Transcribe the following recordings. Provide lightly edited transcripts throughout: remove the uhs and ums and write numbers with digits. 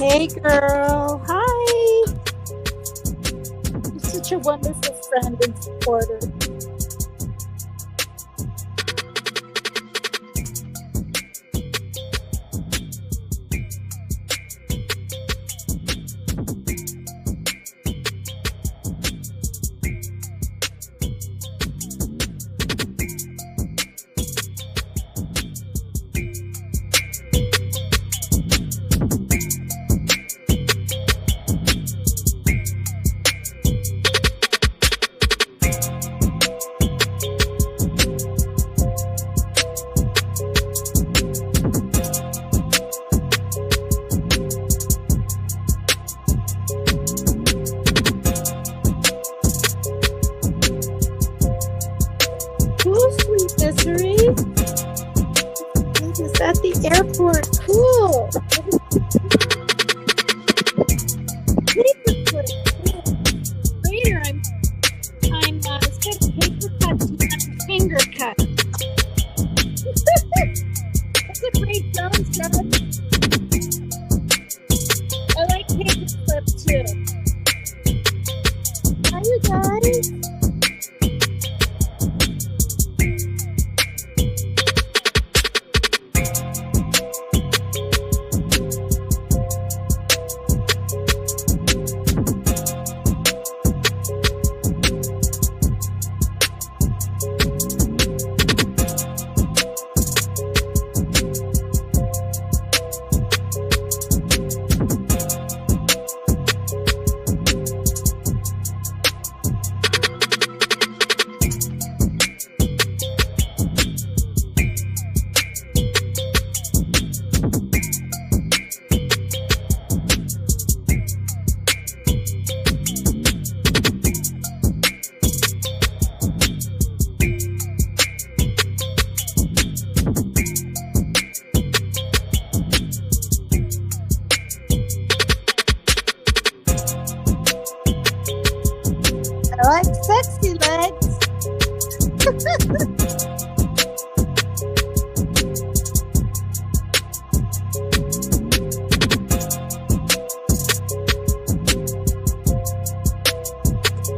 Hey, girl. Hi. You're such a wonderful friend and supporter. Misery is at the airport. Cool. Later, I'm Fingercut Tina. Fingercut. That's a great film, Dad. I like paperclip too. Hi, you guys. I like sexy legs.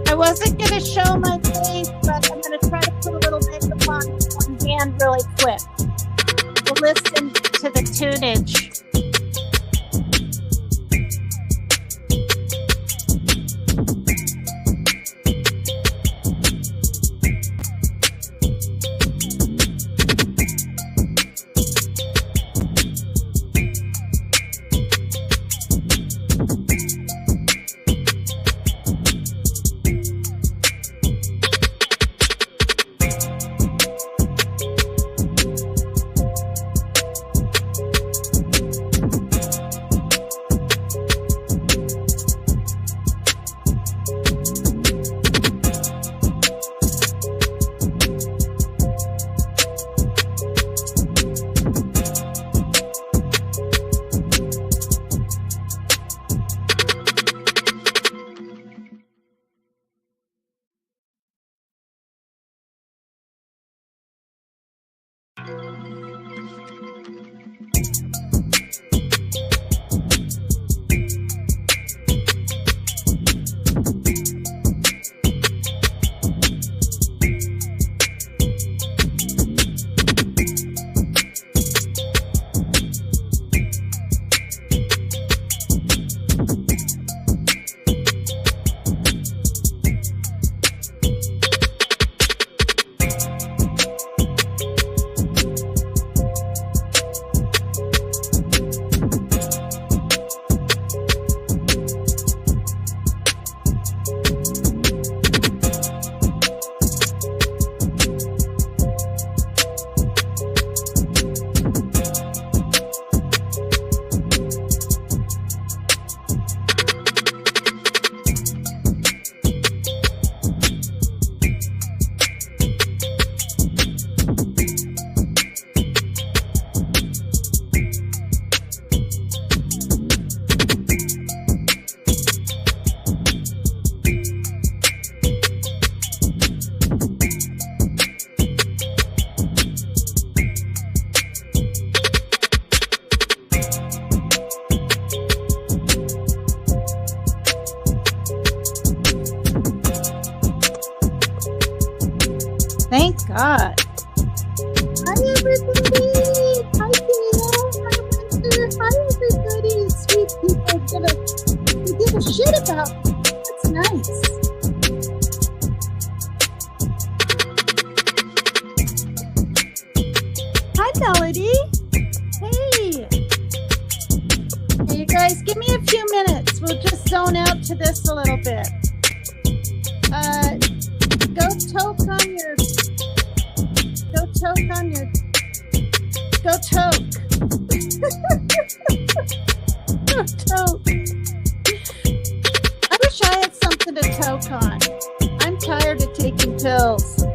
I wasn't going to show my face, but I'm going to try to put a little makeup on one hand really quick. We'll listen to the tunage. Hi, Melody. Hey. Hey, you guys, give me a few minutes. We'll just zone out to this a little bit. Go toke on your. Go toke on your. Go toke. Go toke. I wish I had something to toke on. I'm tired of taking pills.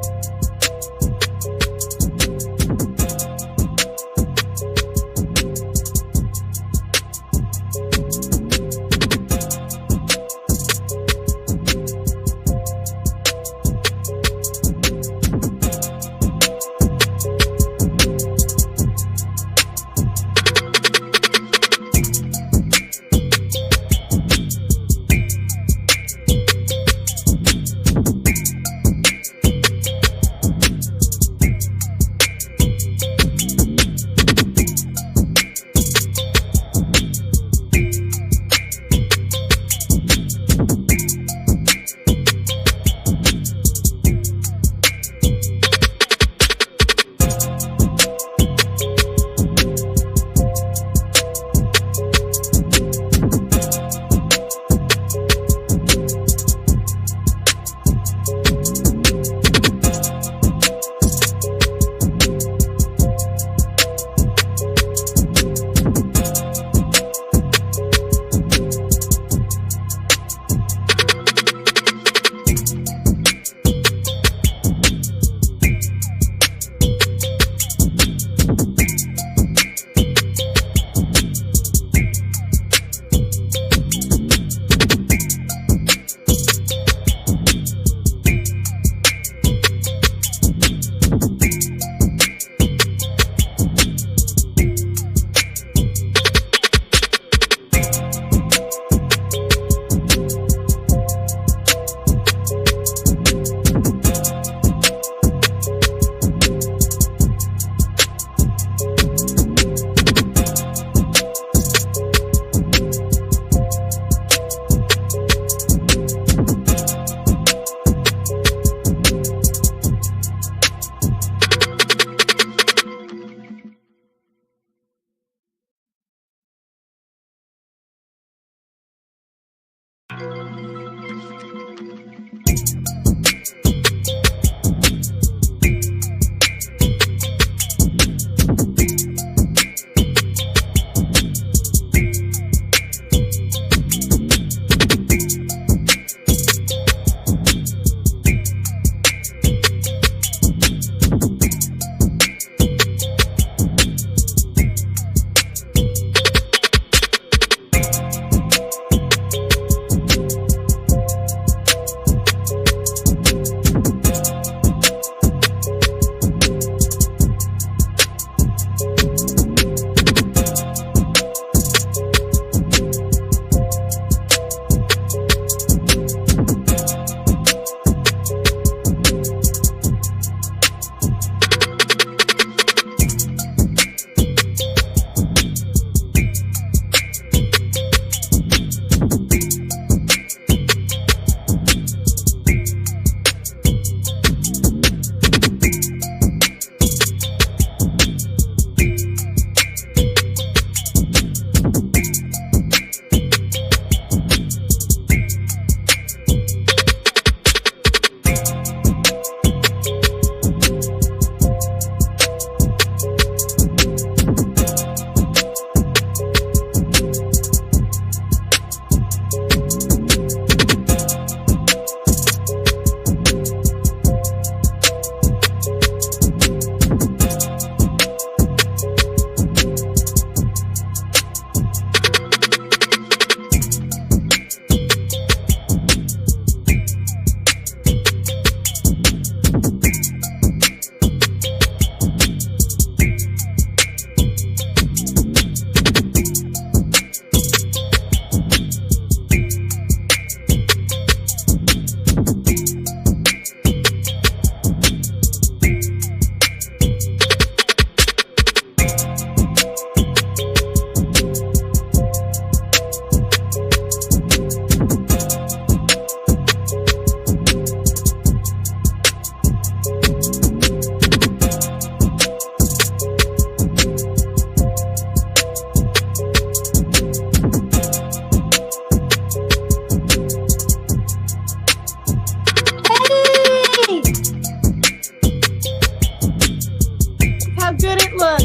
looks.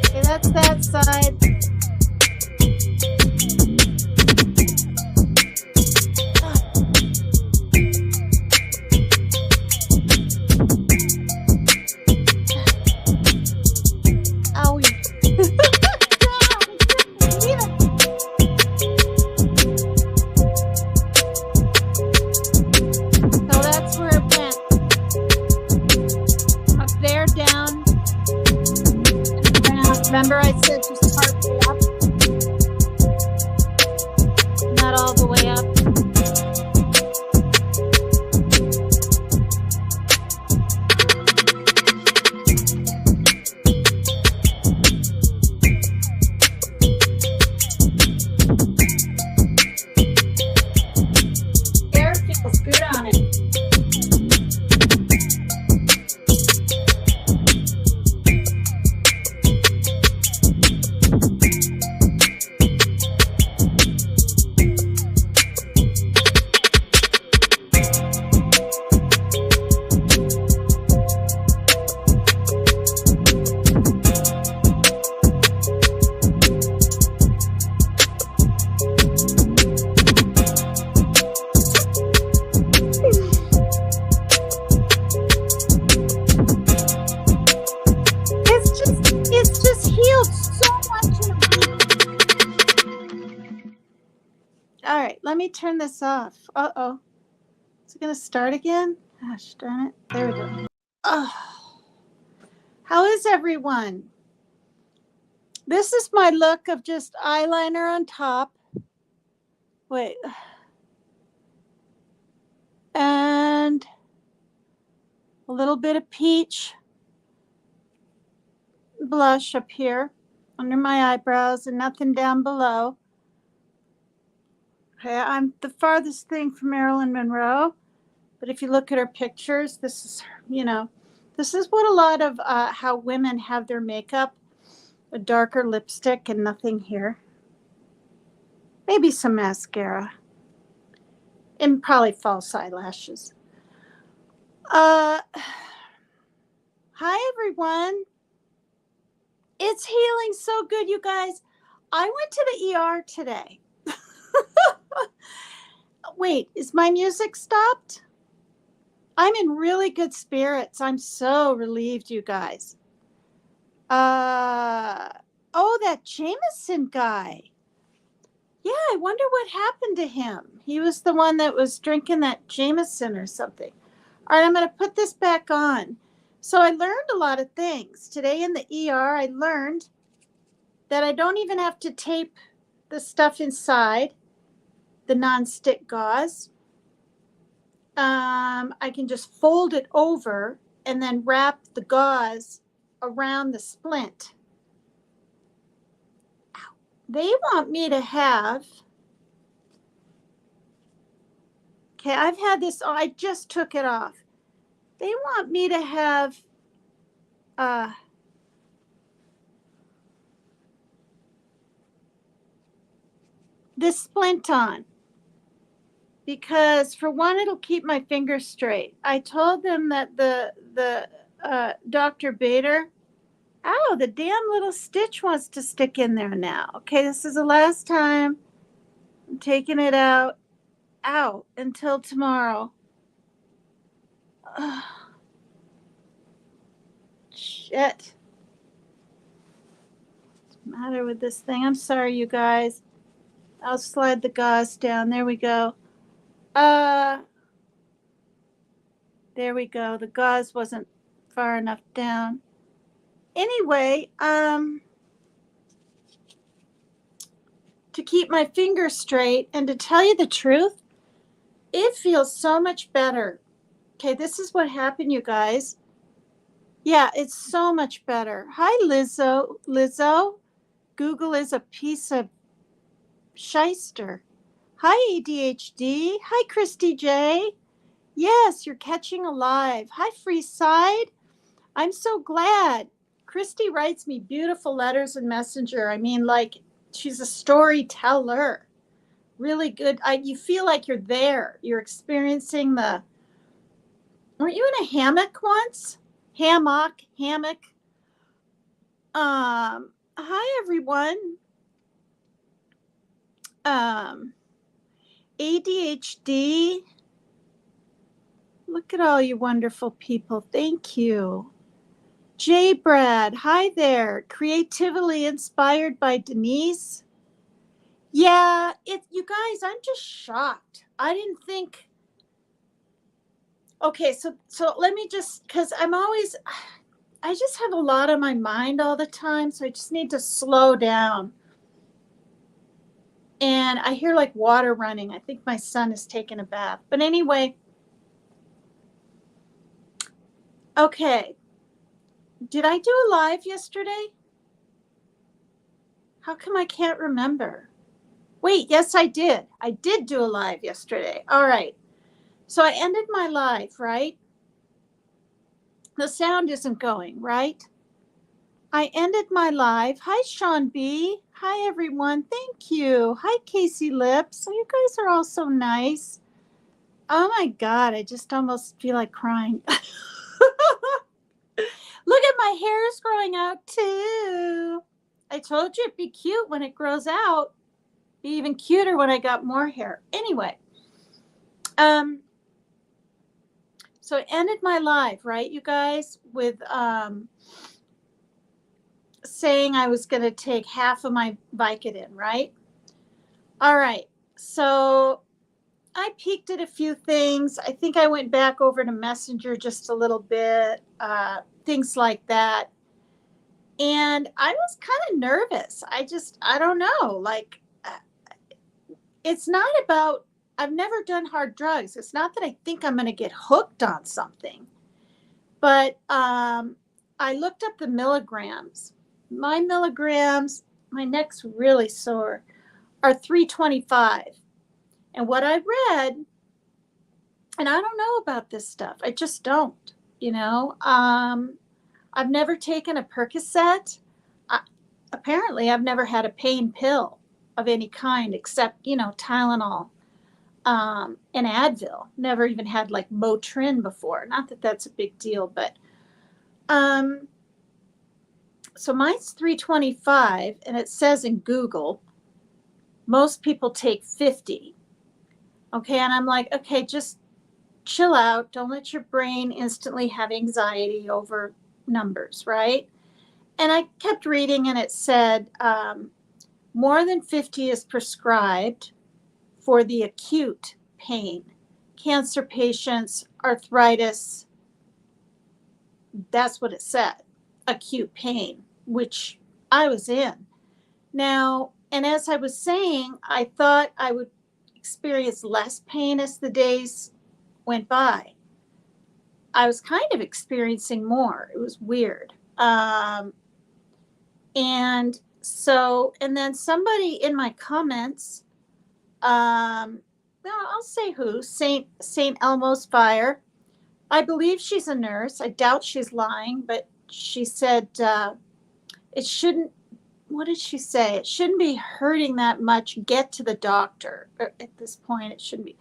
Okay, that's that side. Owie. So that's where it went. Up there, down, and around. Remember I said just partway up? Not all the way up. Air feels good on it. It's just healed so much in a week. All right, let me turn this off. Uh-oh. Is it going to start again? Gosh darn it. There we go. Oh. How is everyone? This is my look of just eyeliner on top. Wait. And a little bit of peach blush up here under my eyebrows and nothing down below. Okay, I'm the farthest thing from Marilyn Monroe, but if you look at her pictures, this is, you know, this is what a lot of how women have their makeup, a darker lipstick and nothing here. Maybe some mascara and probably false eyelashes. Hi everyone. It's healing so good, you guys. I went to the ER today. Wait, is my music stopped? I'm in really good spirits. I'm so relieved, you guys. Oh, that Jameson guy. Yeah, I wonder what happened to him. He was the one that was drinking that Jameson or something. All right, I'm going to put this back on. So I learned a lot of things. Today in the ER, I learned that I don't even have to tape the stuff inside, the nonstick gauze. I can just fold it over and then wrap the gauze around the splint. They want me to have, okay, I've had this, oh, I just took it off. They want me to have this splint on because for one, it'll keep my fingers straight. I told them that the Dr. Bader, ow, the damn little stitch wants to stick in there now. Okay, this is the last time. I'm taking it out until tomorrow. Ugh. Shit. What's the matter with this thing? I'm sorry, you guys. I'll slide the gauze down. There we go. There we go. The gauze wasn't far enough down. Anyway, to keep my fingers straight and to tell you the truth, it feels so much better. Okay, this is what happened, you guys. Yeah, it's so much better. Hi, Lizzo. Lizzo, Google is a piece of shyster. Hi, ADHD. Hi, Christy J. Yes, you're catching alive. Hi, Free Side. I'm so glad. Christy writes me beautiful letters in Messenger. I mean, like, she's a storyteller. Really good. You feel like you're there. You're experiencing the... Weren't you in a hammock once? hammock. Hi everyone. ADHD. Look at all you wonderful people. Thank you. J. Brad, hi there. Creatively inspired by Denise. Yeah, you guys, I'm just shocked. I didn't think. Okay, so let me just, because I just have a lot on my mind all the time, so I just need to slow down. And I hear like water running. I think my son is taking a bath. But anyway, okay. Did I do a live yesterday? How come I can't remember? Wait, yes, I did. I did do a live yesterday. All right. So I ended my live, right? The sound isn't going, right? I ended my live. Hi, Sean B. Hi, everyone. Thank you. Hi, Casey Lips. Oh, you guys are all so nice. Oh, my God. I just almost feel like crying. Look at my hair is growing out, too. I told you it'd be cute when it grows out. Be even cuter when I got more hair. Anyway, so I ended my live, right, you guys, with saying I was going to take half of my Vicodin, right? All right. So I peeked at a few things. I think I went back over to Messenger just a little bit, things like that. And I was kind of nervous. I don't know. Like, it's not about, I've never done hard drugs. It's not that I think I'm going to get hooked on something. But I looked up the milligrams. My milligrams, my neck's really sore, are 325. And what I read, and I don't know about this stuff, I just don't, you know. I've never taken a Percocet. Apparently, I've never had a pain pill of any kind except, Tylenol and Advil. Never even had like Motrin before. Not that that's a big deal, but so mine's 325, and it says in Google, most people take 50. Okay, and I'm like, okay, just chill out. Don't let your brain instantly have anxiety over numbers, right? And I kept reading, and it said more than 50 is prescribed for the acute pain. Cancer patients, arthritis, that's what it said, acute pain, which I was in. Now, and as I was saying, I thought I would experience less pain as the days went by. I was kind of experiencing more. It was weird. And so, and then somebody in my comments, well, I'll say who, Saint Elmo's Fire. I believe she's a nurse. I doubt she's lying, but she said it shouldn't, what did she say? It shouldn't be hurting that much. Get to the doctor. At this point, it shouldn't be.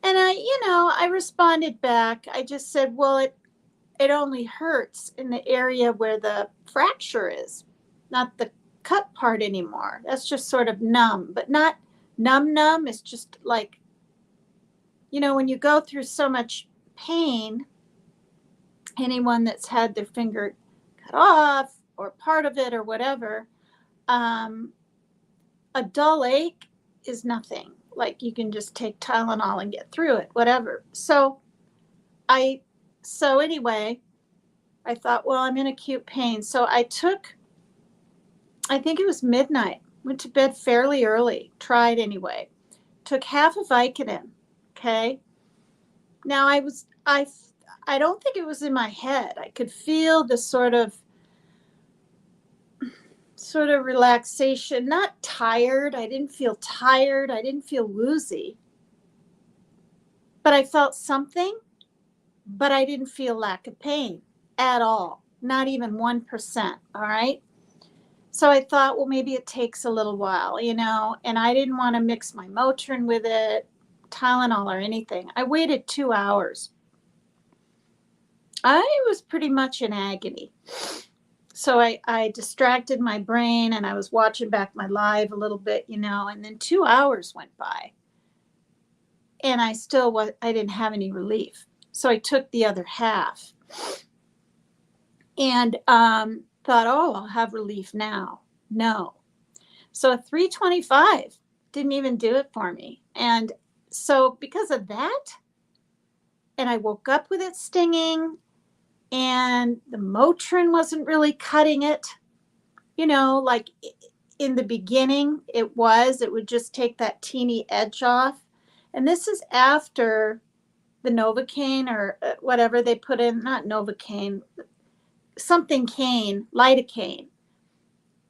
And I responded back. I just said, well, it only hurts in the area where the fracture is, not the cut part anymore. That's just sort of numb, but not numb. It's just like, when you go through so much pain, anyone that's had their finger cut off or part of it or whatever, a dull ache is nothing. Like, you can just take Tylenol and get through it, whatever. So anyway, I thought, well, I'm in acute pain. So I think it was midnight, went to bed fairly early, tried anyway, took half of Vicodin. Okay. Now I don't think it was in my head. I could feel the sort of relaxation, not tired. I didn't feel tired. I didn't feel woozy, but I felt something, but I didn't feel lack of pain at all. Not even 1%. All right. So I thought, well, maybe it takes a little while, and I didn't want to mix my Motrin with it, Tylenol or anything. I waited 2 hours. I was pretty much in agony. So I distracted my brain and I was watching back my live a little bit, and then 2 hours went by and I didn't have any relief. So I took the other half and thought, oh, I'll have relief now. No. So 325 didn't even do it for me. And so because of that, and I woke up with it stinging, and the Motrin wasn't really cutting it. Like in the beginning, it would just take that teeny edge off. And this is after the Novocaine or whatever they put in, not Novocaine, something cane, lidocaine,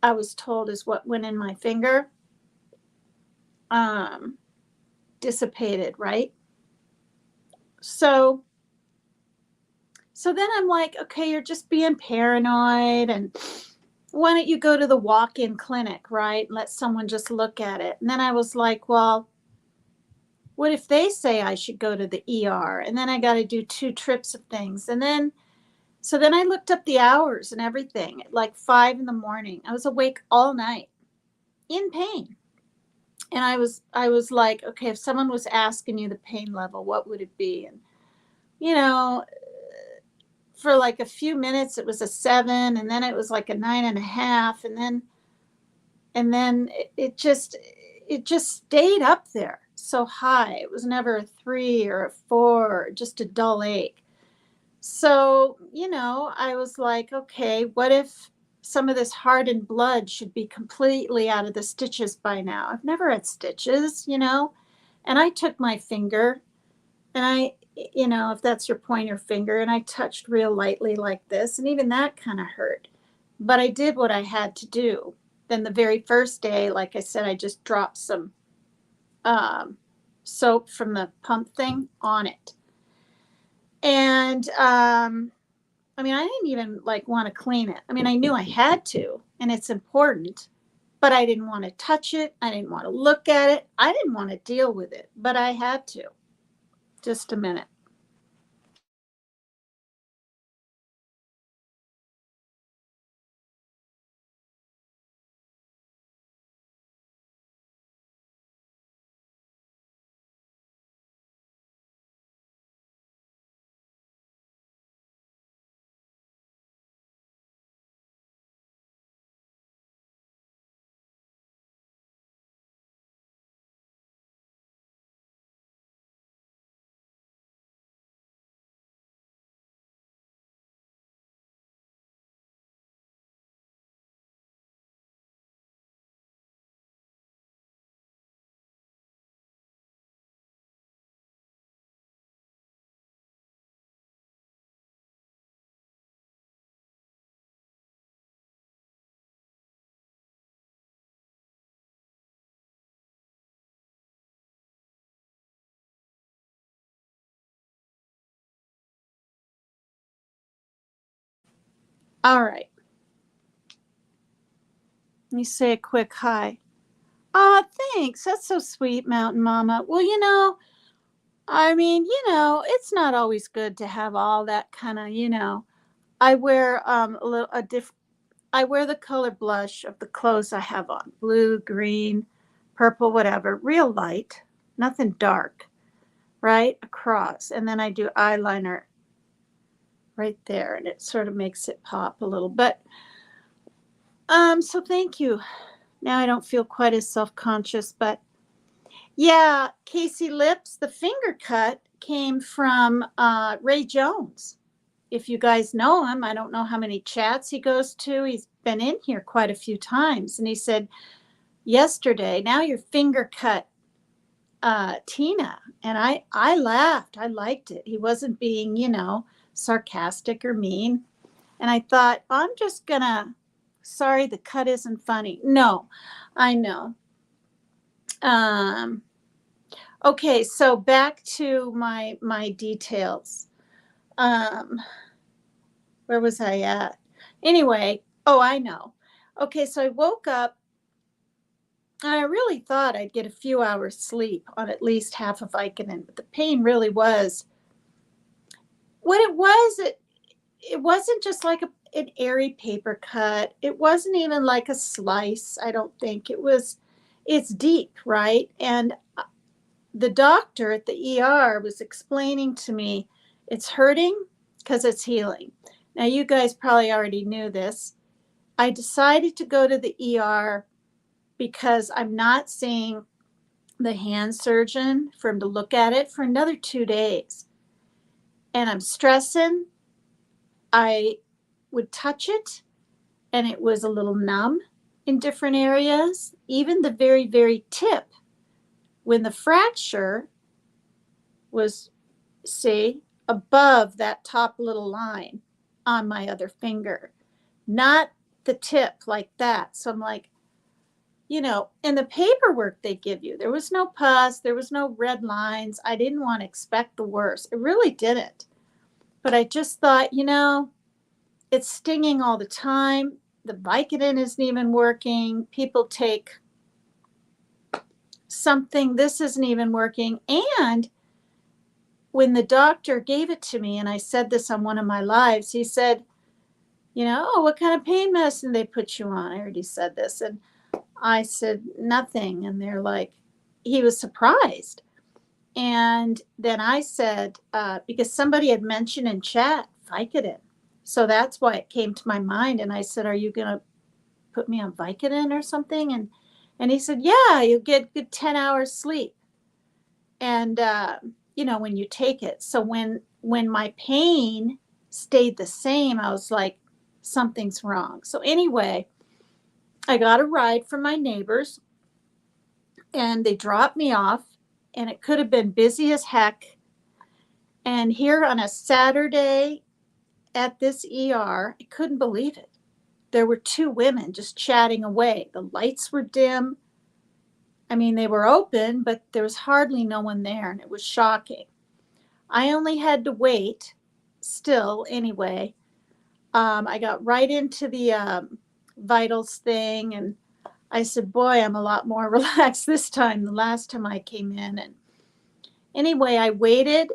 I was told is what went in my finger, um, dissipated, right? So then I'm like, okay, you're just being paranoid, and why don't you go to the walk-in clinic, right? And let someone just look at it. And then I was like, well, what if they say I should go to the ER? And then I got to do 2 trips of things. And then, so then I looked up the hours and everything at like 5 in the morning. I was awake all night in pain. And I was like, okay, if someone was asking you the pain level, what would it be? And, you know, for like a few minutes, it was a 7, and then it was like a 9.5. And then it just stayed up there so high. It was never a 3 or a 4, or just a dull ache. So, I was like, okay, what if some of this hardened blood should be completely out of the stitches by now? I've never had stitches, and I took my finger and if that's your pointer finger, and I touched real lightly like this, and even that kind of hurt. But I did what I had to do. Then the very first day, like I said, I just dropped some soap from the pump thing on it. And I didn't even like want to clean it. I knew I had to, and it's important, but I didn't want to touch it. I didn't want to look at it. I didn't want to deal with it, but I had to. Just a minute. All right. Let me say a quick hi. Oh, thanks. That's so sweet, Mountain Mama. Well, it's not always good to have all that kind of, I wear a little a diff I wear the color blush of the clothes I have on. Blue, green, purple, whatever. Real light. Nothing dark, right? Across. And then I do eyeliner right there, and it sort of makes it pop a little. But so thank you. Now I don't feel quite as self-conscious, but yeah, Casey Lips, the finger cut came from Ray Jones. If you guys know him, I don't know how many chats he goes to. He's been in here quite a few times. And he said yesterday, now your finger cut Tina. And I laughed. I liked it. He wasn't being, sarcastic or mean. And I thought, I'm just going to, sorry, the cut isn't funny. No, I know. Okay, so back to my details. Where was I at? Anyway, oh, I know. Okay, so I woke up and I really thought I'd get a few hours sleep on at least half of Vicodin, but the pain really was what it was. wasn't just like an airy paper cut. It wasn't even like a slice. I don't think it's deep, right? And the doctor at the ER was explaining to me it's hurting because it's healing. Now, you guys probably already knew this. I decided to go to the ER because I'm not seeing the hand surgeon for him to look at it for another 2 days. And I'm stressing. I would touch it and it was a little numb in different areas, even the very, very tip. When the fracture was, see, above that top little line on my other finger, not the tip like that. So I'm like, in the paperwork they give you, there was no pus, there was no red lines. I didn't want to expect the worst. It really didn't. But I just thought, it's stinging all the time. The Vicodin isn't even working. People take something, this isn't even working. And when the doctor gave it to me, and I said this on one of my lives, he said, oh, what kind of pain medicine they put you on? I already said this. And I said, nothing. And they're like, he was surprised. And then I said, because somebody had mentioned in chat Vicodin. So that's why it came to my mind. And I said, are you going to put me on Vicodin or something? And he said, yeah, you'll get good 10 hours sleep. And, when you take it. So when my pain stayed the same, I was like, something's wrong. So anyway, I got a ride from my neighbors and they dropped me off, and it could have been busy as heck. And here on a Saturday at this ER, I couldn't believe it. There were 2 women just chatting away. The lights were dim. I mean, they were open, but there was hardly no one there, and it was shocking. I only had to wait still anyway. I got right into the vitals thing, and I said, boy, I'm a lot more relaxed this time than the last time I came in. And anyway, I waited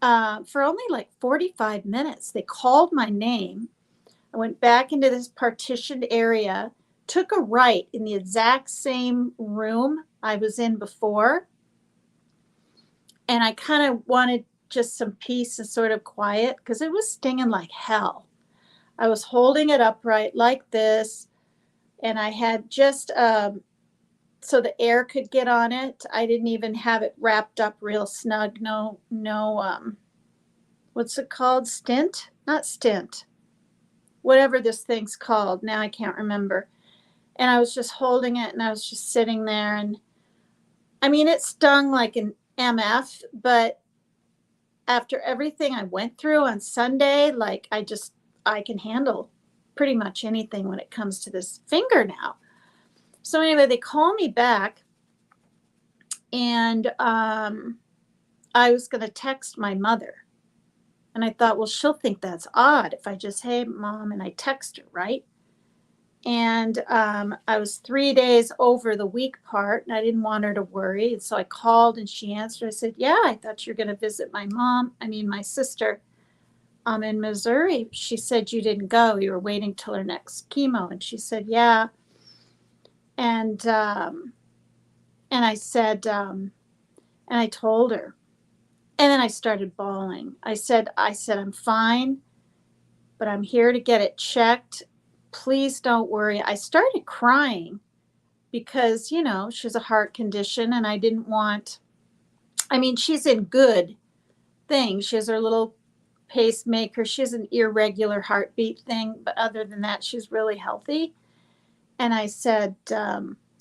for only like 45 minutes. They called my name. I went back into this partitioned area, took a right in the exact same room I was in before. And I kind of wanted just some peace and sort of quiet because it was stinging like hell. I was holding it upright like this, and I had just so the air could get on it. I didn't even have it wrapped up real snug. No, what's it called? Stint? Not stint. Whatever this thing's called. Now I can't remember. And I was just holding it, and I was just sitting there. And I mean, it stung like an MF, but after everything I went through on Sunday, like I can handle pretty much anything when it comes to this finger now. So anyway, they call me back, and I was going to text my mother. And I thought, well, she'll think that's odd if I just, hey, Mom, and I text her, right? And I was 3 days over the week part, and I didn't want her to worry. And so I called, and she answered. I said, yeah, I thought you were going to visit my sister in Missouri. She said you didn't go. You were waiting till her next chemo. And she said, yeah. And I said, and I told her. And then I started bawling. I said, I'm fine, but I'm here to get it checked. Please don't worry. I started crying because, she has a heart condition, and I didn't want, she's in good things. She has her little pacemaker. She has an irregular heartbeat thing, but other than that, she's really healthy. And I said,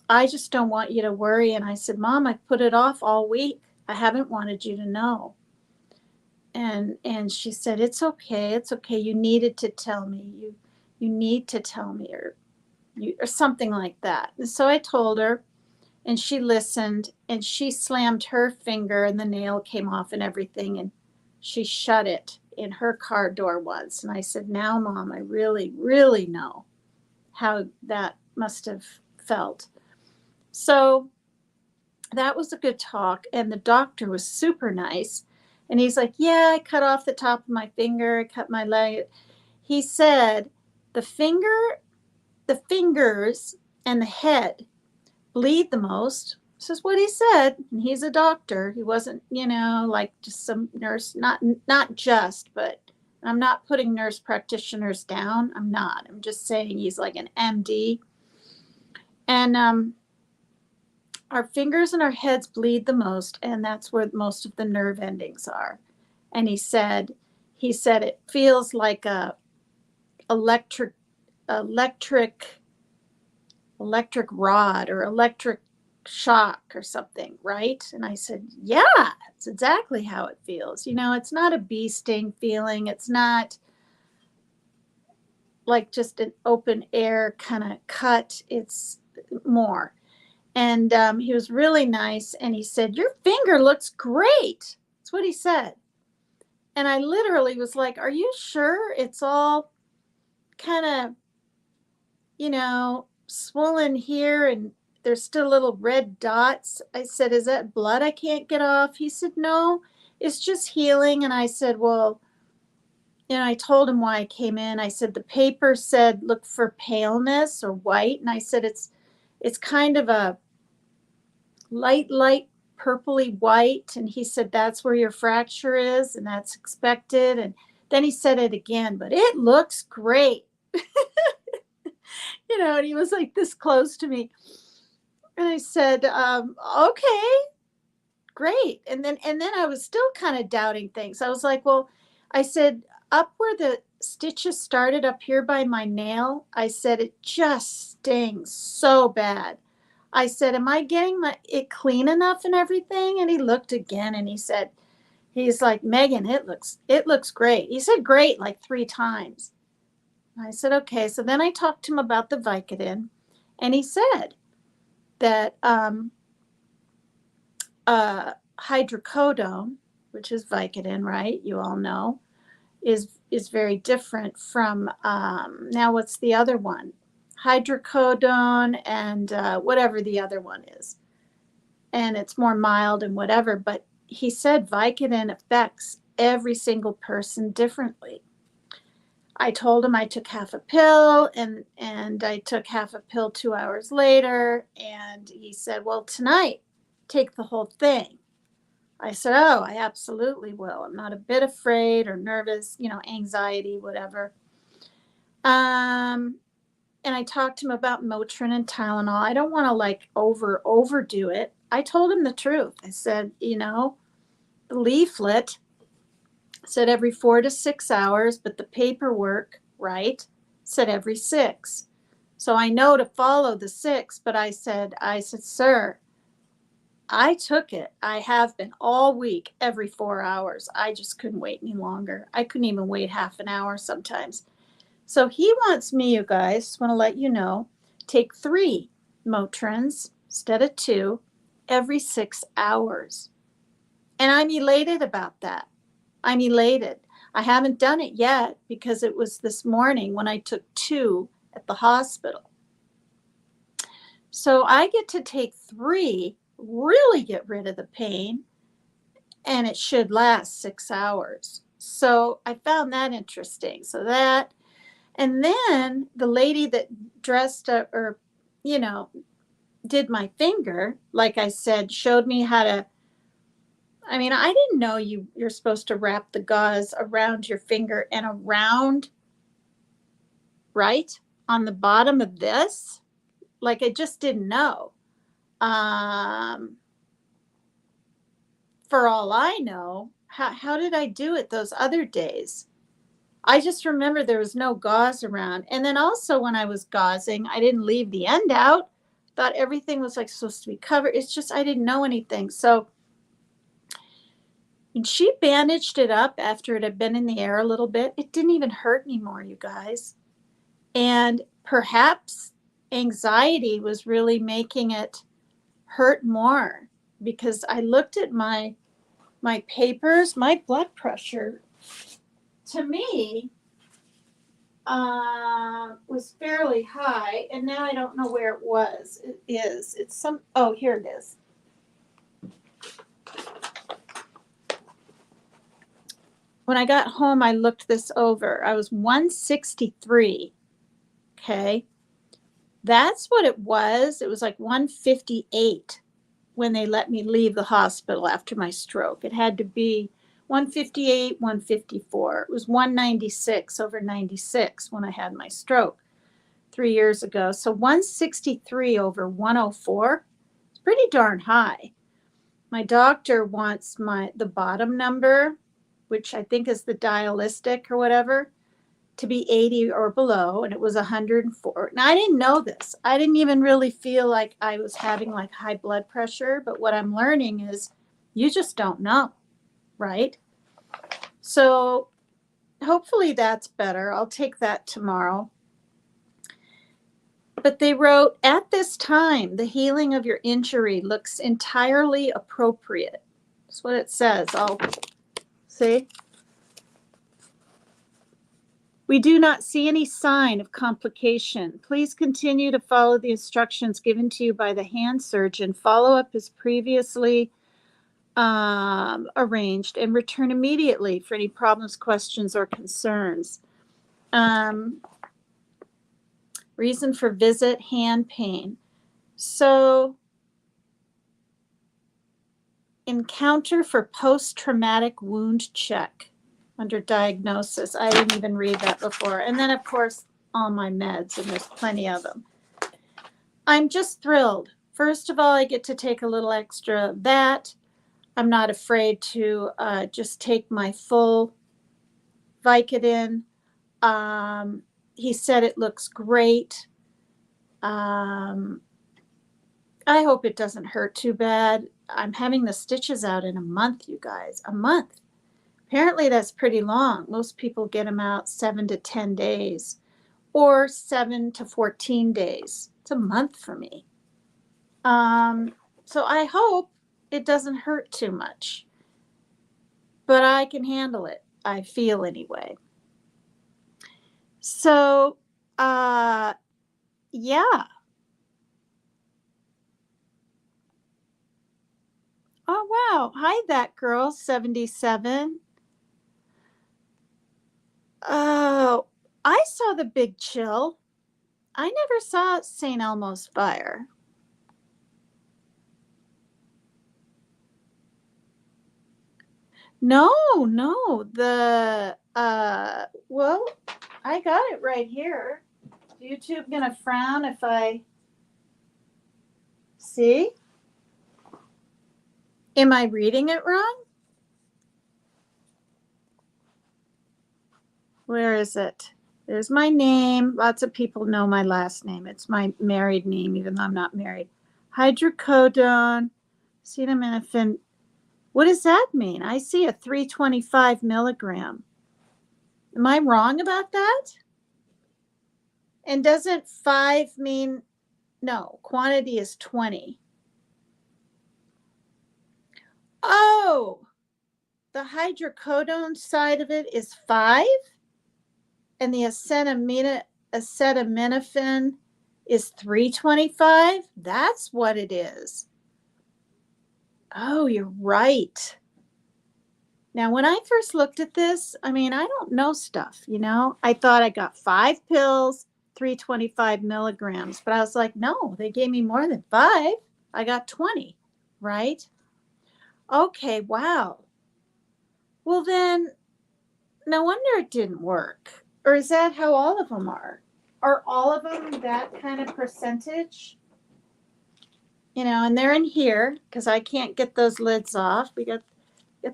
I just don't want you to worry. And I said, Mom, I put it off all week. I haven't wanted you to know. And she said, it's okay. It's okay. You needed to tell me. You need to tell me, or something like that. And so I told her, and she listened, and she slammed her finger, and the nail came off and everything. And she shut it in her car door once. And I said, now, Mom, I really, really know how that must have felt. So that was a good talk. And the doctor was super nice. And he's like, yeah, I cut off the top of my finger. I cut my leg. He said the fingers and the head bleed the most. This is what he said. And he's a doctor. He wasn't, like just some nurse, not just, but I'm not putting nurse practitioners down. I'm not. I'm just saying he's like an MD. And our fingers and our heads bleed the most, and that's where most of the nerve endings are. And he said it feels like a electric rod or electric shock or something, right? And I said, yeah, it's exactly how it feels. It's not a bee sting feeling. It's not like just an open air kind of cut. It's more. And he was really nice. And he said, your finger looks great. That's what he said. And I literally was like, are you sure it's all kind of, swollen here and there's still little red dots? I said, is that blood I can't get off? He said, no, it's just healing. And I said, well, I told him why I came in. I said, the paper said, look for paleness or white. And I said, it's kind of a light purpley white. And he said, that's where your fracture is and that's expected. And then he said it again, but it looks great. And he was like this close to me. And I said, okay, great. And then I was still kind of doubting things. I was like, well, I said, up where the stitches started up here by my nail, I said, it just stings so bad. I said, am I getting it clean enough and everything? And he looked again and he said, he's like, Megan, it looks great. He said great like 3 times. I said, okay. So then I talked to him about the Vicodin, and he said that hydrocodone, which is Vicodin, right? You all know, is very different from now. What's the other one? Hydrocodone and whatever the other one is, and it's more mild and whatever. But he said Vicodin affects every single person differently. I told him I took half a pill, and I took half a pill 2 hours later. And he said, well, tonight, take the whole thing. I said, oh, I absolutely will. I'm not a bit afraid or nervous, anxiety, whatever. And I talked to him about Motrin and Tylenol. I don't want to like overdo it. I told him the truth. I said, the leaflet said every 4 to 6 hours, but the paperwork, right, said every 6. So I know to follow the 6, but I said, sir, I took it. I have been all week, every 4 hours. I just couldn't wait any longer. I couldn't even wait half an hour sometimes. So he wants me, you guys, just want to let you know, take 3 Motrins instead of 2 every 6 hours. And I'm elated about that. I'm elated. I haven't done it yet because it was this morning when I took 2 at the hospital. So I get to take 3, really get rid of the pain, and it should last 6 hours. So I found that interesting. So that, and then the lady that dressed up or, did my finger, like I said, showed me how to, I didn't know you're supposed to wrap the gauze around your finger and around, right, on the bottom of this. Like, I just didn't know. For all I know, how did I do it those other days? I just remember there was no gauze around. And then also when I was gauzing, I didn't leave the end out. Thought everything was like supposed to be covered. It's just I didn't know anything. So and she bandaged it up after it had been in the air a little bit. It didn't even hurt anymore, you guys. And perhaps anxiety was really making it hurt more, because I looked at my papers, my blood pressure, to me, was fairly high, and now I don't know where it was. It is. It's some. Oh, here it is. when I got home, I looked this over. I was 163. Okay. That's what it was. It was like 158 when they let me leave the hospital after my stroke. It had to be 158, 154. It was 196 over 96 when I had my stroke 3 years ago. So 163 over 104. It's pretty darn high. My doctor wants the bottom number, which I think is the dialytic or whatever, to be 80 or below, and it was 104. Now, I didn't know this. I didn't even really feel like I was having like high blood pressure, but what I'm learning is you just don't know, right? So hopefully that's better. I'll take that tomorrow. But they wrote, at this time, the healing of your injury looks entirely appropriate. That's what it says. I'll see. We do not see any sign of complication. Please continue to follow the instructions given to you by the hand surgeon. Follow up as previously arranged and return immediately for any problems, questions, or concerns. Reason for visit, hand pain. So, encounter for post-traumatic wound check under diagnosis. I didn't even read that before. And then, of course, all my meds, and there's plenty of them. I'm just thrilled. First of all, I get to take a little extra of that. I'm not afraid to just take my full Vicodin. He said it looks great. I hope it doesn't hurt too bad. I'm having the stitches out in a month, you guys. A month. Apparently that's pretty long. Most people get them out 7 to 10 days or 7 to 14 days. It's a month for me. So I hope it doesn't hurt too much. But I can handle it. I feel anyway. So, yeah. Oh, wow. Hi, that girl, 77. Oh, I saw the big chill. I never saw St. Elmo's fire. No. Well, I got it right here. YouTube gonna frown if I see? Am I reading it wrong? Where is it? There's my name. Lots of people know my last name. It's my married name, even though I'm not married. Hydrocodone, acetaminophen. What does that mean? I see a 325 milligram. Am I wrong about that? And doesn't 5 mean, no, quantity is 20. Oh, the hydrocodone side of it is 5? And the acetaminophen is 325? That's what it is. Oh, you're right. Now, when I first looked at this, I mean, I don't know stuff, you know? I thought I got 5 pills, 325 milligrams, but I was like, no, they gave me more than 5. I got 20, right? Okay, wow. Well, then, no wonder it didn't work. Or is that how all of them are? Are all of them that kind of percentage? You know, and they're in here because I can't get those lids off. We got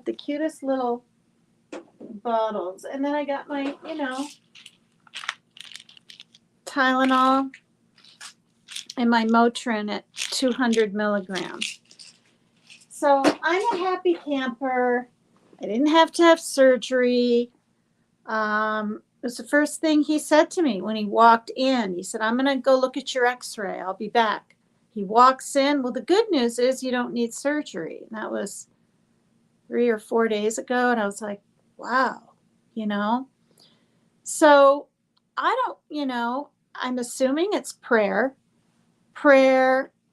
the cutest little bottles. And then I got my, Tylenol and my Motrin at 200 milligrams. So I'm a happy camper. I didn't have to have surgery. It was the first thing he said to me when he walked in. He said, I'm going to go look at your x-ray. I'll be back. He walks in. Well, the good news is you don't need surgery. And that was 3 or 4 days ago. And I was like, wow, So I don't, I'm assuming it's prayer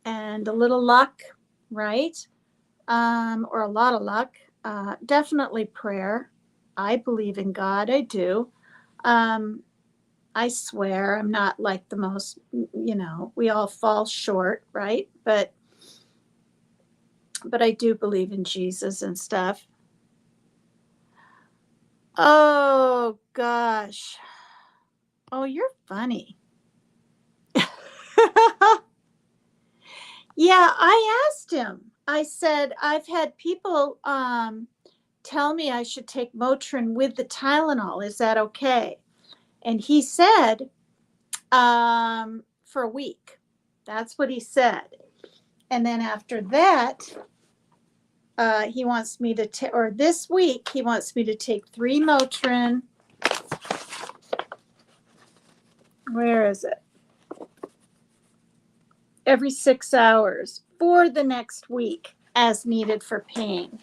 and a little luck, right? Or a lot of luck. Definitely prayer. I believe in God. I do. Um, I swear I'm not like the most, we all fall short, right? But I do believe in Jesus and stuff. Oh gosh. Oh, you're funny. Yeah, I asked him. I said, I've had people tell me I should take Motrin with the Tylenol. Is that okay? And he said, for a week. That's what he said. And then after that, he wants me to take, or this week, he wants me to take 3 Motrin. Where is it? Every 6 hours for the next week as needed for pain.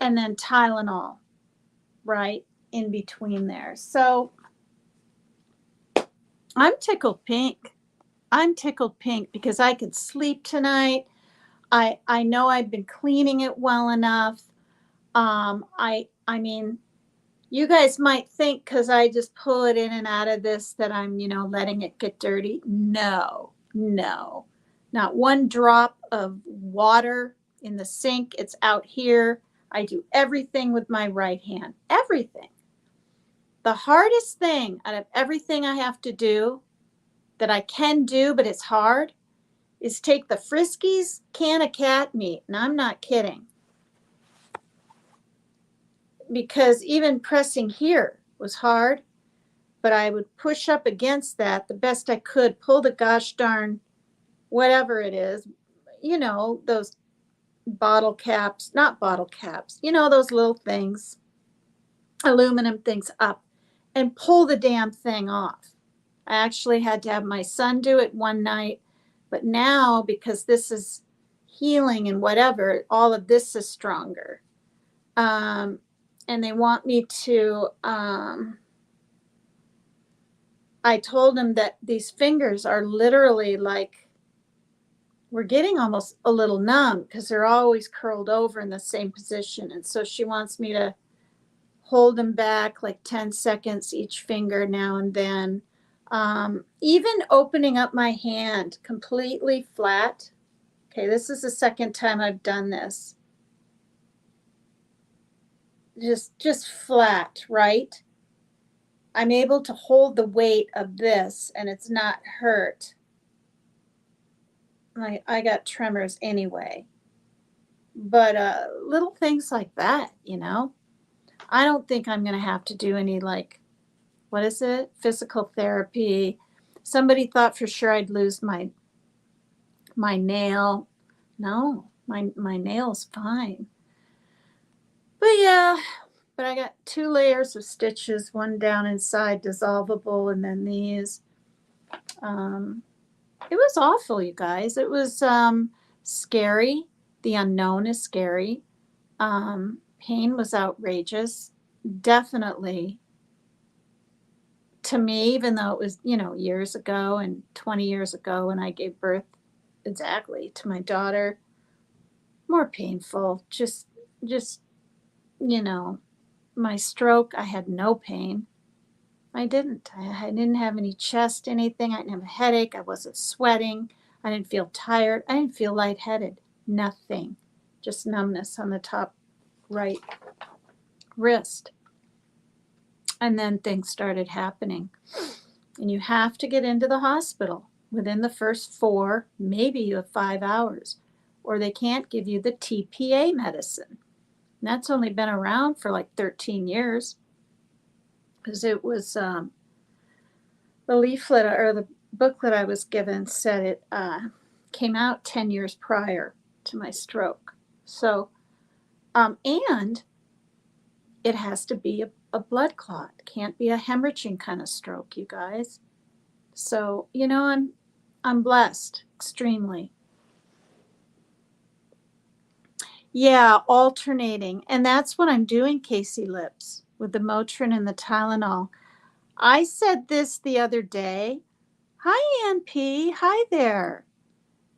And then Tylenol, right in between there. So I'm tickled pink. I'm tickled pink because I could sleep tonight. I know I've been cleaning it well enough. I mean, you guys might think because I just pull it in and out of this that I'm, letting it get dirty. No, no, not one drop of water in the sink. It's out here. I do everything with my right hand. Everything. The hardest thing out of everything I have to do that I can do, but it's hard, is take the Friskies can of cat meat. And I'm not kidding. Because even pressing here was hard, but I would push up against that the best I could, pull the gosh darn whatever it is, those bottle caps, not bottle caps, those little things, aluminum things up, and pull the damn thing off. I actually had to have my son do it one night, but now because this is healing and whatever, all of this is stronger. And they want me to, I told him that these fingers are literally like, we're getting almost a little numb because they're always curled over in the same position. And so she wants me to hold them back like 10 seconds each finger now and then. Even opening up my hand completely flat. Okay, this is the second time I've done this. Just flat, right? I'm able to hold the weight of this and it's not hurt. I got tremors anyway. But little things like that, I don't think I'm going to have to do any what is it? Physical therapy. Somebody thought for sure I'd lose my nail. No, my nail's fine. But yeah, but I got 2 layers of stitches, one down inside dissolvable, and then these. It was awful, you guys. It was scary. The unknown is scary. Pain was outrageous. Definitely, to me, even though it was, years ago and 20 years ago when I gave birth exactly to my daughter, more painful. Just, my stroke, I had no pain. I didn't. I didn't have any chest, anything. I didn't have a headache. I wasn't sweating. I didn't feel tired. I didn't feel lightheaded. Nothing. Just numbness on the top right wrist. And then things started happening. And you have to get into the hospital within the first 4, maybe 5 hours, or they can't give you the TPA medicine. And that's only been around for like 13 years. Because it was the leaflet or the booklet I was given said it came out 10 years prior to my stroke. So, and it has to be a blood clot. It can't be a hemorrhaging kind of stroke, you guys. So, I'm blessed extremely. Yeah, alternating. And that's what I'm doing, Casey Lips, with the Motrin and the Tylenol. I said this the other day. Hi, Ann P. Hi there.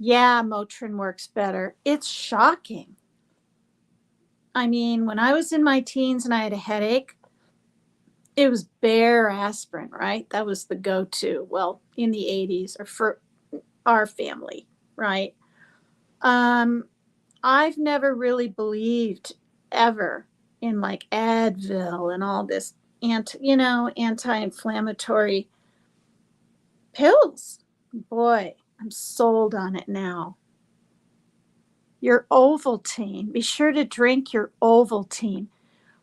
Yeah, Motrin works better. It's shocking. I mean, when I was in my teens and I had a headache, it was Bear aspirin, right? That was the go-to. Well, in the 80s or for our family, right? Um, I've never really believed ever in like Advil and all this anti-inflammatory pills. Boy, I'm sold on it now. Your Ovaltine. Be sure to drink your Ovaltine.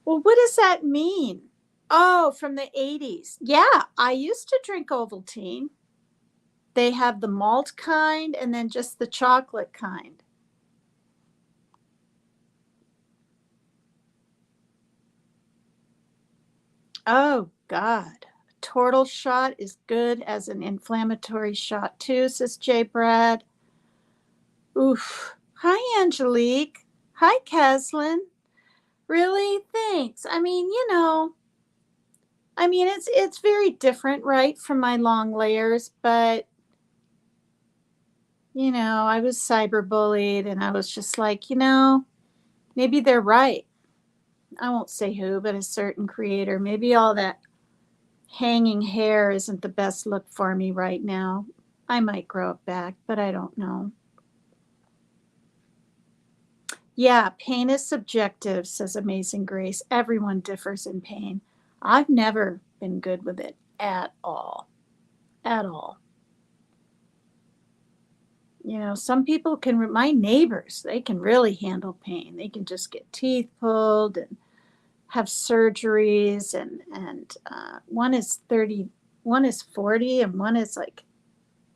Well, what does that mean? Oh, from the 80s. Yeah, I used to drink Ovaltine. They have the malt kind and then just the chocolate kind. Oh, God. Turtle shot is good as an inflammatory shot too, says Jay Brad. Oof. Hi, Angelique. Hi, Caslin. Really? Thanks. It's very different, right, from my long layers, but I was cyberbullied and I was just like, maybe they're right. I won't say who, but a certain creator. Maybe all that hanging hair isn't the best look for me right now. I might grow it back, but I don't know. Yeah, pain is subjective, says Amazing Grace. Everyone differs in pain. I've never been good with it at all. At all. Some people can, my neighbors, they can really handle pain. They can just get teeth pulled and have surgeries, and one is 30, one is 40, and one is like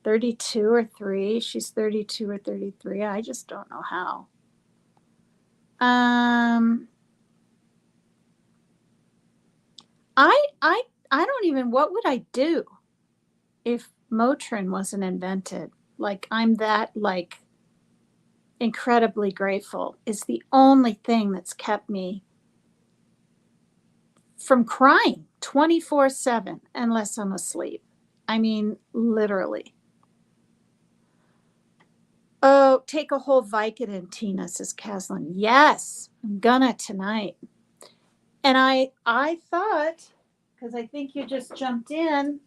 32 or 3. She's 32 or 33. I just don't know how. Um, I don't even, what would I do if Motrin wasn't invented? Like, I'm that, like, incredibly grateful. It's the only thing that's kept me from crying 24/7 unless I'm asleep. I mean, literally. Oh, take a whole Vicodin, Tina, says Caslin. Yes, I'm gonna tonight. And I thought, because I think you just jumped in,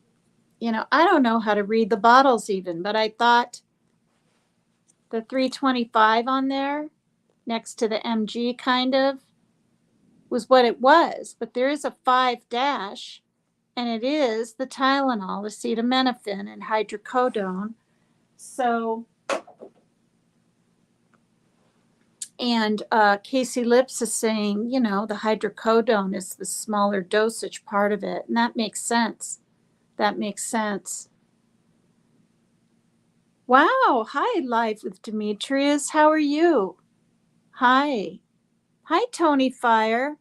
I don't know how to read the bottles even, but I thought the 325 on there next to the MG kind of was what it was. But there is a 5 dash, and it is the Tylenol, acetaminophen, and hydrocodone. So, and Casey Lips is saying, the hydrocodone is the smaller dosage part of it. And that makes sense. That makes sense. Wow. Hi, Live with Demetrius. How are you? Hi. Hi, Tony Fire.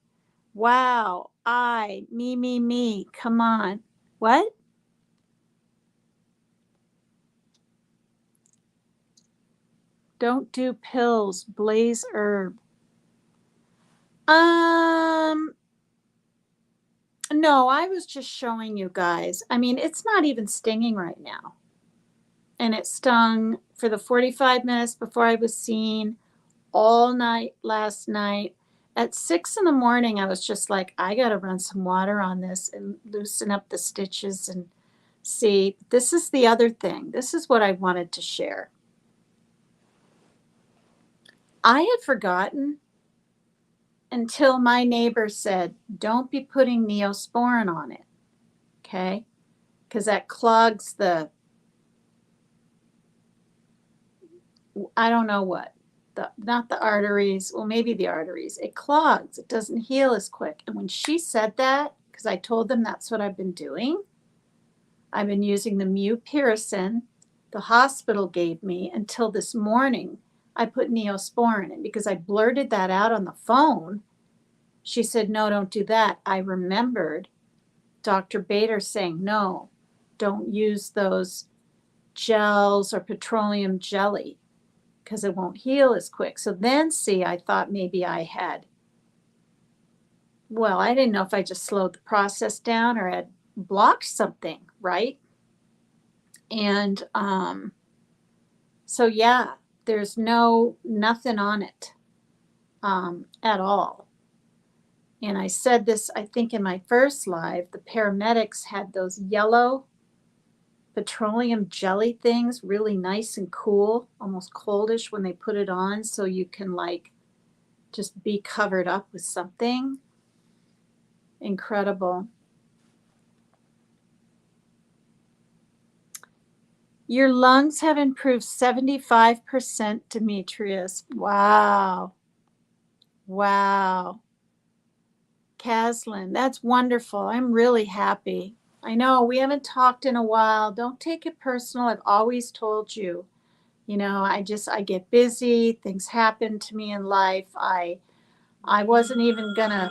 Wow. Me. Come on. What? Don't do pills. Blaze herb. Um, no, I was just showing you guys. I mean, it's not even stinging right now. And it stung for the 45 minutes before I was seen, all night last night. At 6 in the morning, I was just like, I got to run some water on this and loosen up the stitches and see. This is the other thing. This is what I wanted to share. I had forgotten until my neighbor said, don't be putting Neosporin on it. Okay. Because that clogs I don't know what, not the arteries, well, maybe the arteries. It clogs. It doesn't heal as quick. And when she said that, because I told them that's what I've been doing, I've been using the mupirocin the hospital gave me until this morning. I put Neosporin in because I blurted that out on the phone. She said, no, don't do that. I remembered Dr. Bader saying, no, don't use those gels or petroleum jelly because it won't heal as quick. So then, see, I thought maybe I didn't know if I just slowed the process down or had blocked something, right? And so, yeah, there's nothing on it at all. And I said this, I think, in my first live. The paramedics had those yellow petroleum jelly things, really nice and cool, almost coldish when they put it on, so you can like just be covered up with something. Incredible. Your lungs have improved 75%, Demetrius. Wow. Wow. Caslin, that's wonderful. I'm really happy. I know we haven't talked in a while. Don't take it personal. I've always told you. I get busy, things happen to me in life. I wasn't even gonna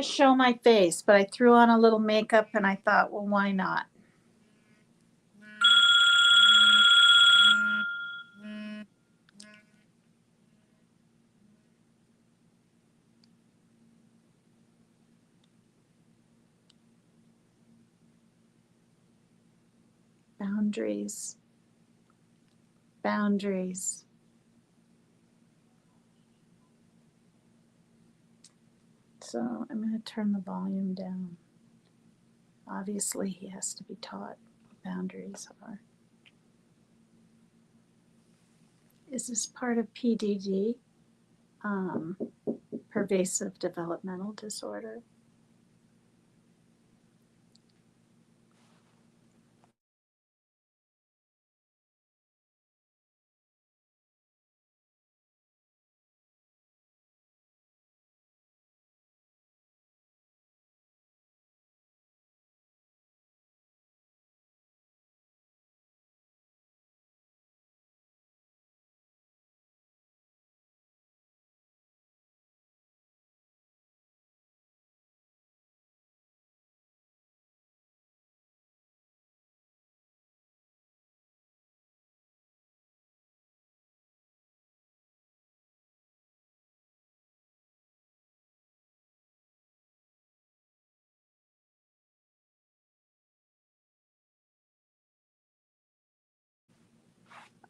show my face, but I threw on a little makeup and I thought, well, why not? Boundaries. Boundaries. So I'm going to turn the volume down. Obviously, he has to be taught what boundaries are. Is this part of PDD? Pervasive developmental disorder?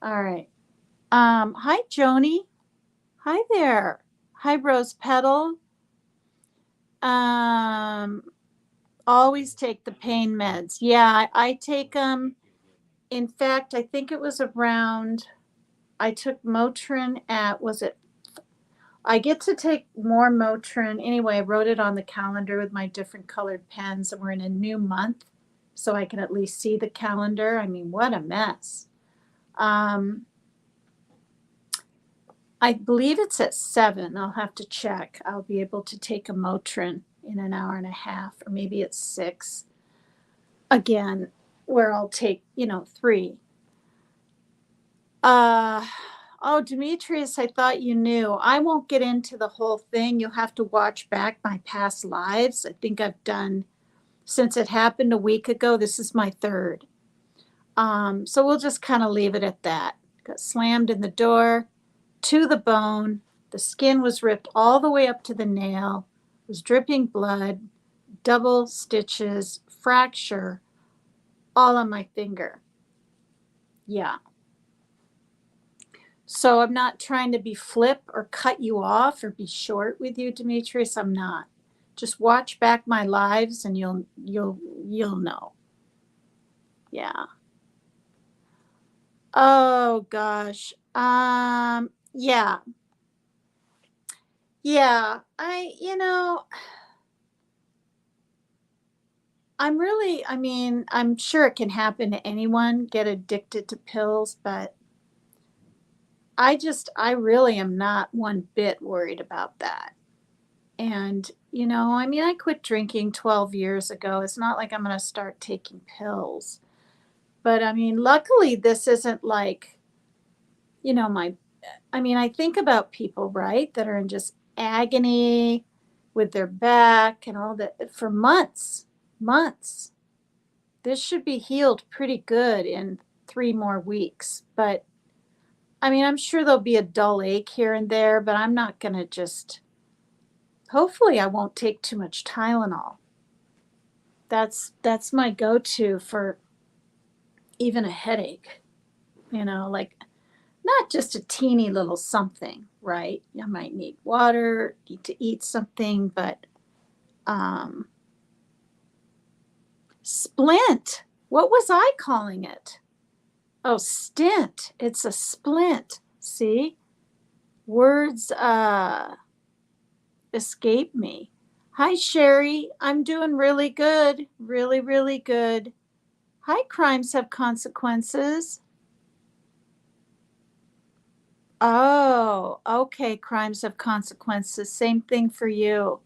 All right. Hi, Joni. Hi there. Hi, Rose Petal. Um, Always take the pain meds. Yeah, I take them. In fact, I think it was around, I took Motrin was it? I get to take more Motrin. Anyway, I wrote it on the calendar with my different colored pens, and we're in a new month, so I can at least see the calendar. I mean, what a mess. Um, I believe it's at 7. I'll have to check. I'll be able to take a Motrin in an hour and a half, or maybe it's 6 again, where I'll take, 3. Uh, oh, Demetrius, I thought you knew. I won't get into the whole thing. You'll have to watch back my past lives. I think I've done, since it happened a week ago, this is my 3rd. So we'll just kind of leave it at that. Got slammed in the door to the bone. The skin was ripped all the way up to the nail, was dripping blood, double stitches, fracture, all on my finger. Yeah. So I'm not trying to be flip or cut you off or be short with you, Demetrius. I'm not. Just watch back my lives and you'll know. Yeah. Oh gosh. Yeah. Yeah. I'm sure it can happen to anyone, get addicted to pills, but I really am not one bit worried about that. And, I quit drinking 12 years ago. It's not like I'm going to start taking pills. But luckily, this isn't like, I think about people, right, that are in just agony with their back and all that for months, months. This should be healed pretty good in 3 more weeks. But I'm sure there'll be a dull ache here and there, but I'm not going to just, hopefully, I won't take too much Tylenol. That's my go-to for even a headache. Like Not just a teeny little something, right? I might need water, need to eat something, but um, splint. What was I calling it? Oh, stint. It's a splint. See? Words escape me. Hi, Sherry. I'm doing really good. Really, really good. Hi, crimes have consequences. Oh, okay. Crimes have consequences. Same thing for you.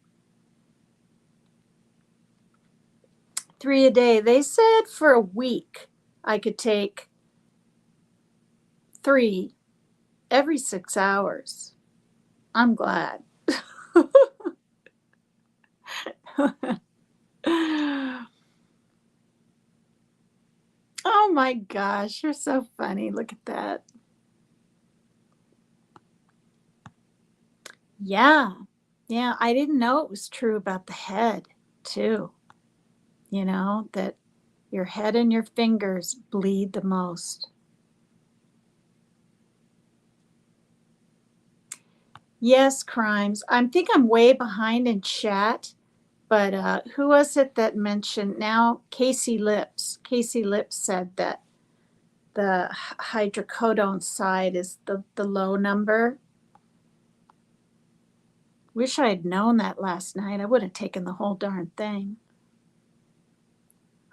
3 a day. They said for a week I could take 3 every 6 hours. I'm glad. Oh my gosh, you're so funny. Look at that. Yeah. Yeah, I didn't know it was true about the head, too. That your head and your fingers bleed the most. Yes, crimes. I think I'm way behind in chat, but who was it that mentioned now? Casey Lips. Casey Lips said that the hydrocodone side is the low number. Wish I had known that last night. I would have taken the whole darn thing.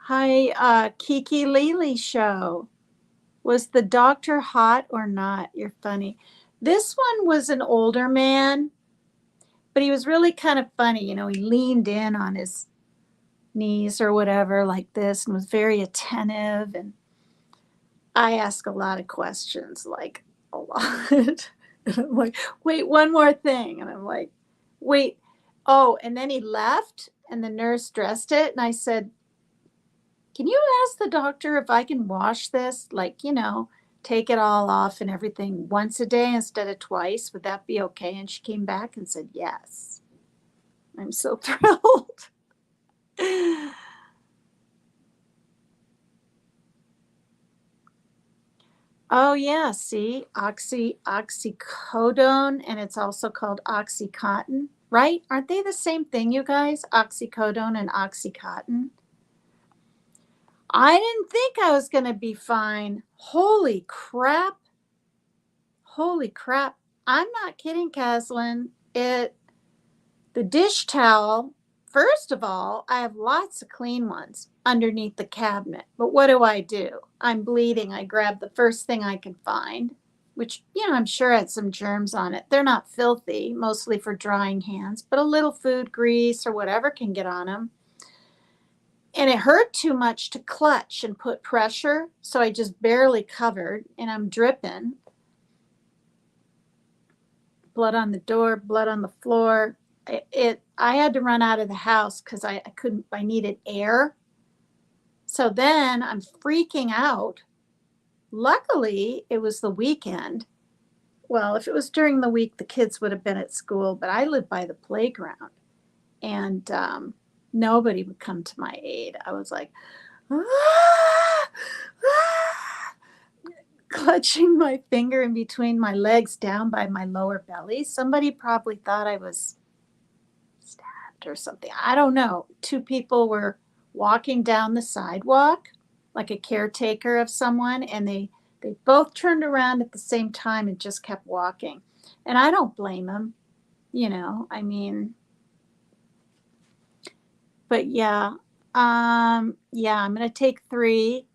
Hi, Kiki Lily Show. Was the doctor hot or not? You're funny. This one was an older man, but he was really kind of funny. He leaned in on his knees or whatever like this and was very attentive. And I ask a lot of questions, like a lot. And I'm like, wait, one more thing. And I'm like, wait. Oh, and then he left and the nurse dressed it. And I said, can you ask the doctor if I can wash this? Like, take it all off and everything once a day instead of twice. Would that be okay? And she came back and said, yes. I'm so thrilled. Oh yeah, see, oxycodone, and it's also called oxycontin, right? Aren't they the same thing, you guys? Oxycodone and oxycontin. I didn't think I was gonna be fine. Holy crap! Holy crap! I'm not kidding, Caslin. The dish towel. First of all, I have lots of clean ones underneath the cabinet. But what do? I'm bleeding. I grab the first thing I can find, which, I'm sure had some germs on it. They're not filthy, mostly for drying hands, but a little food grease or whatever can get on them. And it hurt too much to clutch and put pressure, so I just barely covered, and I'm dripping. Blood on the door, blood on the floor. I had to run out of the house because I couldn't, I needed air. So then I'm freaking out. Luckily, it was the weekend. Well, if it was during the week, the kids would have been at school, but I live by the playground and nobody would come to my aid. I was like, ah, ah, clutching my finger in between my legs down by my lower belly. Somebody probably thought I was stabbed or something. I don't know. Two people were walking down the sidewalk like a caretaker of someone, and they both turned around at the same time and just kept walking. And I don't blame them, I mean, but yeah, I'm going to take 3.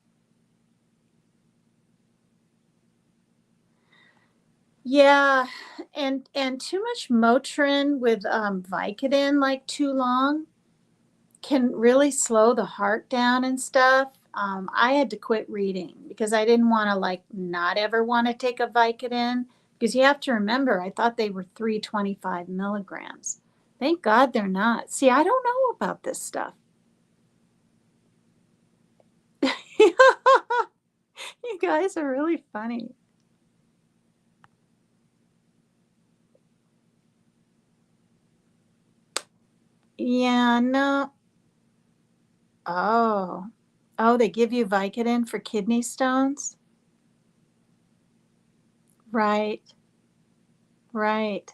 Yeah, and too much Motrin with Vicodin like too long can really slow the heart down and stuff. I had to quit reading because I didn't want to like not ever want to take a Vicodin because you have to remember I thought they were 325 milligrams. Thank God they're not. See, I don't know about this stuff. You guys are really funny. Yeah, no. Oh. Oh, they give you Vicodin for kidney stones? Right. Right.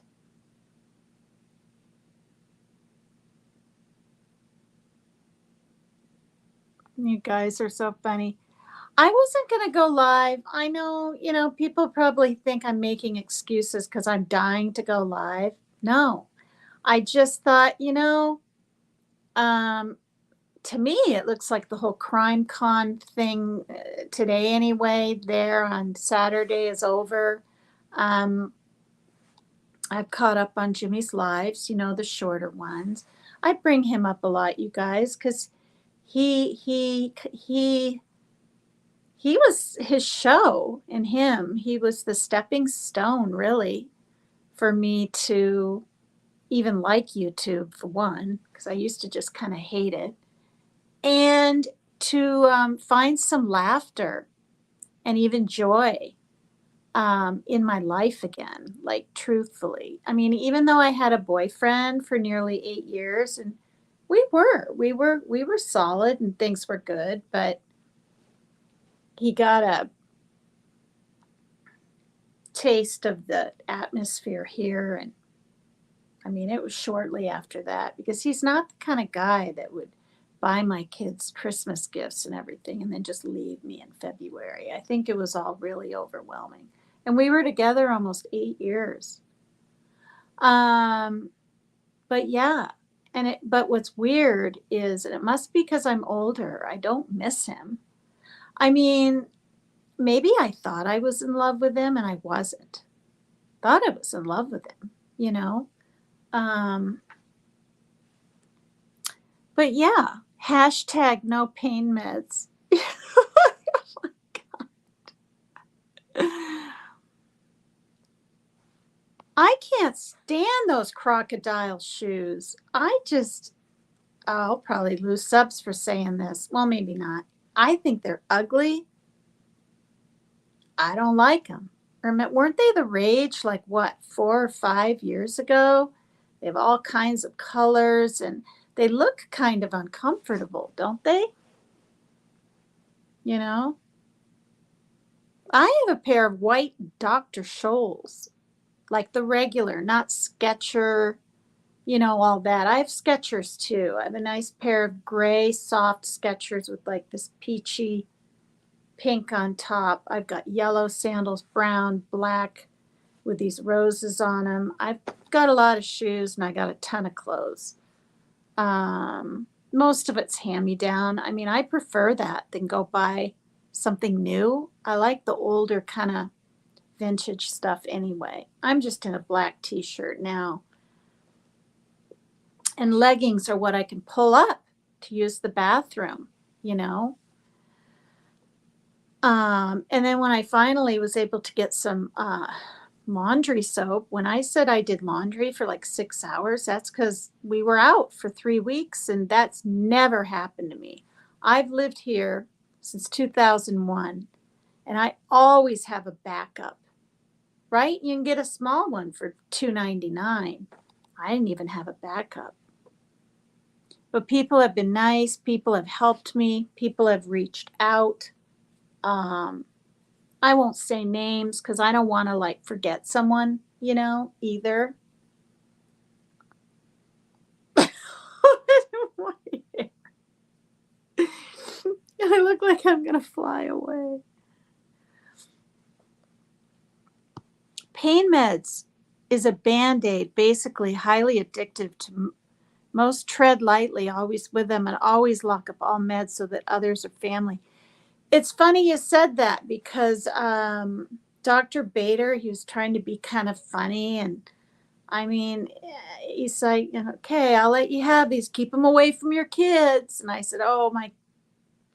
You guys are so funny. I wasn't going to go live. I know, people probably think I'm making excuses because I'm dying to go live. No, I just thought, um, to me, it looks like the whole Crime Con thing today, anyway, there on Saturday is over. Um, I've caught up on Jimmy's lives, the shorter ones. I bring him up a lot, you guys, because he was his show and him. He was the stepping stone, really, for me to even like YouTube, for one, because I used to just kind of hate it, and to find some laughter and even joy in my life again, like truthfully. I mean, even though I had a boyfriend for nearly 8 years, and we were solid and things were good, but he got a taste of the atmosphere here. And I mean, it was shortly after that, because he's not the kind of guy that would buy my kids Christmas gifts and everything and then just leave me in February. I think it was all really overwhelming. And we were together almost 8 years. Um, but yeah. But what's weird is, and it must be because I'm older, I don't miss him. I mean, maybe I thought I was in love with him and I wasn't. Thought I was in love with him, you know? Um, but yeah, hashtag no pain meds. I can't stand those crocodile shoes. I'll probably lose subs for saying this. Well, maybe not. I think they're ugly. I don't like them. Weren't they the rage like what, 4 or 5 years ago? They have all kinds of colors and they look kind of uncomfortable, don't they? You know? I have a pair of white Dr. Scholl's, like the regular, not Sketcher, all that. I have Skechers too. I have a nice pair of gray, soft Skechers with like this peachy pink on top. I've got yellow sandals, brown, black with these roses on them. I've got a lot of shoes and I got a ton of clothes. Most of it's hand me down. I mean, I prefer that than go buy something new. I like the older kind of vintage stuff anyway. I'm just in a black t-shirt now. And leggings are what I can pull up to use the bathroom, you know. And then when I finally was able to get some laundry soap, when I said I did laundry for like 6 hours, that's because we were out for 3 weeks, and that's never happened to me. I've lived here since 2001, and I always have a backup, right? You can get a small one for $2.99. I didn't even have a backup. But people have been nice. People have helped me. People have reached out. Um, I won't say names because I don't want to like forget someone, either. I look like I'm going to fly away. Pain meds is a band aid, basically highly addictive to most. Tread lightly, always with them, and always lock up all meds so that others are family. It's funny you said that because Dr. Bader, he was trying to be kind of funny. And I mean, he's like, okay, I'll let you have these. Keep them away from your kids. And I said, oh, my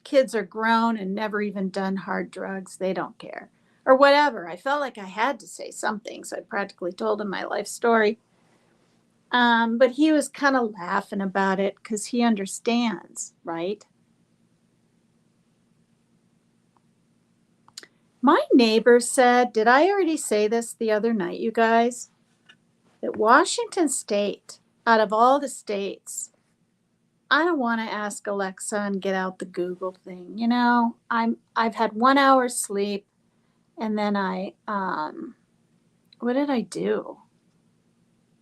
kids are grown and never even done hard drugs. They don't care. Or whatever. I felt like I had to say something. So I practically told him my life story. But he was kind of laughing about it because he understands, right? My neighbor said, did I already say this the other night, you guys? That Washington State, out of all the states, I don't want to ask Alexa and get out the Google thing. I've had 1 hour sleep, and then I What did I do?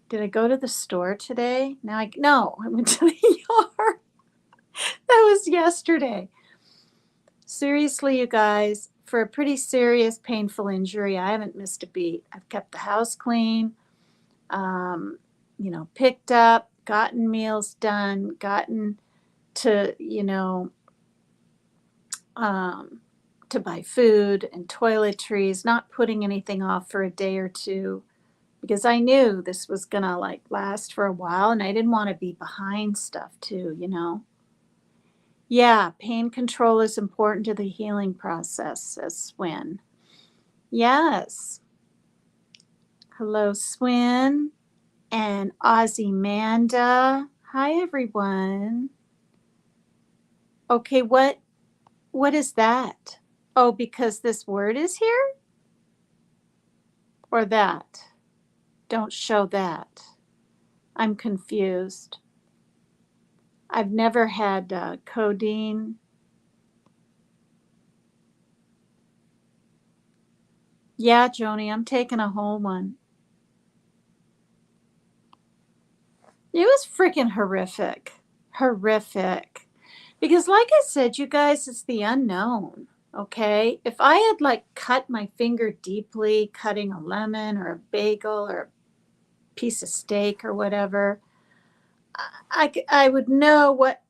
Did I go to the store today? No, I went to the ER. That was yesterday. Seriously, you guys, for a pretty serious, painful injury, I haven't missed a beat. I've kept the house clean, picked up, gotten meals done, gotten to, to buy food and toiletries, not putting anything off for a day or two because I knew this was going to like last for a while and I didn't want to be behind stuff too. Yeah, pain control is important to the healing process, says Swin. Yes. Hello, Swin and Ozzymanda. Hi, everyone. Okay, what is that? Oh, because this word is here? Or that? Don't show that. I'm confused. I've never had codeine. Yeah, Joni, I'm taking a whole one. It was freaking horrific. Horrific. Because like I said, you guys, it's the unknown. Okay? If I had like cut my finger deeply, cutting a lemon or a bagel or a piece of steak or whatever, I would know what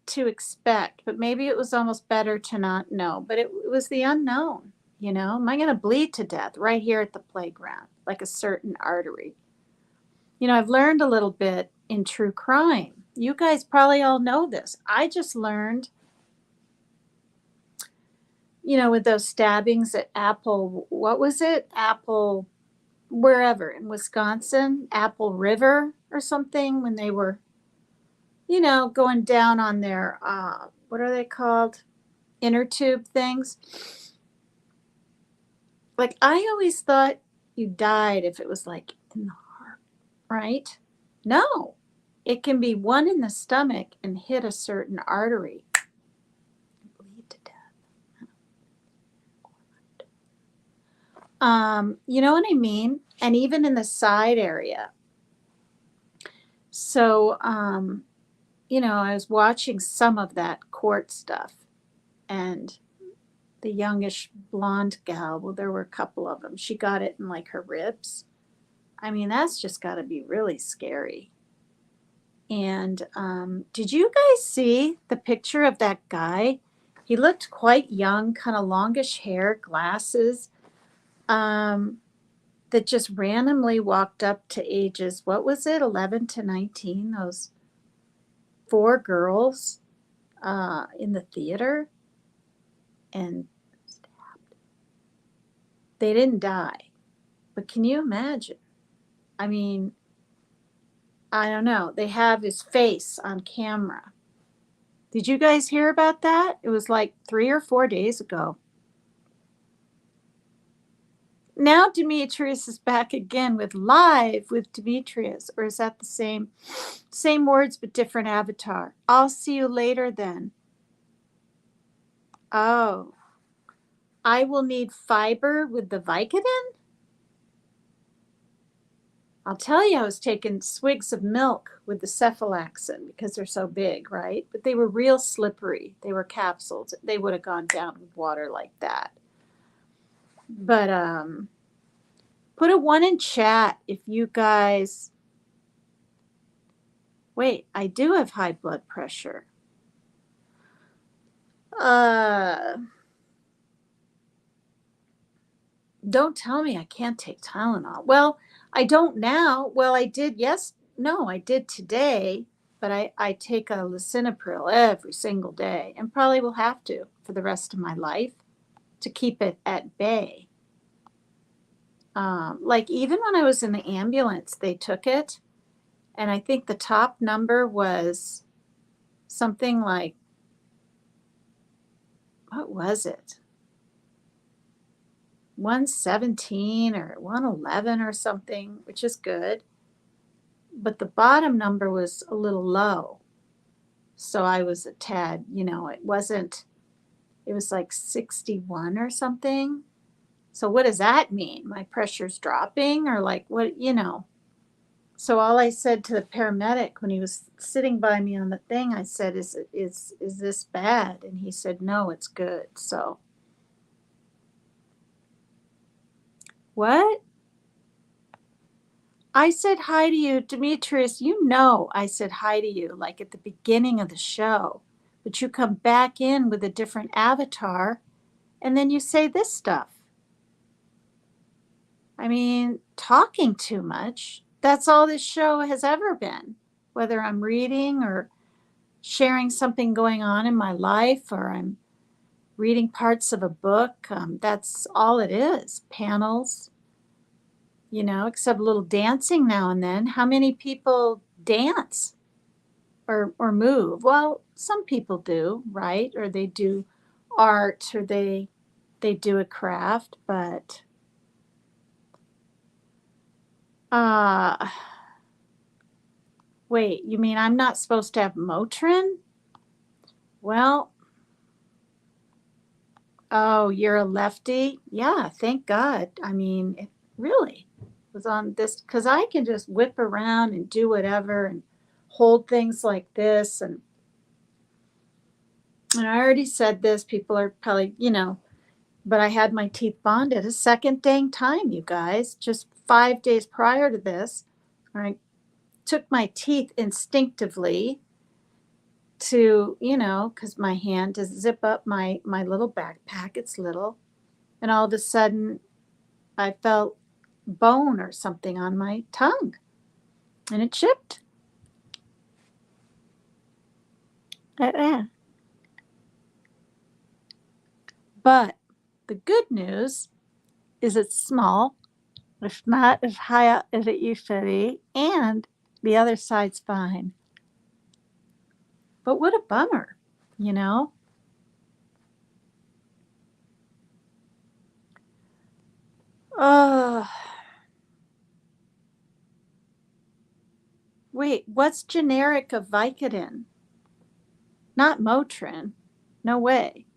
to expect. But maybe it was almost better to not know. But it was the unknown. Am I going to bleed to death right here at the playground, like a certain artery? I've learned a little bit in true crime. You guys probably all know this. I just learned, with those stabbings at Apple, what was it? Apple, wherever in Wisconsin, Apple River or something, when they were, going down on their, what are they called? Inner tube things. Like, I always thought you died if it was like in the heart, right? No, it can be one in the stomach and hit a certain artery. Bleed to death. You know what I mean? And even in the side area. So, I was watching some of that court stuff, and the youngish blonde gal, well, there were a couple of them. She got it in like her ribs. I mean, that's just got to be really scary. And did you guys see the picture of that guy? He looked quite young, kind of longish hair, glasses, that just randomly walked up to ages, what was it, 11 to 19, those 4 girls in the theater, and stabbed. They didn't die. But can you imagine? I mean, I don't know. They have his face on camera. Did you guys hear about that? It was like 3 or 4 days ago. Now Demetrius is back again with Live with Demetrius. Or is that the same words but different avatar? I'll see you later then. Oh. I will need fiber with the Vicodin? I'll tell you, I was taking swigs of milk with the cephalaxin because they're so big, right? But they were real slippery. They were capsules. They would have gone down with water like that. But put a 1 in chat if you guys... Wait, I do have high blood pressure. Don't tell me I can't take Tylenol. Well, I don't now. Well, I did I did today, but I take a lisinopril every single day and probably will have to for the rest of my life to keep it at bay. Like even when I was in the ambulance, they took it, and I think the top number was something like, what was it? 117 or 111 or something, which is good. But the bottom number was a little low. So I was a tad, it was like 61 or something. So what does that mean? My pressure's dropping or like what, So all I said to the paramedic when he was sitting by me on the thing, I said, is this bad? And he said, no, it's good. So what? I said hi to you, Demetrius. I said hi to you like at the beginning of the show, but you come back in with a different avatar and then you say this stuff. I mean, talking too much. That's all this show has ever been. Whether I'm reading or sharing something going on in my life or I'm reading parts of a book, that's all it is. Panels, except a little dancing now and then. How many people dance or move? Well, some people do, right? Or they do art or they do a craft, but uh wait, you mean I'm not supposed to have Motrin? Well, oh, you're a lefty? Yeah, thank God. I mean, it really was on this because I can just whip around and do whatever and hold things like this. And I already said this, people are probably, but I had my teeth bonded a second dang time, you guys. Just 5 days prior to this, I took my teeth instinctively to, because my hand to zip up my little backpack. It's little. And all of a sudden, I felt bone or something on my tongue and it chipped. Uh-uh. But the good news is it's small. It's not as high up as it used to be, and the other side's fine. But what a bummer, you know? Oh, wait, what's generic of Vicodin? Not Motrin. No way.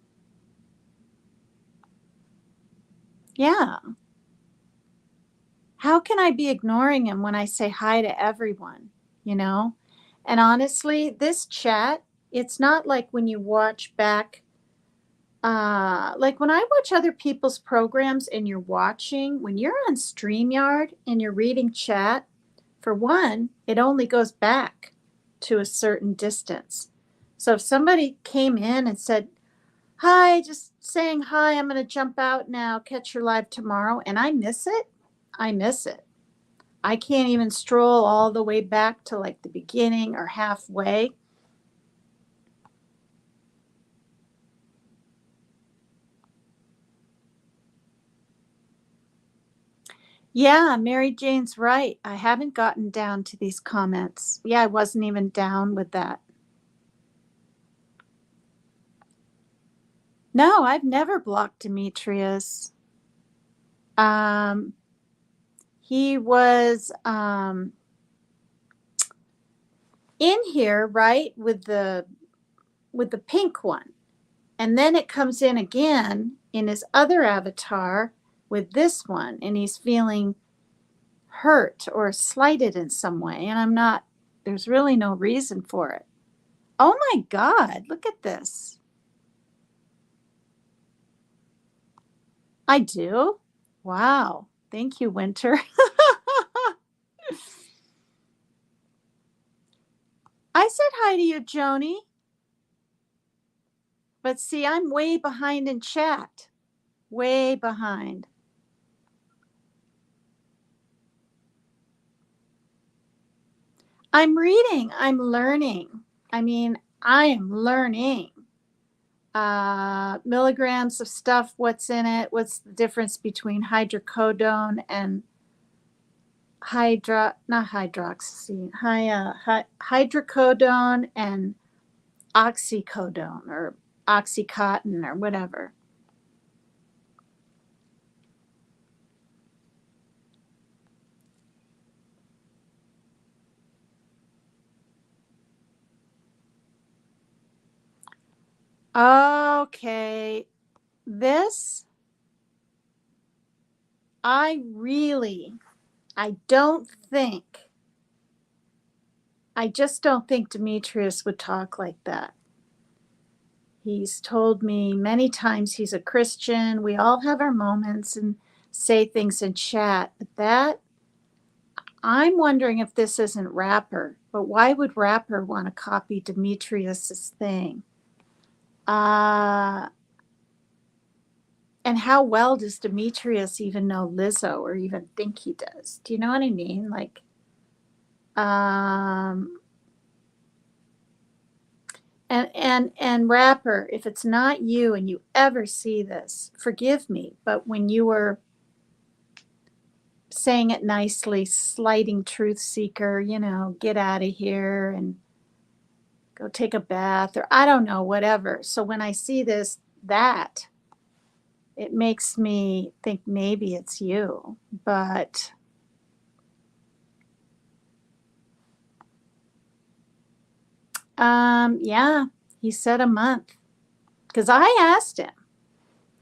Yeah. How can I be ignoring him when I say hi to everyone, you know? And honestly, this chat, it's not like when you watch back, like when I watch other people's programs and you're watching, when you're on StreamYard and you're reading chat, for one, it only goes back to a certain distance. So if somebody came in and said, hi, just saying hi, I'm going to jump out now, catch your live tomorrow, and I miss it, I miss it. I can't even stroll all the way back to like the beginning or halfway. Yeah, Mary Jane's right. I haven't gotten down to these comments. Yeah, I wasn't even down with that. No, I've never blocked Demetrius. Um, he was in here, right, with the pink one. And then it comes in again in his other avatar with this one, and he's feeling hurt or slighted in some way. And I'm not, there's really no reason for it. Oh my God, look at this. I do? Wow. Thank you, Winter. I said hi to you, Joni. But see, I'm way behind in chat. Way behind. I'm reading. I'm learning. I mean, I am learning. Milligrams of stuff, what's in it, what's the difference between hydrocodone and not hydroxyzine, hydrocodone and oxycodone or oxycontin or whatever. Okay, this I don't think, I just don't think Demetrius would talk like that. He's told me many times he's a Christian. We all have our moments and say things in chat, but that, I'm wondering if this isn't Rapper, but why would Rapper want to copy Demetrius's thing? And how well does Demetrius even know Lizzo or even think he does? Do you know what I mean? Like, and Rapper, if it's not you and you ever see this, forgive me, but when you were saying it nicely, slighting truth seeker, get out of here and go take a bath, or I don't know, whatever. So when I see this, it makes me think maybe it's you, but yeah, he said a month, because I asked him.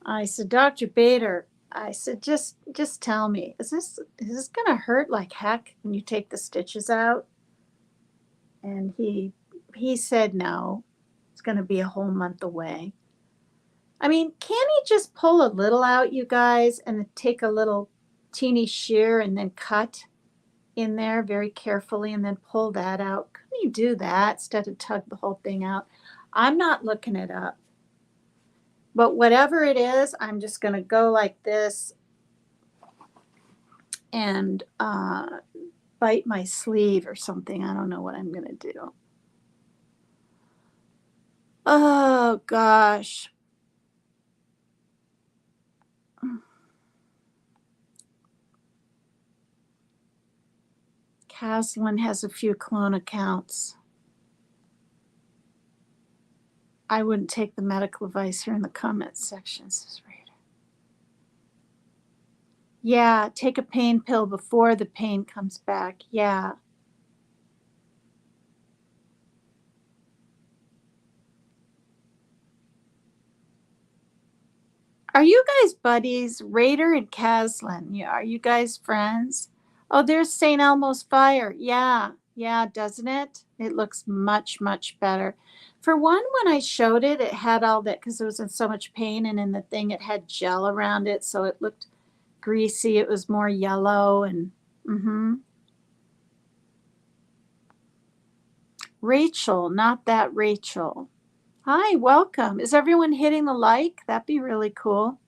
I said, Dr. Bader, I said, just tell me, is this gonna hurt like heck when you take the stitches out? And he said no, it's gonna be a whole month away. I mean, can't he just pull a little out, you guys, and take a little teeny shear and then cut in there very carefully and then pull that out? Couldn't you do that instead of tug the whole thing out? I'm not looking it up. But whatever it is, I'm just going to go like this and bite my sleeve or something. I don't know what I'm going to do. Oh, gosh. Caslin has a few clone accounts. I wouldn't take the medical advice here in the comments section, says Raider. Yeah, take a pain pill before the pain comes back. Yeah. Are you guys buddies? Raider and Caslin. Yeah, are you guys friends? Oh, there's St. Elmo's fire. Yeah, doesn't it? It looks much, much better. For one, when I showed it, it had all that, because it was in so much pain, and in the thing, it had gel around it, so it looked greasy. It was more yellow, and Rachel, not that Rachel. Hi, welcome. Is everyone hitting the like? That'd be really cool.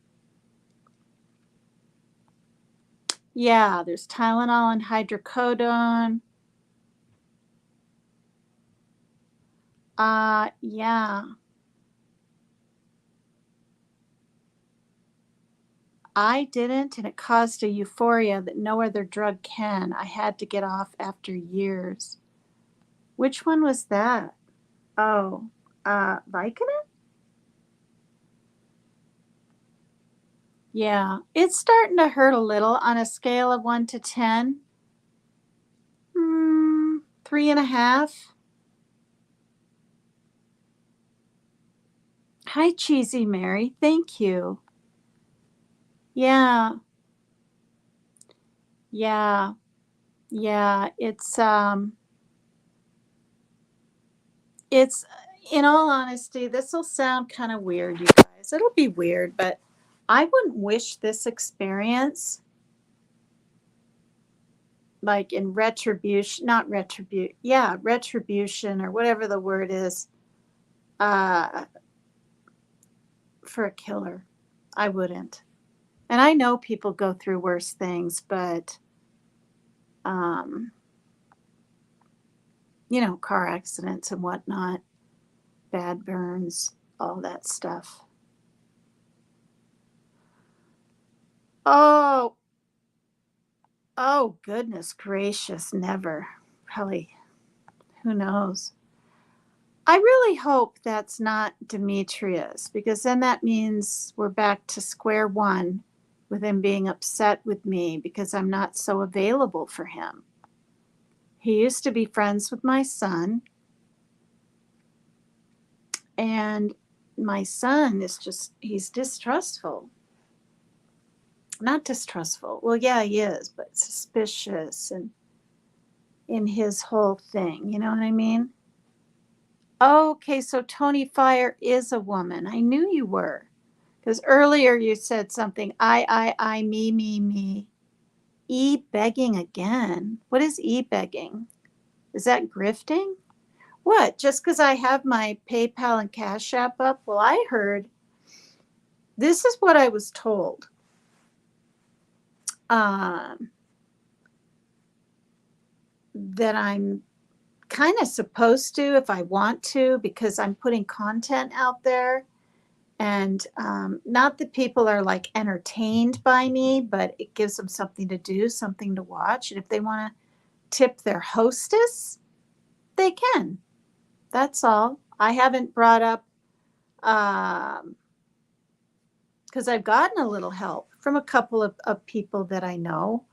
Yeah, there's Tylenol and hydrocodone. Yeah. I didn't, and it caused a euphoria that no other drug can. I had to get off after years. Which one was that? Oh, Vicodin? Yeah, it's starting to hurt a little on a scale of 1 to 10. 3.5. Hi, Cheesy Mary. Thank you. Yeah. Yeah. Yeah. It's, in all honesty, this will sound kind of weird, you guys. It'll be weird, but I wouldn't wish this experience like in retribution, not retribution, yeah, retribution or whatever the word is, uh, for a killer. I wouldn't. And I know people go through worse things, but, car accidents and whatnot, bad burns, all that stuff. Oh, goodness gracious, never. Probably, who knows? I really hope that's not Demetrius, because then that means we're back to square one with him being upset with me because I'm not so available for him. He used to be friends with my son, and my son is he's distrustful. not distrustful. Well, yeah, he is, but suspicious and in his whole thing. You know what I mean? Okay, so Tony Fire is a woman. I knew you were. Because earlier you said something, me. E-begging again. What is e-begging? Is that grifting? What? Just because I have my PayPal and Cash App up? Well, I heard, this is what I was told. Um, that I'm kind of supposed to if I want to because I'm putting content out there. And not that people are like entertained by me, but it gives them something to do, something to watch. And if they want to tip their hostess, they can. That's all. I haven't brought up, because I've gotten a little help from a couple of people that I know,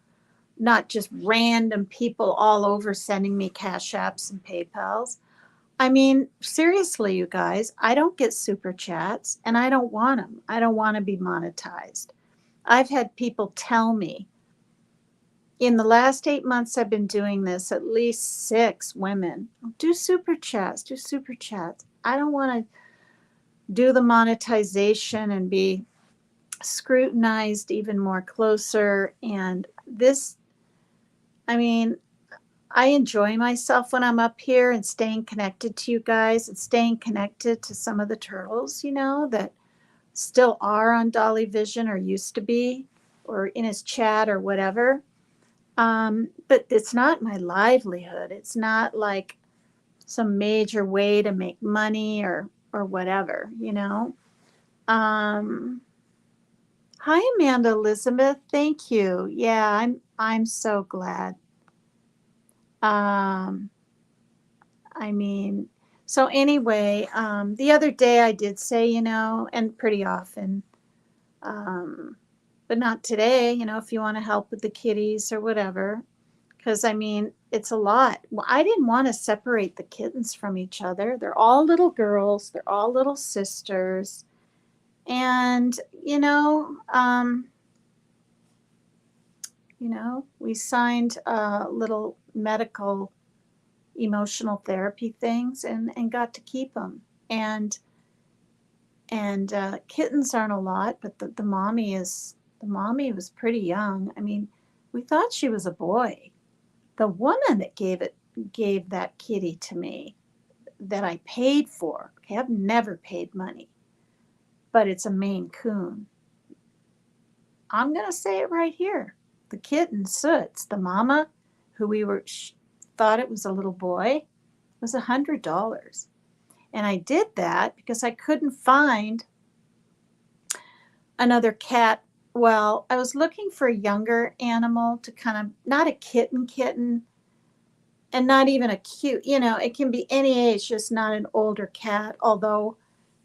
not just random people all over sending me Cash Apps and PayPals. I mean, seriously, you guys, I don't get super chats and I don't want them. I don't want to be monetized. I've had people tell me in the last 8 months I've been doing this, at least 6 women do super chats, do super chats. I don't want to do the monetization and be scrutinized even more closer. And this, I mean, I enjoy myself when I'm up here and staying connected to you guys and staying connected to some of the turtles, that still are on Dolly Vision or used to be or in his chat or whatever. But it's not my livelihood. It's not like some major way to make money or whatever. Um, Hi, Amanda Elizabeth. Thank you. Yeah, I'm so glad. Um, I mean, so anyway, the other day I did say, and pretty often, um, but not today, if you want to help with the kitties or whatever, because I mean, it's a lot. Well, I didn't want to separate the kittens from each other. They're all little girls, they're all little sisters. And, we signed little medical emotional therapy things and got to keep them. And kittens aren't a lot, but the mommy was pretty young. I mean, we thought she was a boy. The woman that gave that kitty to me that I paid for. Okay, I've never paid money, but it's a Maine Coon. I'm gonna say it right here. The kitten Soots, the mama, who thought it was a little boy, was $100. And I did that because I couldn't find another cat. Well, I was looking for a younger animal to kind of, not a kitten, and not even a cute, it can be any age, just not an older cat, although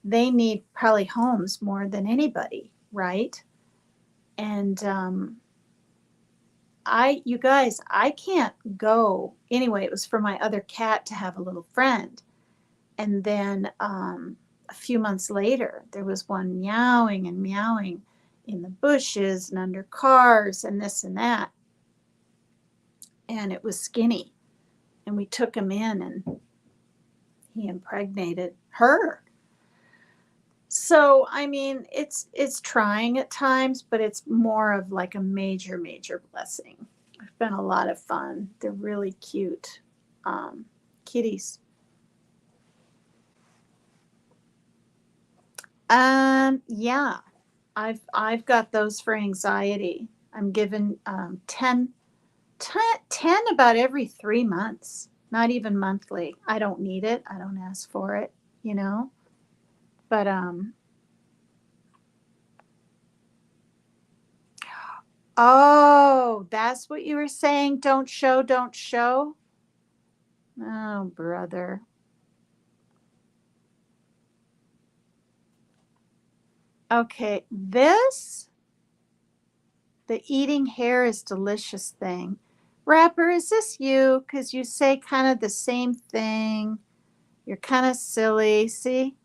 they need probably homes more than anybody, right? And you guys, I can't go. Anyway, it was for my other cat to have a little friend. And then a few months later, there was one meowing and meowing in the bushes and under cars and this and that. And it was Skinny. And we took him in and he impregnated her. So, I mean, it's trying at times, but it's more of like a major, major blessing. It's been a lot of fun. They're really cute kitties. Yeah, I've got those for anxiety. I'm given 10 about every 3 months, not even monthly. I don't need it. I don't ask for it, you know. But oh, that's what you were saying. Don't show, don't show. Oh, brother. Okay, the eating hair is delicious thing. Rapper, is this you? Because you say kind of the same thing. You're kind of silly. See?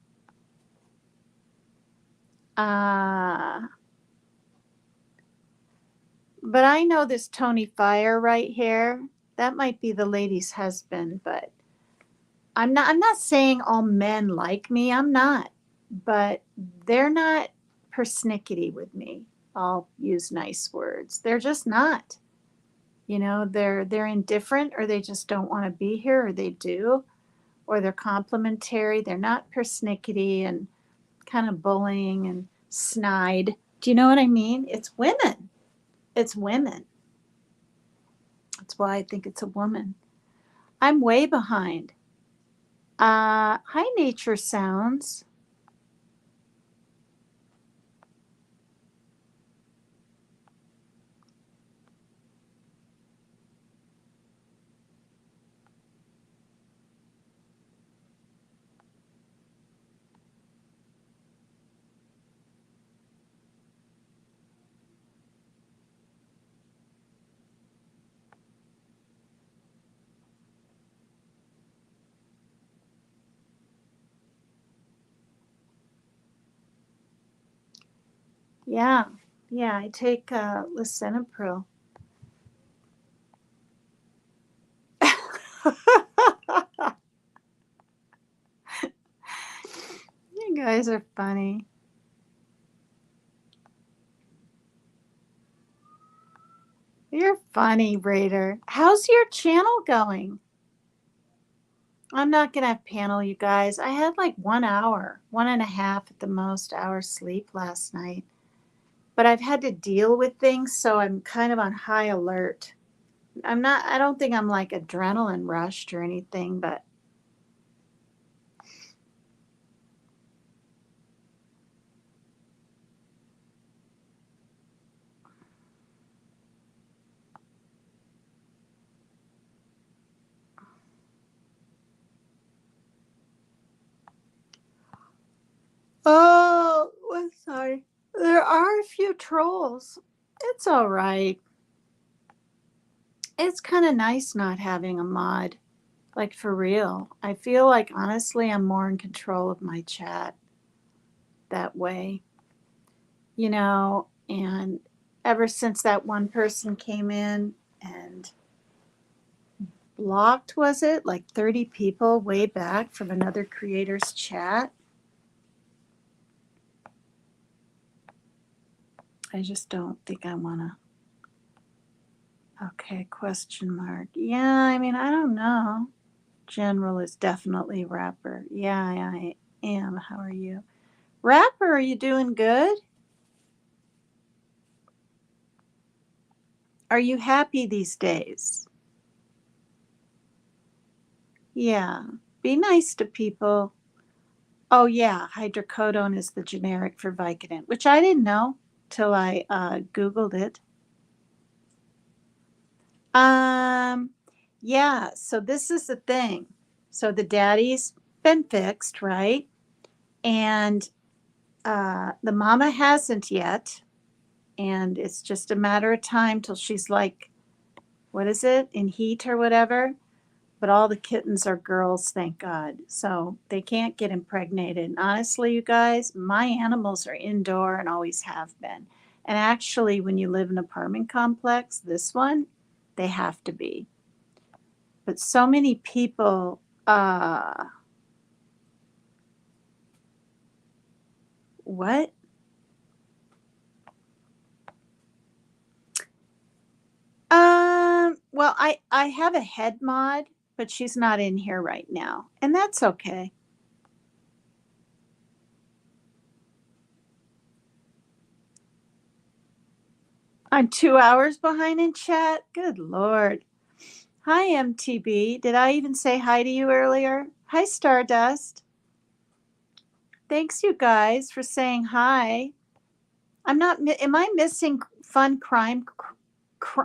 Uh, But I know this Tony Fire right here. That might be the lady's husband, but I'm not saying all men like me. I'm not. But they're not persnickety with me. I'll use nice words. They're just not. They're indifferent, or they just don't want to be here, or they do, or they're complimentary. They're not persnickety and kind of bullying and snide. Do you know what I mean? It's women. It's women. That's why I think it's a woman. I'm way behind. Hi, Nature Sounds. Yeah, yeah, I take lisinopril. You guys are funny. You're funny, Raider. How's your channel going? I'm not going to have panel, you guys. I had like 1 hour, 1.5 at the most hours sleep last night. But I've had to deal with things, so I'm kind of on high alert. I don't think I'm like adrenaline rushed or anything, but oh, I'm sorry. There are a few trolls. It's all right. It's kind of nice not having a mod, like for real. I feel like honestly I'm more in control of my chat that way, and ever since that one person came in and blocked, was it like 30 people way back from another creator's chat? I just don't think I want to. Okay, question mark. Yeah, I mean, I don't know. General is definitely rapper. Yeah, I am. How are you? Rapper, are you doing good? Are you happy these days? Yeah. Be nice to people. Oh, yeah. Hydrocodone is the generic for Vicodin, which I didn't know till I Googled it. Um, yeah. So this is the thing. So the daddy's been fixed, right? And the mama hasn't yet. And it's just a matter of time till she's like, what is it, in heat or whatever? But all the kittens are girls, thank God. So they can't get impregnated. And honestly, you guys, my animals are indoor and always have been. And actually, when you live in an apartment complex, this one, they have to be. But so many people, what? Well, I have a head mod, but she's not in here right now, and that's okay. I'm 2 hours behind in chat. Good Lord. Hi, MTB. Did I even say hi to you earlier? Hi, Stardust. Thanks, you guys, for saying hi. I'm not, am I missing fun cr-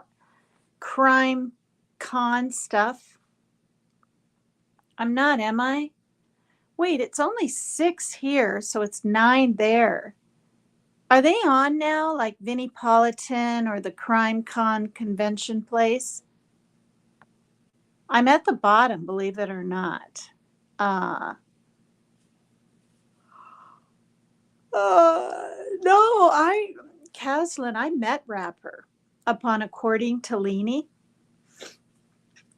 crime con stuff? I'm not, am I? Wait, it's only 6 here, so it's 9 there. Are they on now, like Vinnie Politan or the Crime Con convention place? I'm at the bottom, believe it or not. Uh, no, Caslin, I met Rapper. upon According to Leanie,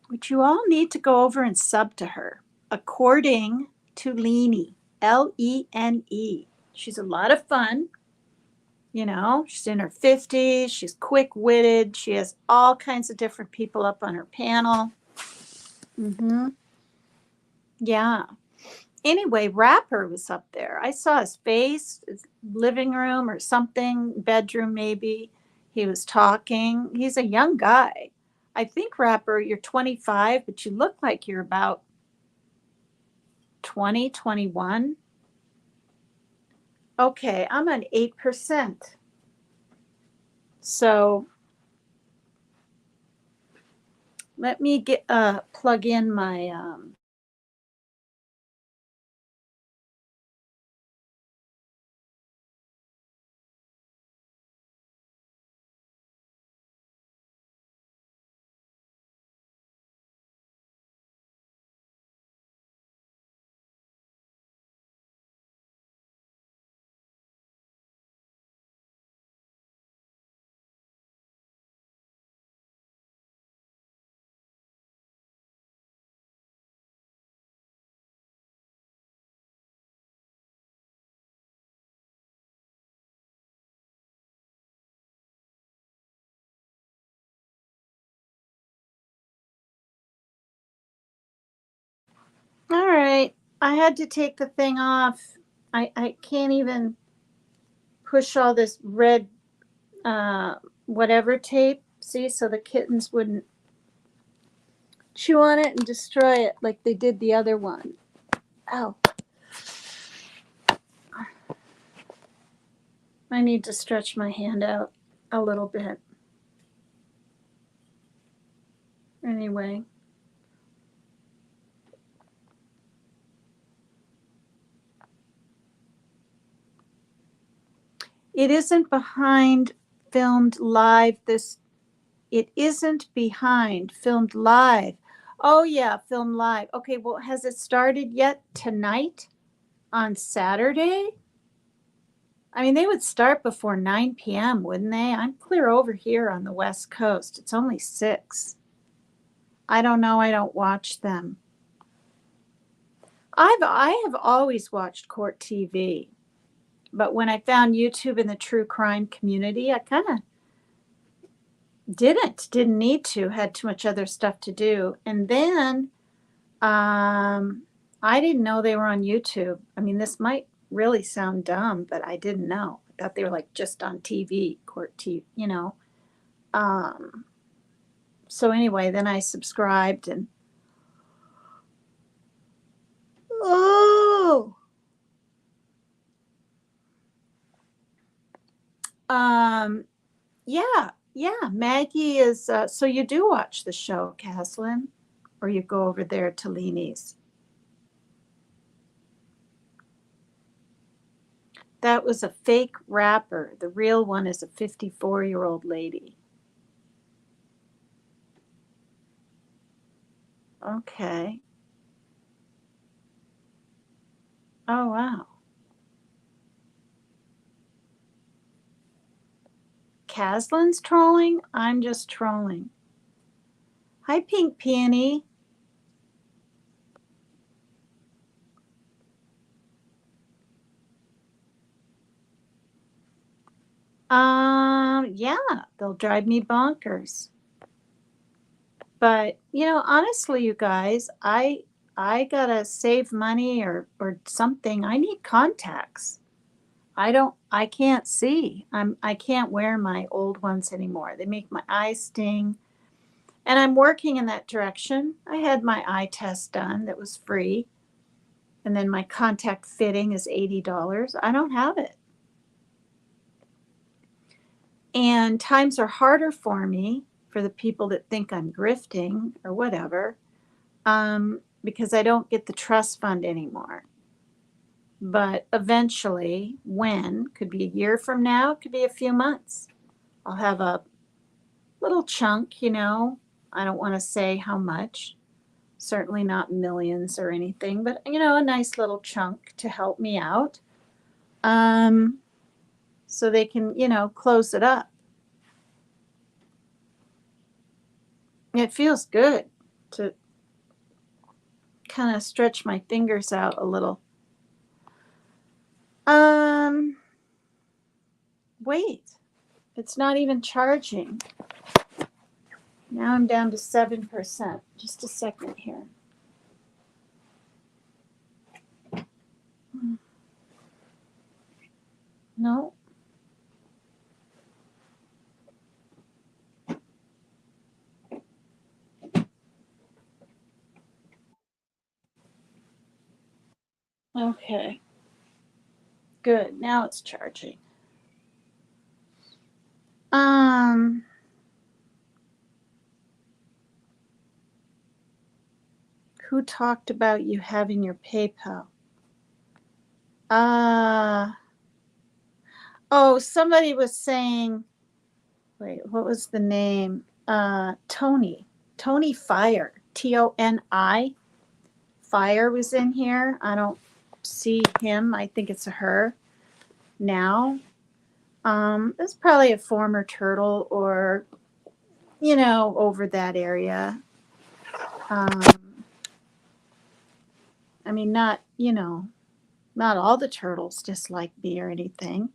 which you all need to go over and sub to her. According to Leanie, Lene. She's a lot of fun. You know, she's in her 50s. She's quick witted. She has all kinds of different people up on her panel. Yeah. Anyway, Rapper was up there. I saw his face, his living room or something, bedroom maybe. He was talking. He's a young guy. I think, Rapper, you're 25, but you look like you're about 20, 21. Okay, I'm on 8%. So let me get plug in my all right. I had to take the thing off. I can't even push all this red whatever tape, see, so the kittens wouldn't chew on it and destroy it like they did the other one. Ow. I need to stretch my hand out a little bit. Anyway. It isn't behind filmed live this. It isn't behind filmed live. Oh yeah, filmed live. Okay, well, has it started yet tonight on Saturday? I mean, they would start before 9 p.m., wouldn't they? I'm clear over here on the West Coast. It's only 6. I don't know. I don't watch them. I have always watched court TV, but when I found YouTube in the true crime community, I kind of didn't need to, had too much other stuff to do. And then I didn't know they were on YouTube. I mean, this might really sound dumb, but I didn't know. I thought they were like just on TV, court TV, you know. So anyway, then I subscribed and oh, yeah, yeah. Maggie is. So you do watch the show, Caslin, or you go over there to Leanie's? That was a fake rapper. The real one is a 54-year-old lady. Okay. Oh, wow. Caslin's trolling? I'm just trolling. Hi, Pink Peony. Yeah, they'll drive me bonkers. But, you know, honestly, you guys, I gotta save money or something. I need contacts. I can't see. I can't wear my old ones anymore. They make my eyes sting. And I'm working in that direction. I had my eye test done that was free. And then my contact fitting is $80. I don't have it. And times are harder for me, for the people that think I'm grifting or whatever, because I don't get the trust fund anymore. But eventually, when, could be a year from now, could be a few months, I'll have a little chunk, you know. I don't want to say how much, certainly not millions or anything, but, you know, a nice little chunk to help me out. So they can, you know, close it up. It feels good to kind of stretch my fingers out a little. Um, Wait, it's not even charging. Now I'm down to 7%. Just a second here. No. Okay. Good. Now it's charging. Um, who talked about you having your PayPal? Uh, oh, somebody was saying, wait, what was the name? Tony. Tony Fire. Toni. Fire was in here. I don't see him. I think it's a her now. It's probably a former turtle or, over that area. Um, I mean, not all the turtles dislike me or anything.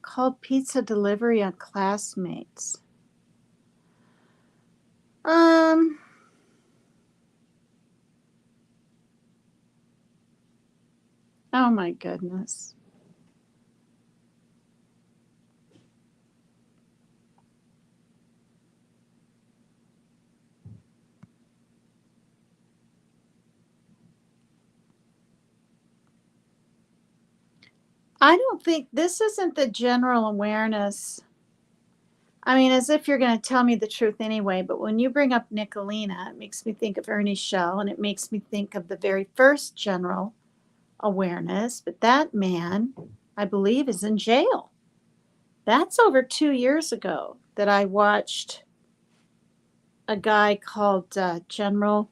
Called pizza delivery on classmates. Um, oh my goodness. I don't think this isn't the general awareness. I mean, as if you're going to tell me the truth anyway, but when you bring up Nicolina, it makes me think of Ernie Shell and it makes me think of the very first general awareness. But that man, I believe, is in jail. That's over 2 years ago that I watched a guy called General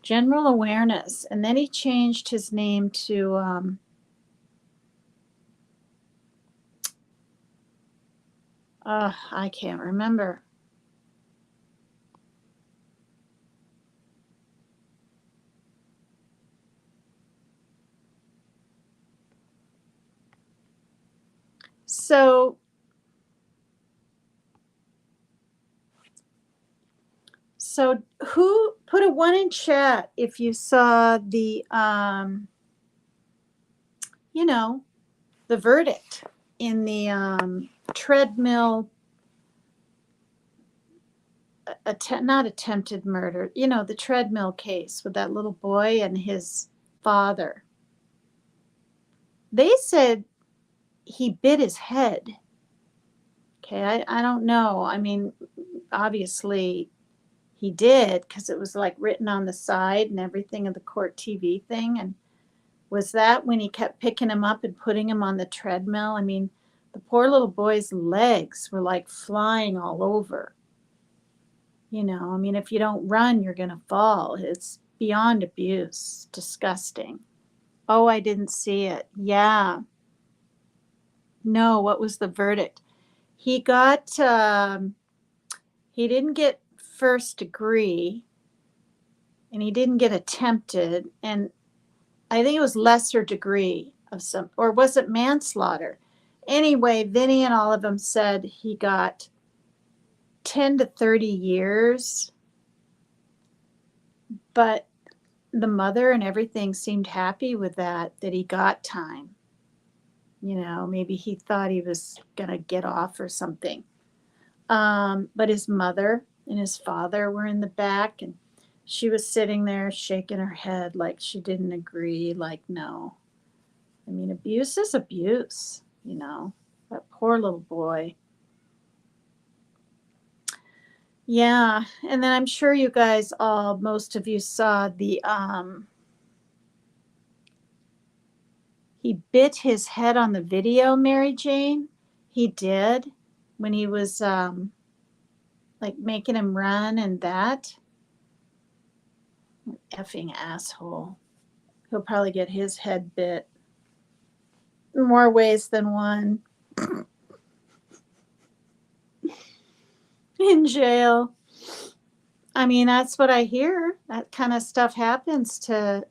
Awareness, and then he changed his name to I can't remember. So who put a one in chat if you saw the you know the verdict in the treadmill not attempted murder, the treadmill case with that little boy and his father. They said he bit his head. Okay, I don't know. I mean, obviously he did because it was like written on the side and everything of the court TV thing. And was that when he kept picking him up and putting him on the treadmill? I mean, the poor little boy's legs were like flying all over. I mean, if you don't run, you're going to fall. It's beyond abuse. Disgusting. Oh, I didn't see it. Yeah. No, what was the verdict? He got, he didn't get first degree and he didn't get attempted. And I think it was lesser degree of some, or was it manslaughter? Anyway, Vinny and all of them said he got 10 to 30 years, but the mother and everything seemed happy with that he got time. Maybe he thought he was going to get off or something. But his mother and his father were in the back, and she was sitting there shaking her head like she didn't agree, like, no. I mean, abuse is abuse, that poor little boy. Yeah, and then I'm sure you guys most of you saw the he bit his head on the video, Mary Jane. He did when he was like making him run and that. Effing asshole. He'll probably get his head bit in more ways than one. In jail. I mean, that's what I hear. That kind of stuff happens to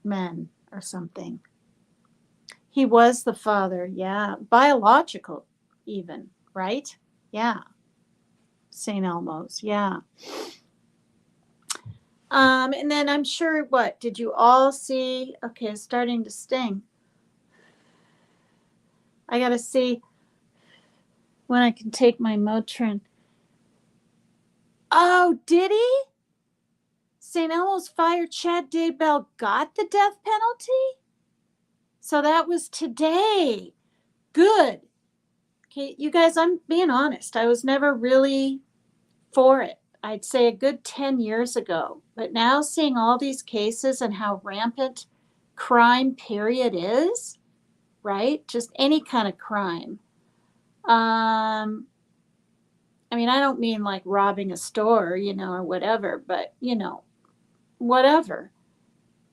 men or something. He was the father, yeah. Biological even, right? Yeah. St. Elmo's, yeah. And then I'm sure what did you all see? Okay, it's starting to sting. I gotta see when I can take my Motrin. Oh, did he? St. Elmo's fire Chad Daybell got the death penalty? So that was today. Good. Okay, you guys, I'm being honest. I was never really for it. I'd say a good 10 years ago. But now seeing all these cases and how rampant crime period is, right? Just any kind of crime. I mean, I don't mean like robbing a store, or whatever, but whatever.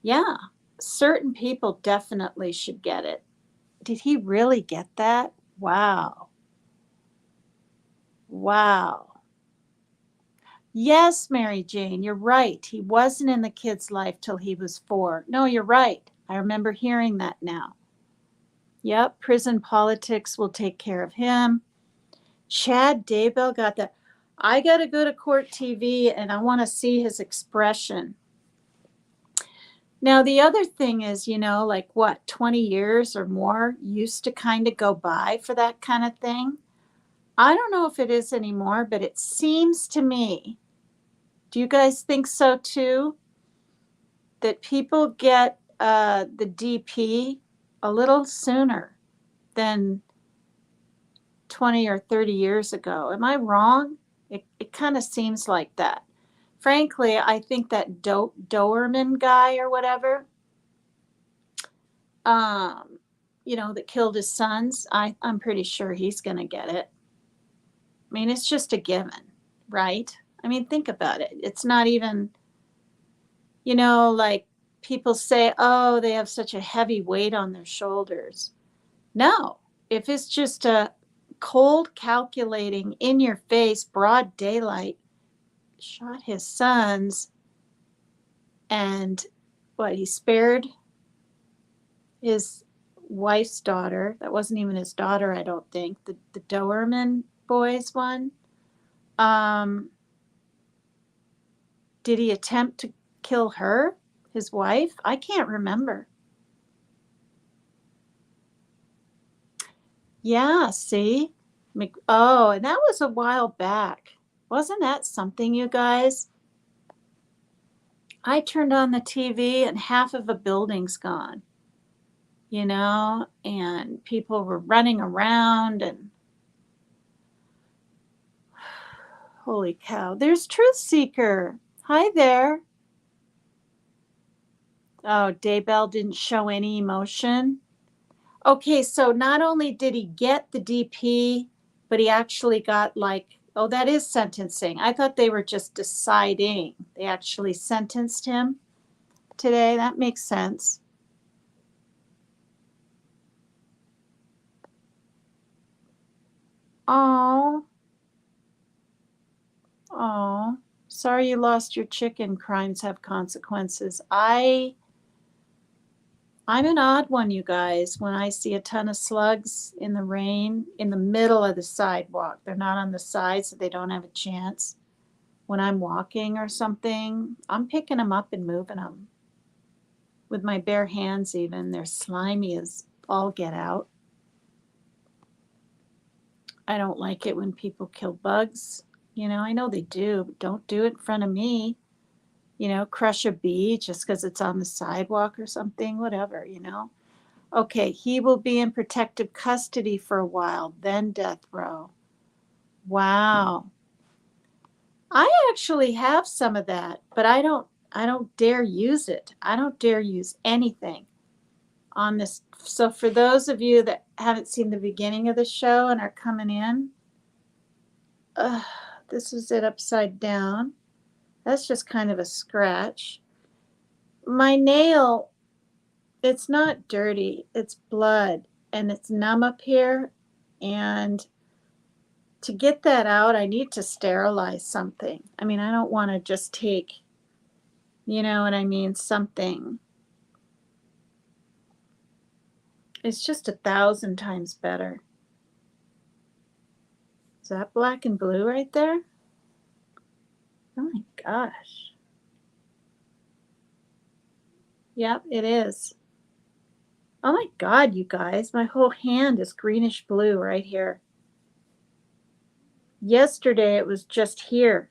Yeah. Certain people definitely should get it. Did he really get that? Wow. Wow. Yes, Mary Jane, you're right. He wasn't in the kid's life till he was 4. No, you're right. I remember hearing that now. Yep, prison politics will take care of him. Chad Daybell got that. I got to go to court TV and I want to see his expression. Now, the other thing is, like what, 20 years or more used to kind of go by for that kind of thing. I don't know if it is anymore, but it seems to me, do you guys think so too? That people get the DP a little sooner than 20 or 30 years ago. Am I wrong? It kind of seems like that. Frankly, I think that Doerman guy or whatever, that killed his sons, I'm pretty sure he's going to get it. I mean, it's just a given, right? I mean, think about it. It's not even, like people say, oh, they have such a heavy weight on their shoulders. No, if it's just a cold, calculating, in your face, broad daylight, shot his sons, and what, he spared his wife's daughter. That wasn't even his daughter, I don't think. The Doerman boys one. Did he attempt to kill her, his wife? I can't remember. Yeah, see? Oh, and that was a while back. Wasn't that something, you guys? I turned on the TV and half of a building's gone, and people were running around and holy cow. There's Truth Seeker. Hi there. Oh, Daybell didn't show any emotion. Okay, so not only did he get the DP, but he actually got oh, that is sentencing. I thought they were just deciding. They actually sentenced him today. That makes sense. Oh, oh, sorry you lost your chicken. Crimes have consequences. I'm an odd one, you guys, when I see a ton of slugs in the rain in the middle of the sidewalk. They're not on the side, so they don't have a chance. When I'm walking or something, I'm picking them up and moving them. With my bare hands, even. They're slimy as all get out. I don't like it when people kill bugs. I know they do, but don't do it in front of me. Crush a bee just because it's on the sidewalk or something, whatever. Okay, he will be in protective custody for a while, then death row. Wow. I actually have some of that, but I don't dare use it. I don't dare use anything on this. So for those of you that haven't seen the beginning of the show and are coming in, this is it upside down. That's just kind of a scratch. My nail, it's not dirty, it's blood, and it's numb up here, and to get that out, I need to sterilize something. I mean, I don't want to just take, you know what I mean, something. It's just 1,000 times better. Is that black and blue right there? Oh my gosh. Yep, it is. Oh my God, you guys, my whole hand is greenish blue right here. Yesterday it was just here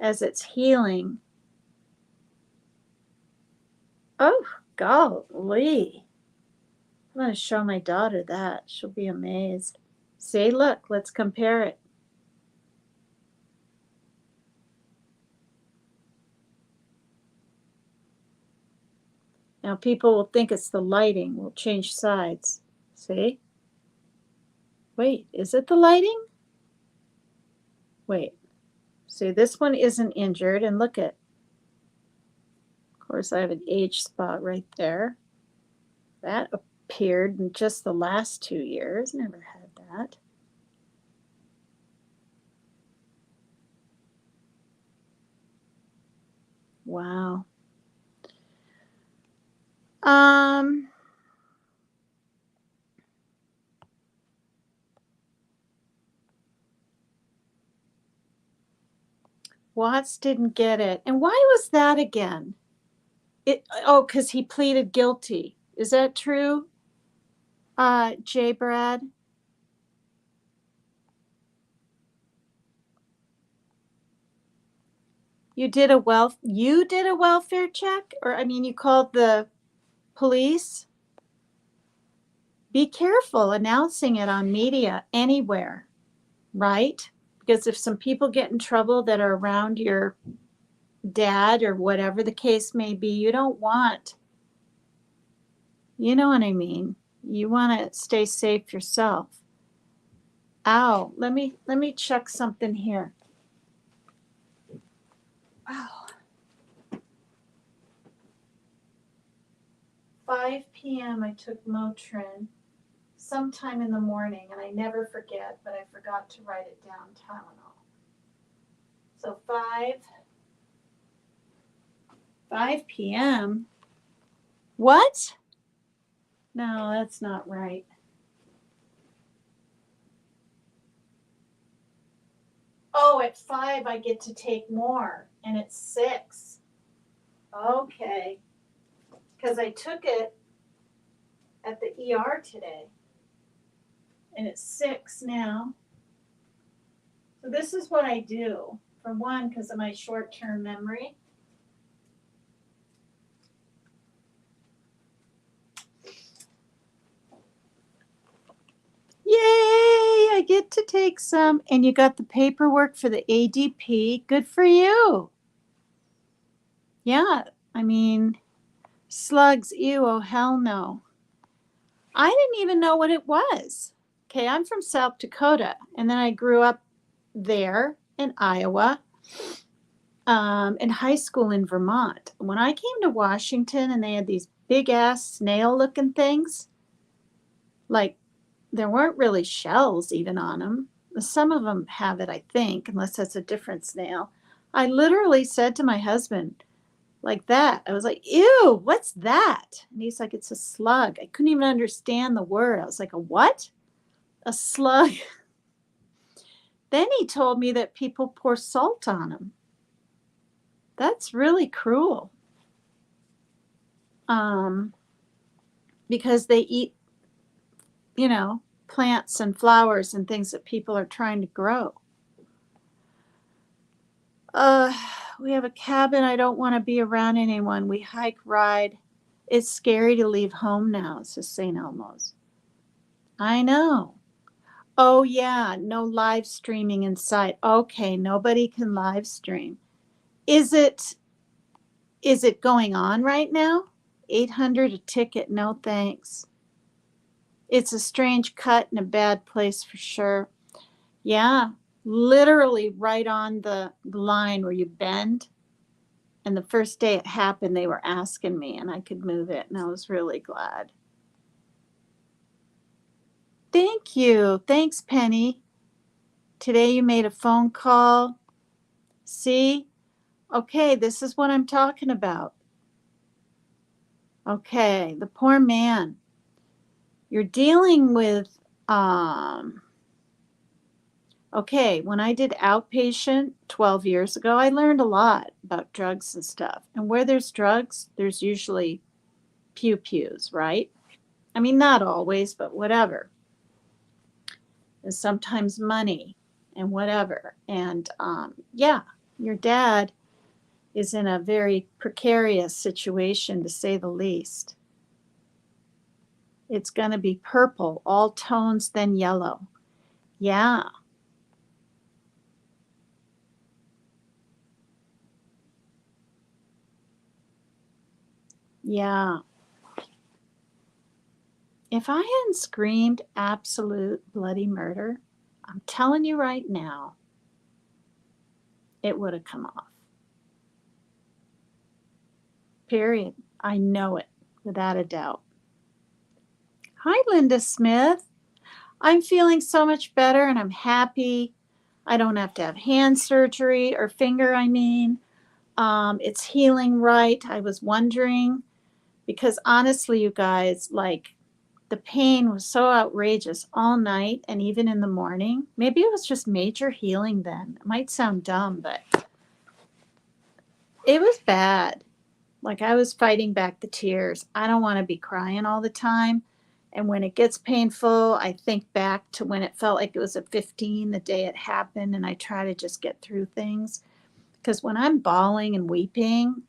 as it's healing. Oh, golly. I'm going to show my daughter that. She'll be amazed. See, look, let's compare it. Now people will think it's the lighting. We'll change sides. See? Wait, is it the lighting? Wait. See, this one isn't injured, and look at, of course, I have an age spot right there. That appeared in just the last 2 years. Never had that. Wow. Watts didn't get it. And why was that again? Because he pleaded guilty. Is that true, J. Brad? You did a welfare check? Or I mean, you called the police? Be careful announcing it on media anywhere, right? Because if some people get in trouble that are around your dad or whatever the case may be, you don't want, you know what I mean? You want to stay safe yourself. Ow, let me check something here. Wow. 5 p.m. I took Motrin sometime in the morning, and I never forget, but I forgot to write it down, Tylenol. So 5 p.m. What? No, that's not right. Oh, at 5 I get to take more, and it's 6. Okay. Because I took it at the ER today, and it's 6 now. So this is what I do. For one, because of my short-term memory. Yay! I get to take some. And you got the paperwork for the ADP. Good for you. Yeah, I mean, slugs, ew, oh hell no. I didn't even know what it was. Okay, I'm from South Dakota, and then I grew up there in Iowa, in high school in Vermont. When I came to Washington and they had these big ass snail looking things, like there weren't really shells even on them. Some of them have it, I think, unless that's a different snail. I literally said to my husband, like that. I was like, ew, what's that? And he's like, it's a slug. I couldn't even understand the word. I was like, a what? A slug. Then he told me that people pour salt on them. That's really cruel. Because they eat, you know, plants and flowers and things that people are trying to grow. We have a cabin. I don't want to be around anyone. We hike, ride. It's scary to leave home now, says St. Elmo's. I know. Oh, yeah, no live streaming inside. Okay, nobody can live stream. Is it going on right now? 800 a ticket, no thanks. It's a strange cut in a bad place for sure. Yeah, literally right on the line where you bend. And the first day it happened, they were asking me, and I could move it, and I was really glad. Thank Thank you. Thanks, Penny. Today you made a phone call. See? Okay, this is what I'm talking about. Okay, the poor man. You're dealing with, okay, when I did outpatient 12 years ago, I learned a lot about drugs and stuff. And where there's drugs, there's usually pews, right? I mean, not always, but whatever. There's sometimes money and whatever. And yeah, your dad is in a very precarious situation, to say the least. It's going to be purple, all tones, then yellow. Yeah. Yeah. If I hadn't screamed absolute bloody murder, I'm telling you right now, it would have come off. Period. I know it without a doubt. Hi, Linda Smith. I'm feeling so much better and I'm happy. I don't have to have hand surgery or finger, I mean. It's healing right. I was wondering because honestly, you guys, like the pain was so outrageous all night and even in the morning. Maybe it was just major healing then. It might sound dumb, but it was bad. Like I was fighting back the tears. I don't want to be crying all the time. And when it gets painful, I think back to when it felt like it was at 15, the day it happened, and I try to just get through things. Because when I'm bawling and weeping,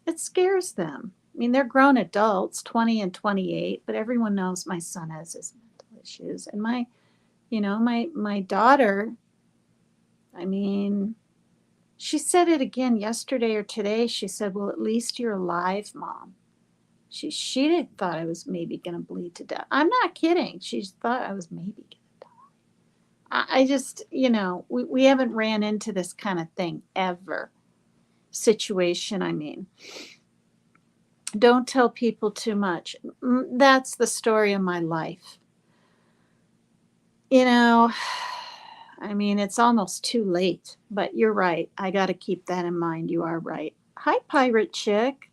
it scares them. I mean, they're grown adults, 20 and 28, but everyone knows my son has his mental issues. And my daughter, I mean, she said it again yesterday or today. She said, "Well, at least you're alive, Mom." She didn't thought I was maybe gonna bleed to death. I'm not kidding. She thought I was maybe gonna die. I just, we haven't ran into this kind of thing ever. Situation, I mean. Don't tell people too much. That's the story of my life. You know, I mean, it's almost too late, but you're right. I got to keep that in mind. You are right. Hi, Pirate Chick.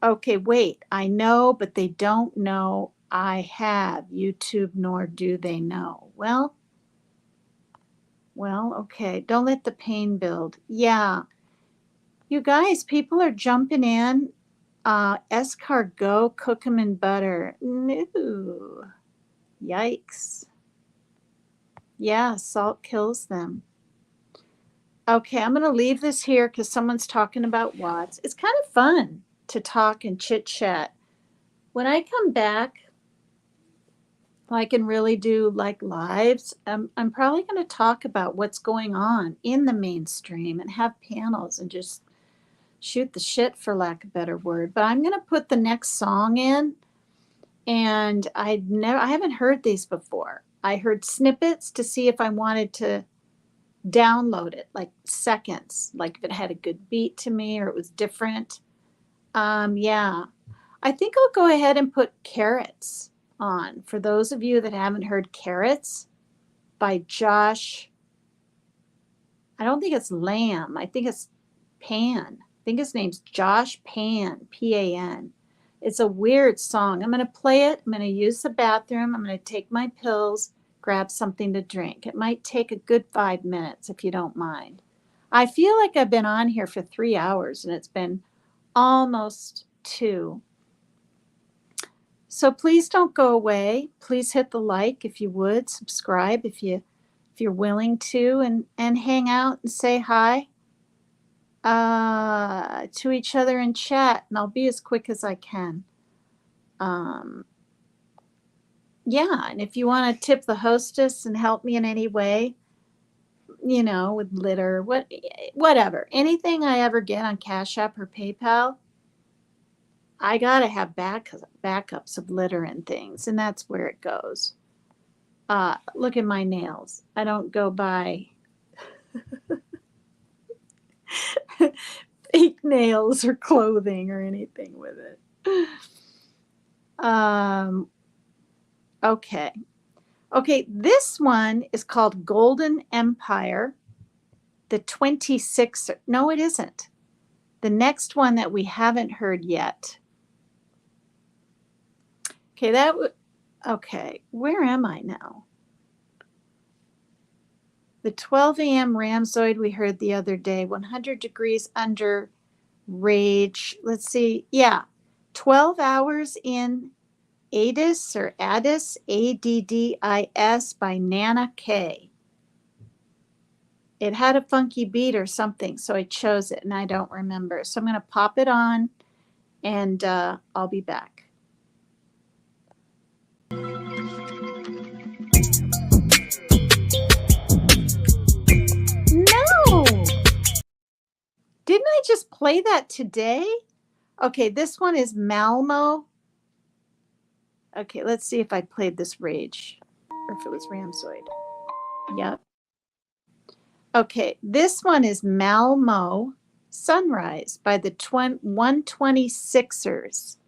Okay, wait. I know, but they don't know I have YouTube, nor do they know. Well, okay. Don't let the pain build. Yeah. You guys, people are jumping in. Escargot, cook 'em in butter. No. Yikes. Yeah, salt kills them. Okay, I'm going to leave this here because someone's talking about Watts. It's kind of fun to talk and chit chat. When I come back, I can really do like lives. I'm probably going to talk about what's going on in the mainstream and have panels and just shoot the shit, for lack of a better word. But I'm going to put the next song in, and I haven't heard these before. I heard snippets to see if I wanted to download it, like seconds, like if it had a good beat to me or it was different. Yeah, I think I'll go ahead and put Carrots on. For those of you that haven't heard Carrots by Josh, I don't think it's Lamb. I think it's Pan. I think his name's Josh Pan, Pan. It's a weird song. I'm going to play it. I'm going to use the bathroom. I'm going to take my pills, grab something to drink. It might take a good 5 minutes if you don't mind. I feel like I've been on here for 3 hours and it's been almost 2. So please don't go away. Please hit the like if you would, subscribe if you're willing to, and hang out and say hi to each other in chat, and I'll be as quick as I can. Yeah, and if you want to tip the hostess and help me in any way, with litter, whatever, anything I ever get on Cash App or PayPal, I gotta have backups of litter and things, and that's where it goes. Look at my nails. I don't go by fake nails or clothing or anything with it. Okay. Okay, this one is called Golden Empire. The 26. No, it isn't. The next one that we haven't heard yet. Okay, okay, where am I now? The 12 a.m. Rhapsody we heard the other day, 100 degrees under rage. Let's see. Yeah, 12 hours in Addis or Addis, Addis by Nana K. It had a funky beat or something, so I chose it and I don't remember. So I'm going to pop it on and I'll be back. No! Didn't I just play that today? Okay, this one is Malmo. Okay, let's see if I played this Rage or if it was Rhapsody. Yep. Okay, this one is Malmo Sunrise by the 126ers.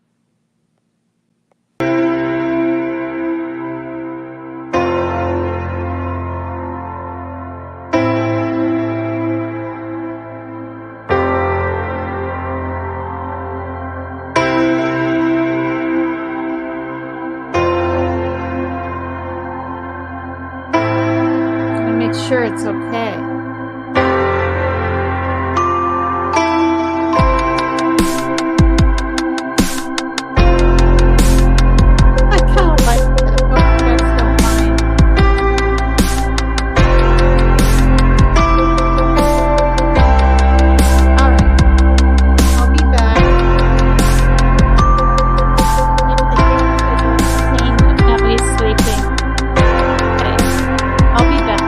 Make sure it's okay. I kind of like it. I hope you guys don't mind. All right, I'll be back. Nobody's sleeping. Okay, I'll be back.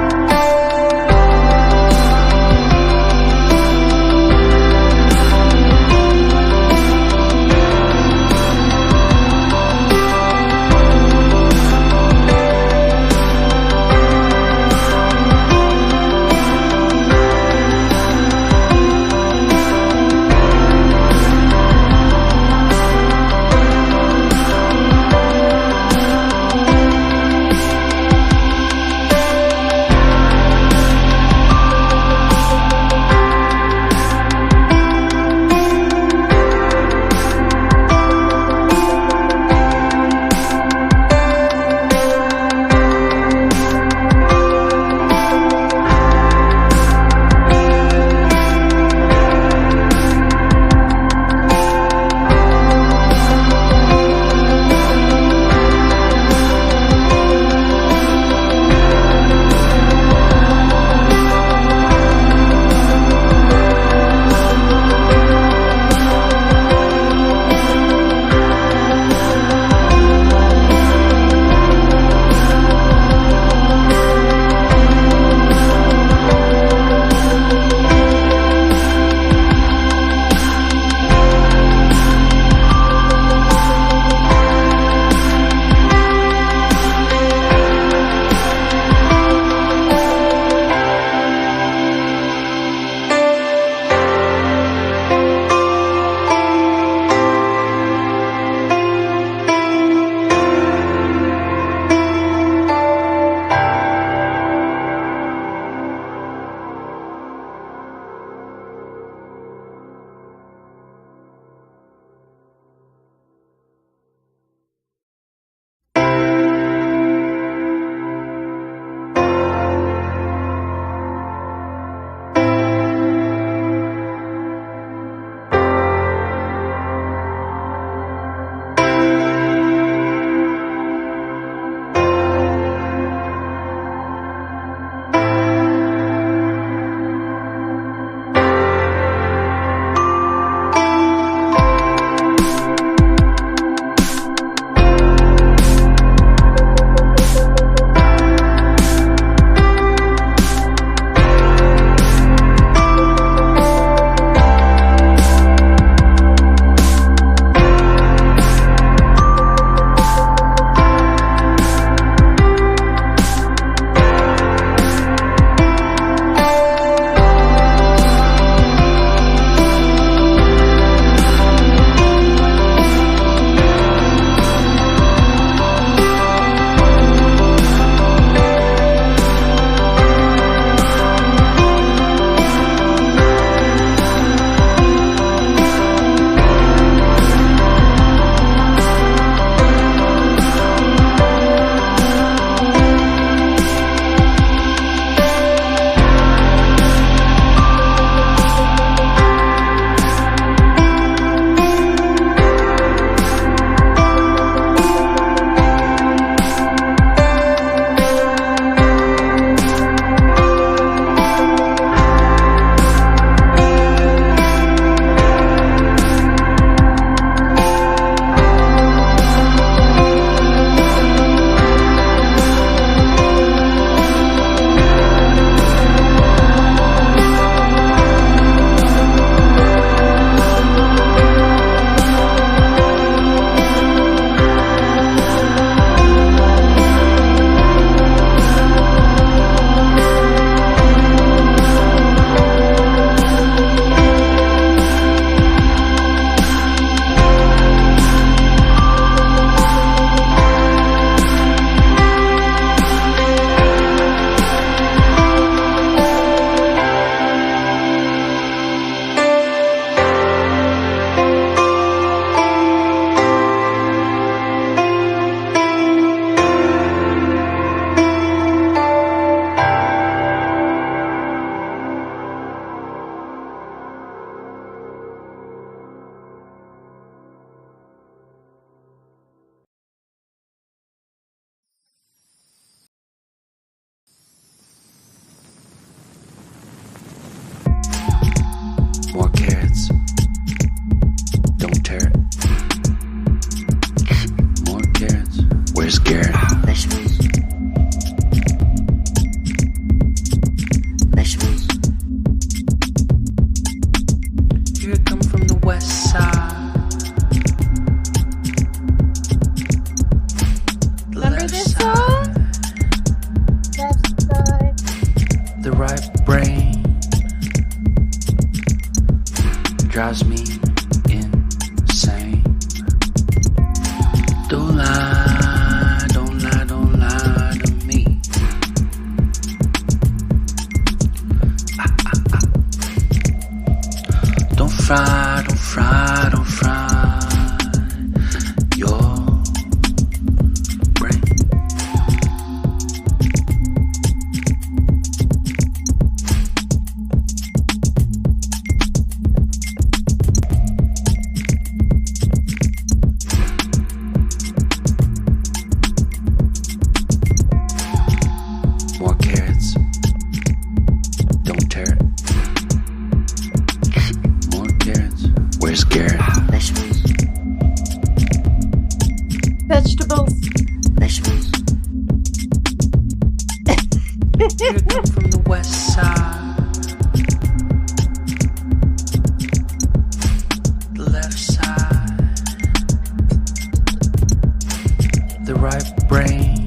brain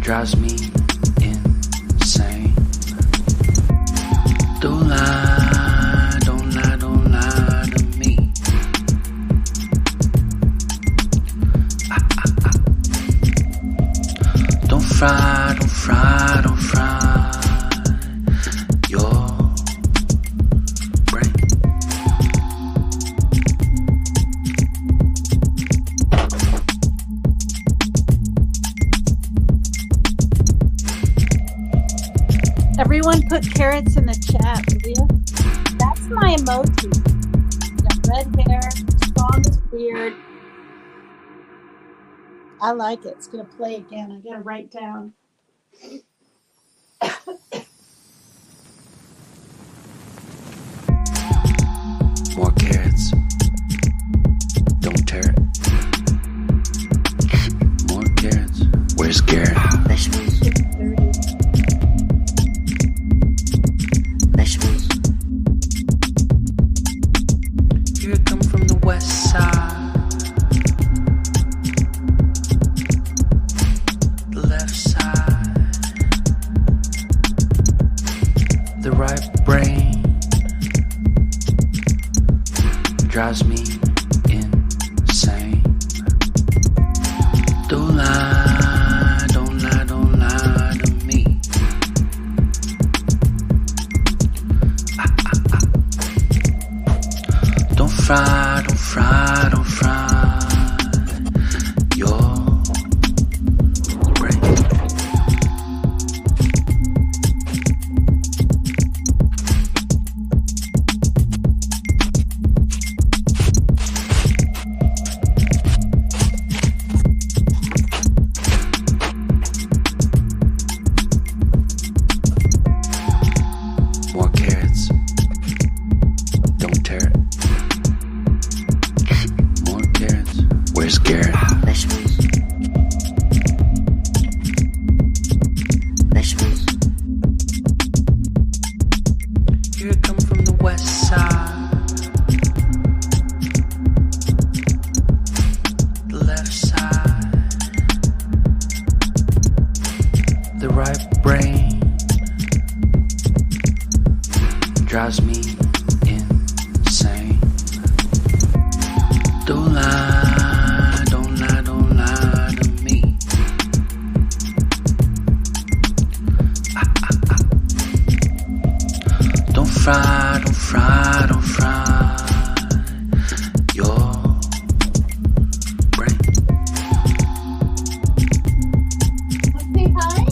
drives me insane. Don't lie, don't lie, don't lie to me. Don't fry, don't fry, don't fry your brain. Everyone put carrots in the chat, will you? That's my emoji. Got red hair, strongest beard. I like it. It's going to play again. I got to write down. More carrots. Don't tear it. More carrots. Where's Garrett? Vegetables. Vegetables. Here I come from the west side. The left side. The right brain drives me insane. Don't lie, don't lie, don't lie to me. Don't fry, don't fry, don't fry your brain. More carrots. Don't tear it. More carrots. Where's Garrett? Vegetables. Vegetables. Here I come from the west side. The left side. The right brain drives me insane. Don't lie, don't lie, don't lie to me. Don't fry, don't fry, don't fry your brain. Say hi.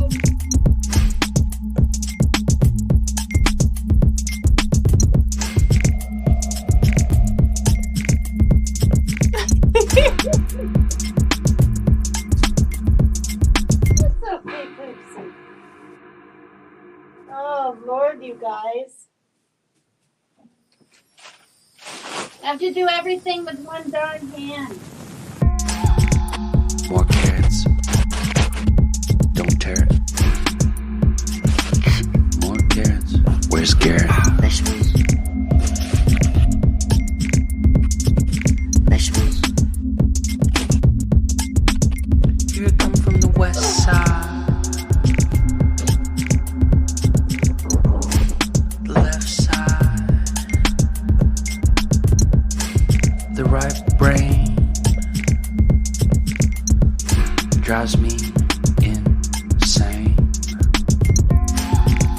It's okay, Pixie. Oh, Lord, you guys. I have to do everything with one darn hand. More carrots. Don't tear it. More carrots. Where's Garrett? Vegetables. Vegetables. Here I come from the west side. The left side. The right brain drives me insane.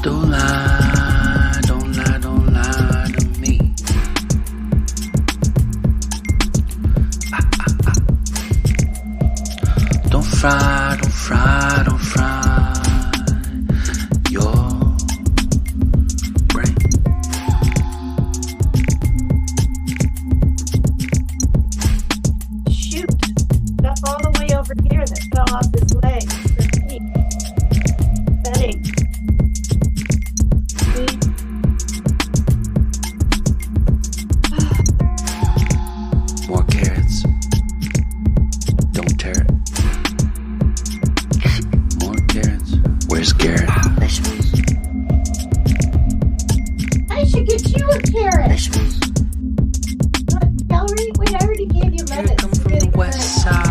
Don't lie, don't lie, don't lie to me. Don't fry, don't fry, don't fry your brain. Shoot. Stuff all the way over here that fell off his leg. Betting. More carrots. Don't tear it. More carrots. Where's Garrett? Vegetables. I should get you a carrot. Vegetables. Valerie, wait, I already gave you Here I lettuce. come from the You're getting west carrots. side.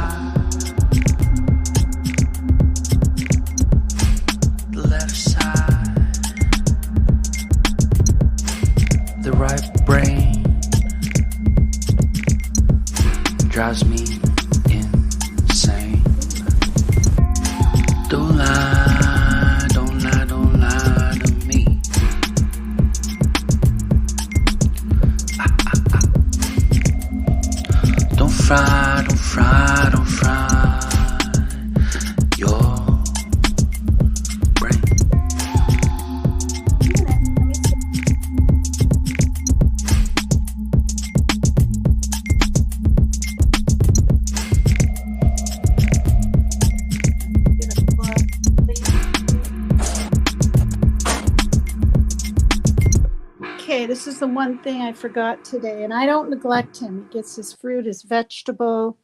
this is the one thing I forgot today, and I don't neglect him. He gets his fruit, his vegetable.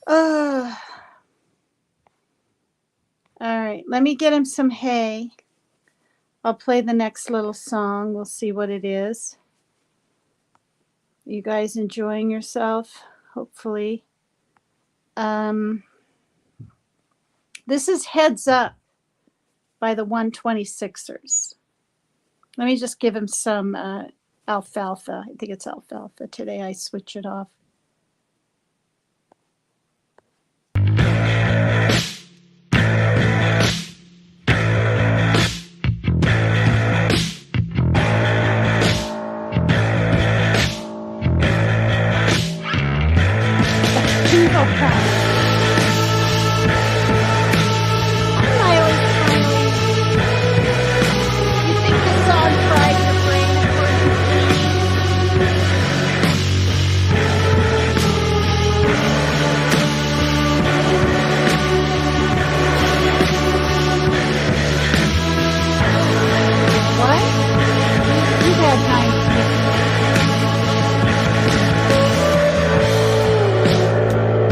All right, let me get him some hay. I'll play the next little song. We'll see what it is. You guys enjoying yourself, hopefully. This is Heads Up by the 126ers. Let me just give him some alfalfa. I think it's alfalfa. Today I switch it off.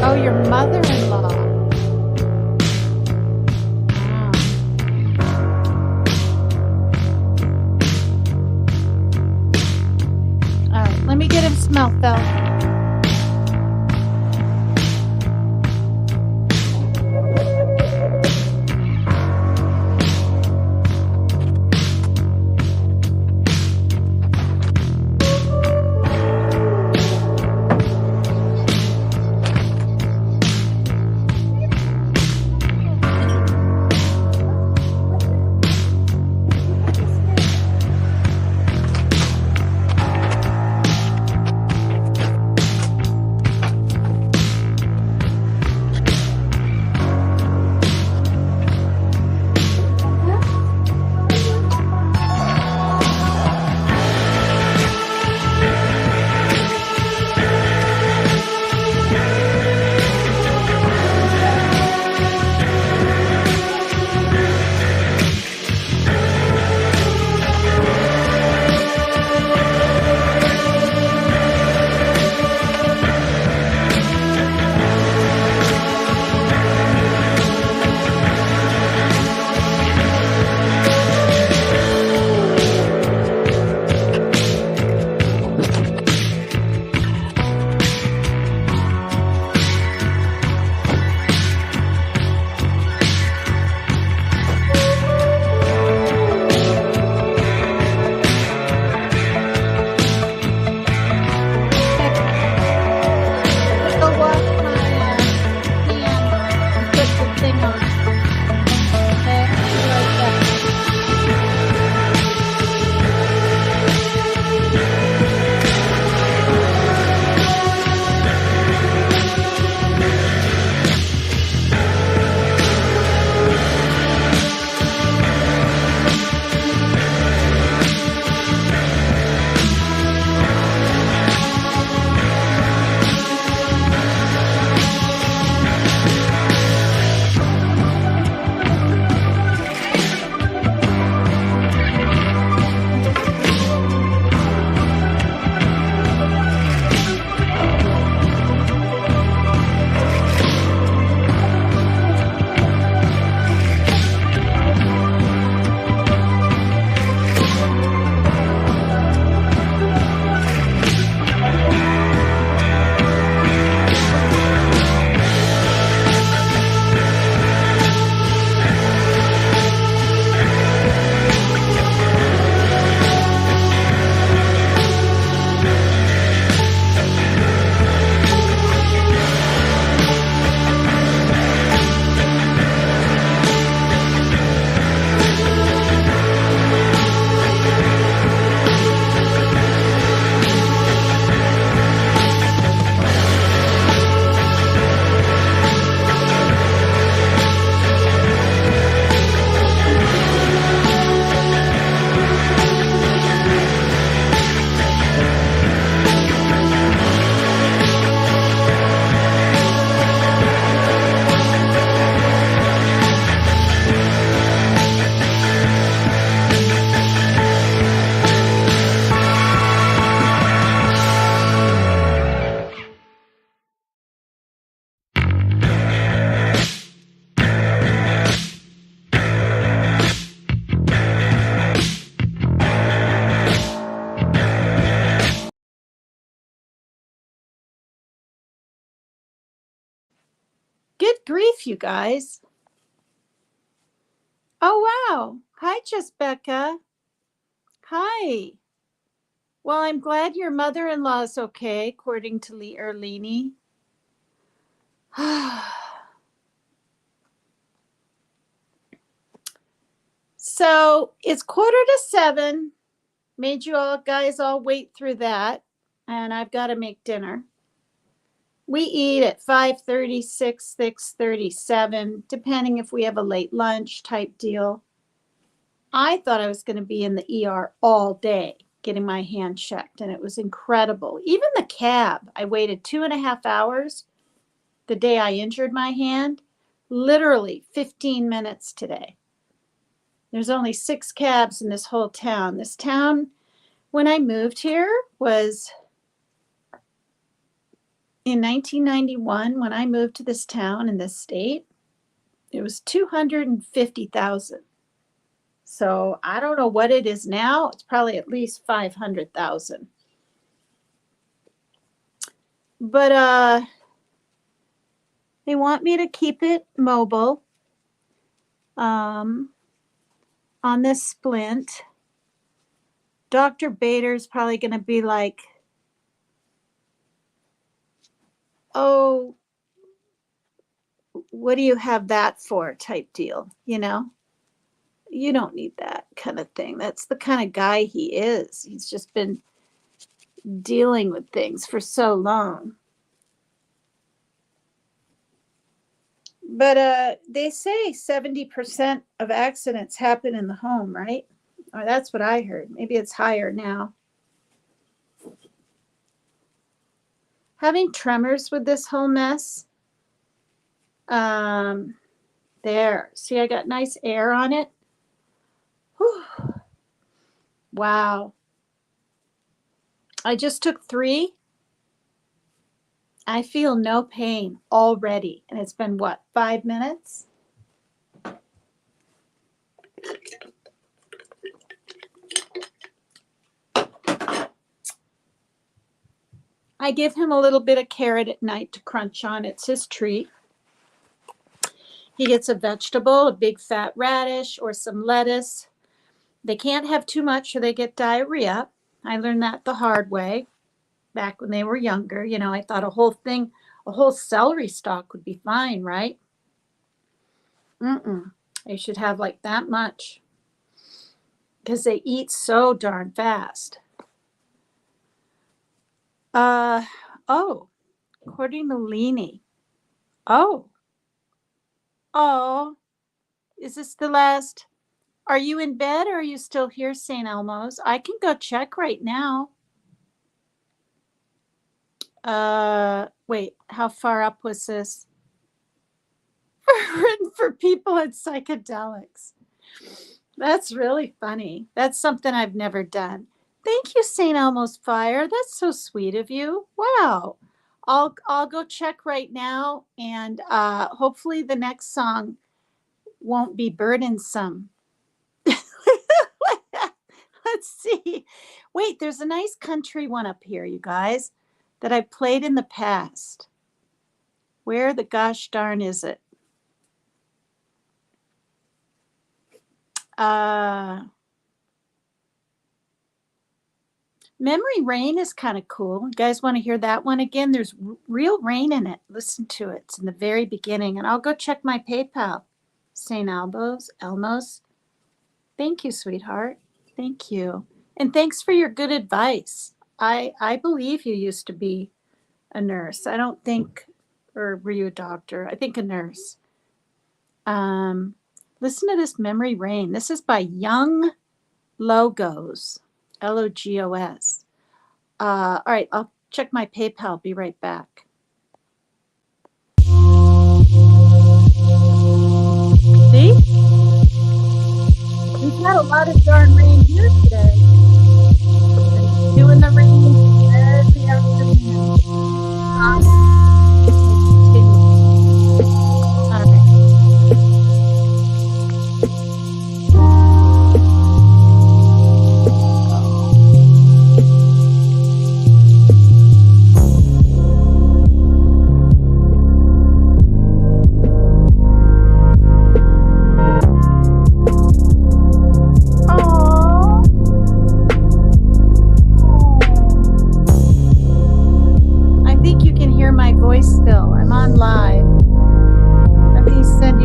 Oh, your mother-in-law. All right, let me get him some alfalfa. grief, you guys. Oh, wow. Hi, Becca. Hi. Well, I'm glad your mother-in-law is okay, according to Lee Erlini. So it's 6:45. Made you all guys all wait through that. And I've got to make dinner. We eat at 5:30, 6, 6:37, depending if we have a late lunch type deal. I thought I was going to be in the ER all day getting my hand checked, and it was incredible. Even the cab, I waited 2.5 hours the day I injured my hand, literally 15 minutes today. There's only 6 cabs in this whole town. This town, when I moved here, was in 1991. When I moved to this town in this state, it was 250,000. So I don't know what it is now. It's probably at least 500,000. But they want me to keep it mobile on this splint. Dr. Bader's probably going to be like, oh, what do you have that for type deal, you know? You don't need that kind of thing. That's the kind of guy he is. He's just been dealing with things for so long. But they say 70% of accidents happen in the home, right? Or that's what I heard. Maybe it's higher now. Having tremors with this whole mess. There. See, I got nice air on it. Whew. Wow. I just took 3. I feel no pain already. And it's been what, 5 minutes? I give him a little bit of carrot at night to crunch on. It's his treat. He gets a vegetable, a big fat radish or some lettuce. They can't have too much or they get diarrhea. I learned that the hard way back when they were younger. You know, I thought a whole celery stalk would be fine, right? They should have like that much because they eat so darn fast. According to Leanie. Oh, is this the last? Are you in bed or are you still here, St. Elmo's? I can go check right now. Wait, how far up was this? Written for people at psychedelics. That's really funny. That's something I've never done. Thank you, St. Elmo's Fire. That's so sweet of you. Wow. I'll go check right now, and hopefully the next song won't be burdensome. Let's see. Wait, there's a nice country one up here, you guys, that I played in the past. Where the gosh darn is it? Memory Rain is kind of cool. You guys want to hear that one again? There's real rain in it. Listen to it. It's in the very beginning. And I'll go check my PayPal. St. Elmo's. Thank you, sweetheart. Thank you. And thanks for your good advice. I believe you used to be a nurse. I don't think, or were you a doctor? I think a nurse. Listen to this Memory Rain. This is by Young Logos. Logos. All right, I'll check my PayPal. Be right back. See? We've got a lot of darn rain here today. Been doing the rain every afternoon. All right.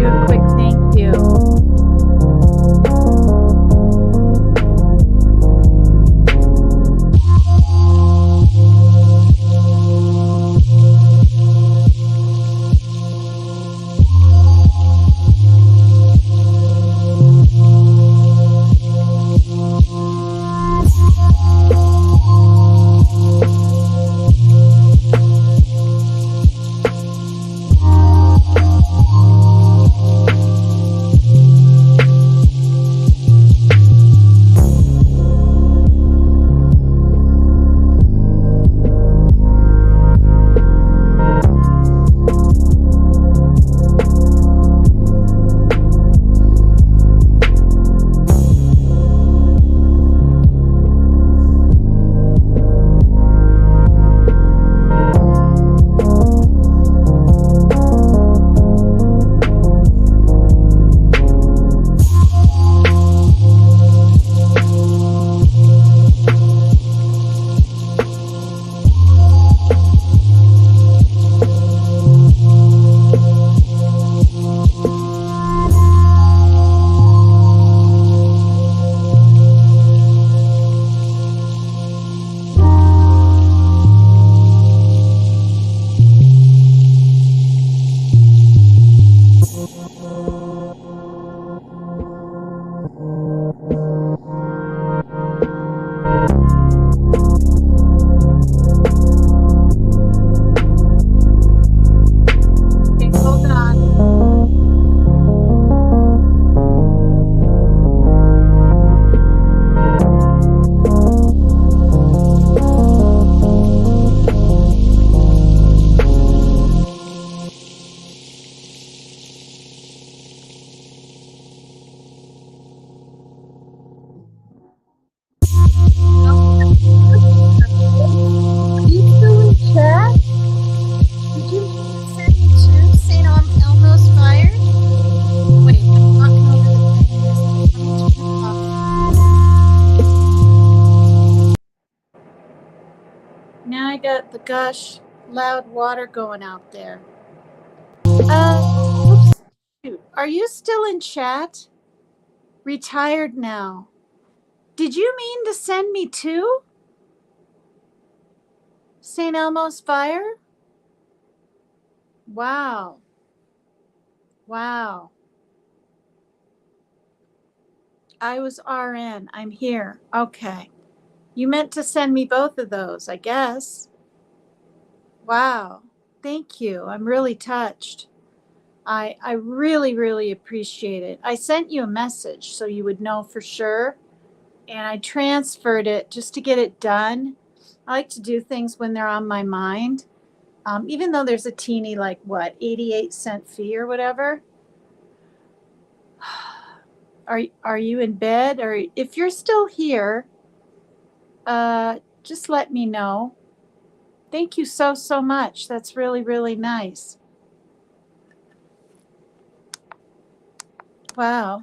you a quick thank you. Okay, hold on. Are you still in chat? Did you send me to St. Elmo's Fire? Wait, I'm knocking over the thing. Let me turn it off. Now I got the gush loud water going out there. Oops. Shoot. Are you still in chat? Retired now. Did you mean to send me to St. Elmo's Fire? Wow. Wow. I was RN. I'm here. Okay. You meant to send me both of those, I guess. Wow. Thank you. I'm really touched. I really, really appreciate it. I sent you a message so you would know for sure. And I transferred it just to get it done. I like to do things when they're on my mind. Even though there's a teeny, like what, 88-cent fee or whatever. Are you in bed? Or if you're still here, just let me know. Thank you so, so much. That's really, really nice. Wow.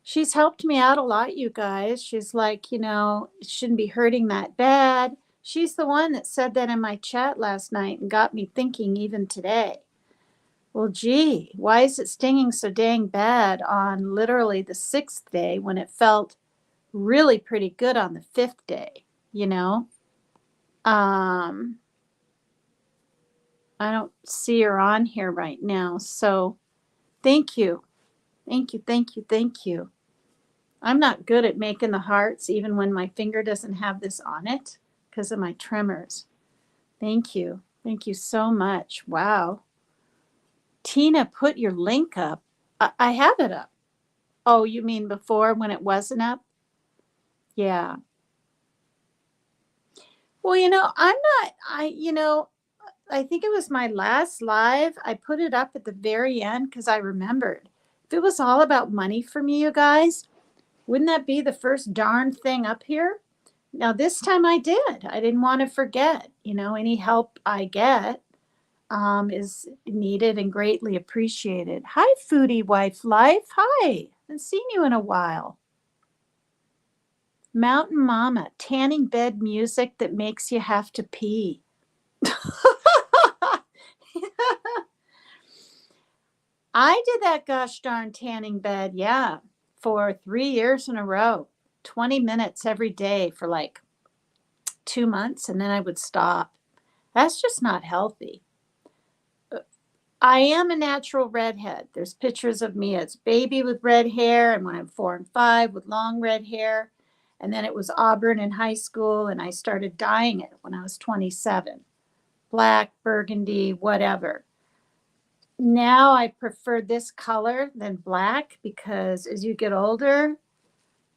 She's helped me out a lot, you guys. She's like, it shouldn't be hurting that bad. She's the one that said that in my chat last night and got me thinking even today. Well, gee, why is it stinging so dang bad on literally the 6th day when it felt really pretty good on the 5th day, I don't see her on here right now. So thank you. Thank you. Thank you. Thank you. I'm not good at making the hearts even when my finger doesn't have this on it because of my tremors. Thank you. Thank you so much. Wow. Tina, put your link up. I have it up. Oh, you mean before when it wasn't up? Yeah. Well, I think it was my last live. I put it up at the very end because I remembered. If it was all about money for me, you guys, wouldn't that be the first darn thing up here? Now, this time I did. I didn't want to forget. Any help I get is needed and greatly appreciated. Hi, Foodie Wife Life. Hi. Haven't seen you in a while. Mountain Mama, tanning bed music that makes you have to pee. I did that gosh darn tanning bed, yeah, for 3 years in a row, 20 minutes every day for like 2 months, and then I would stop. That's just not healthy. I am a natural redhead. There's pictures of me as baby with red hair, and when I'm 4 and 5 with long red hair. And then it was auburn in high school, and I started dyeing it when I was 27. Black, burgundy, whatever. Now I prefer this color than black because as you get older,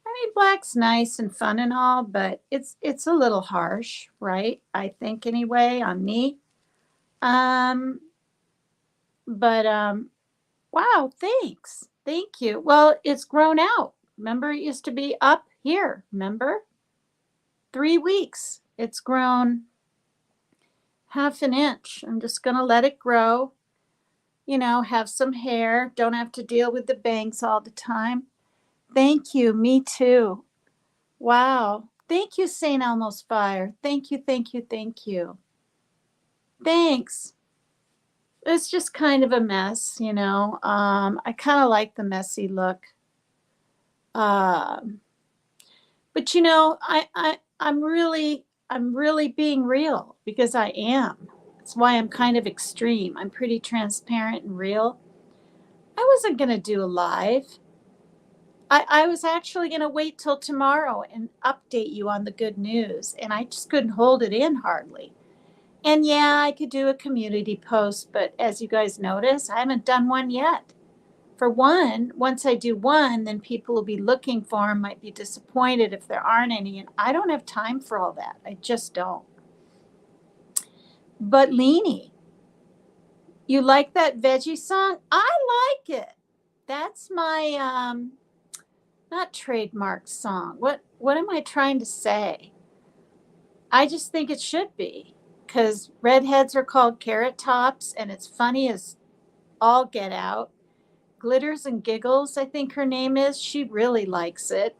I mean black's nice and fun and all, but it's a little harsh, right? I think anyway on me. Um but wow, thanks. Thank you. Well, it's grown out. Remember it used to be up here, remember? 3 weeks. It's grown half an inch. I'm just going to let it grow, have some hair. Don't have to deal with the bangs all the time. Thank you. Me too. Wow. Thank you, St. Elmo's Fire. Thank you, thank you, thank you. Thanks. It's just kind of a mess. I kind of like the messy look. Um, but I'm really being real because I am. That's why I'm kind of extreme. I'm pretty transparent and real. I wasn't going to do a live. I was actually going to wait till tomorrow and update you on the good news, and I just couldn't hold it in hardly. And yeah, I could do a community post, but as you guys notice, I haven't done one yet. For one, once I do one, then people will be looking for them, might be disappointed if there aren't any, and I don't have time for all that. I just don't. But Leanie, you like that veggie song? I like it. That's my not trademark song. What am I trying to say? I just think it should be because redheads are called carrot tops, and it's funny as all get out. Glitters and Giggles, I think her name is. She really likes it.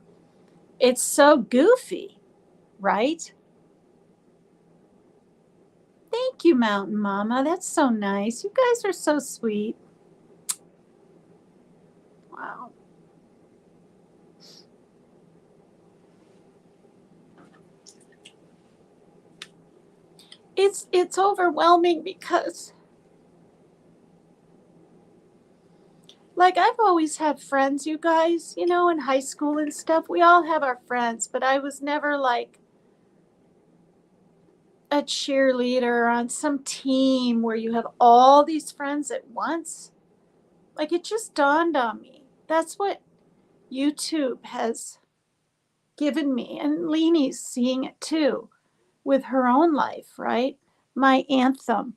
It's so goofy, right? Thank you, Mountain Mama. That's so nice. You guys are so sweet. Wow. It's overwhelming because like I've always had friends, you guys, in high school and stuff. We all have our friends, but I was never like a cheerleader on some team where you have all these friends at once. Like it just dawned on me. That's what YouTube has given me. And Leanie's seeing it too with her own life, right? My anthem.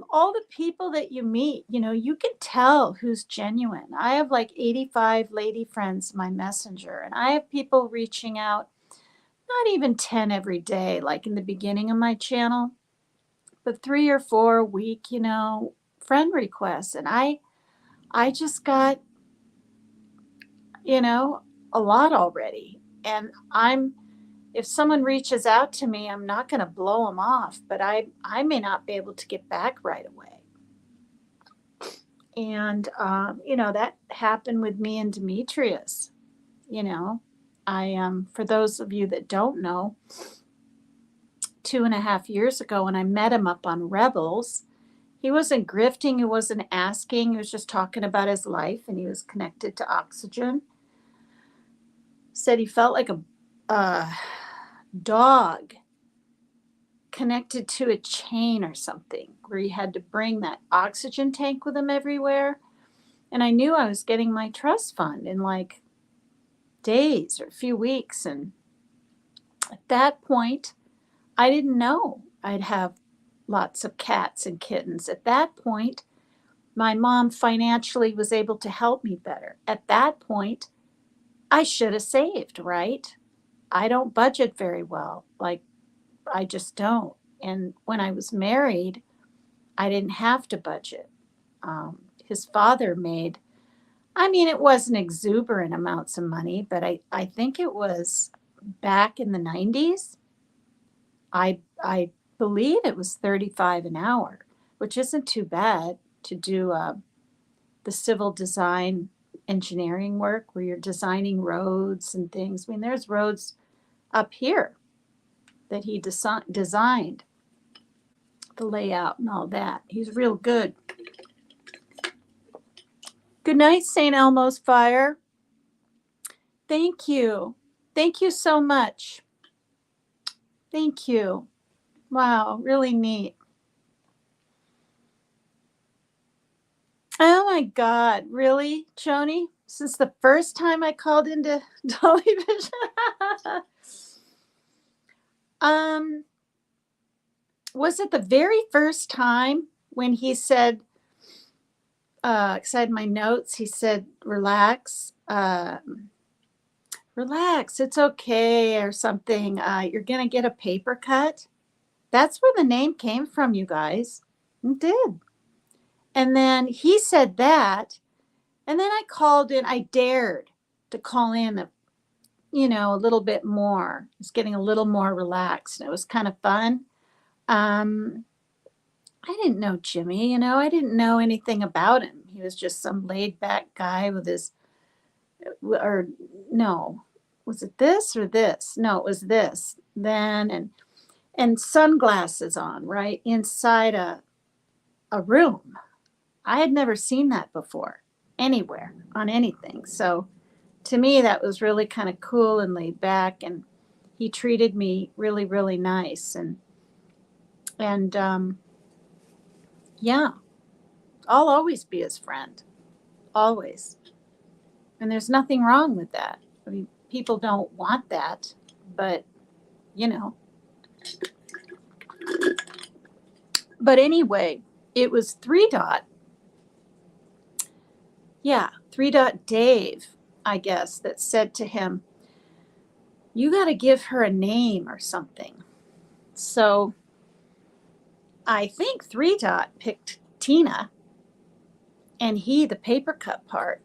All the people that you meet, you can tell who's genuine. I have like 85 lady friends in my messenger, and I have people reaching out, not even 10 every day, like in the beginning of my channel, but 3 or 4 a week, friend requests. And I just got, a lot already. And if someone reaches out to me, I'm not going to blow them off, but I may not be able to get back right away. And, that happened with me and Demetrius. For those of you that don't know, 2.5 years ago when I met him up on Rebels, he wasn't grifting, he wasn't asking, he was just talking about his life, and he was connected to oxygen. Said he felt like a dog connected to a chain or something, where he had to bring that oxygen tank with him everywhere. And I knew I was getting my trust fund in like days or a few weeks. And at that point, I didn't know I'd have lots of cats and kittens. At that point, my mom financially was able to help me better. At that point, I should have saved, right? I don't budget very well. Like, I just don't. And when I was married, I didn't have to budget. His father made, it wasn't exuberant amounts of money, but I think it was back in the 90s. I believe it was 35 an hour. which isn't too bad to do the civil design engineering work where you're designing roads and things. I mean, there's roads up here that he designed, the layout and all that. He's real good. Good night, St. Elmo's Fire. Thank you. Thank you so much. Thank you. Wow, really neat. Oh my God, really, Joni? Since the first time I called into Dolly Vision? Was it the very first time when he said, because I had my notes, he said, relax, relax, it's okay, or something. You're going to get a paper cut. That's where the name came from, you guys. It did. And then he said that. And then I called in, I dared to call in, a little bit more. I was getting a little more relaxed. And it was kind of fun. I didn't know Jimmy, I didn't know anything about him. He was just some laid back guy with his, or no, was it this or this? No, it was this then. And sunglasses on, right? Inside a room. I had never seen that before anywhere on anything. So to me, that was really kind of cool and laid back. And he treated me really, really nice. And yeah, I'll always be his friend. Always. And there's nothing wrong with that. I mean, people don't want that, but But anyway, it was 3 Dot. Yeah, 3 Dot Dave, I guess, that said to him, you got to give her a name or something. So I think 3 Dot picked Tina and he the paper cut part.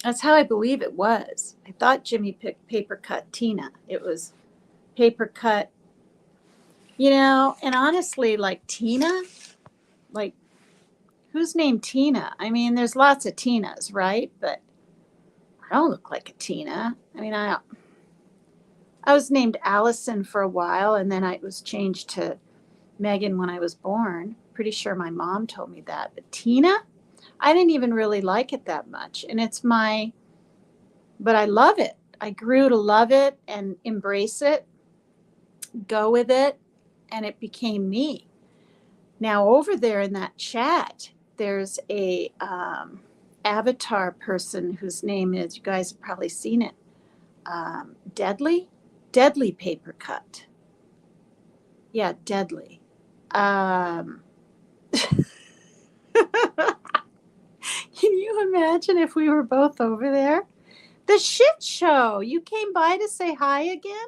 That's how I believe it was. I thought Jimmy picked paper cut Tina. It was paper cut, and honestly, like Tina, like who's named Tina? I mean, there's lots of Tinas, right? But I don't look like a Tina. I mean, I was named Allison for a while, and then I was changed to Megan when I was born. Pretty sure my mom told me that. But Tina, I didn't even really like it that much. And but I love it. I grew to love it and embrace it, go with it, and it became me. Now, over there in that chat, there's a avatar person whose name is, you guys have probably seen it, Deadly Paper Cut. Yeah, Deadly. Can you imagine if we were both over there? The shit show. You came by to say hi again?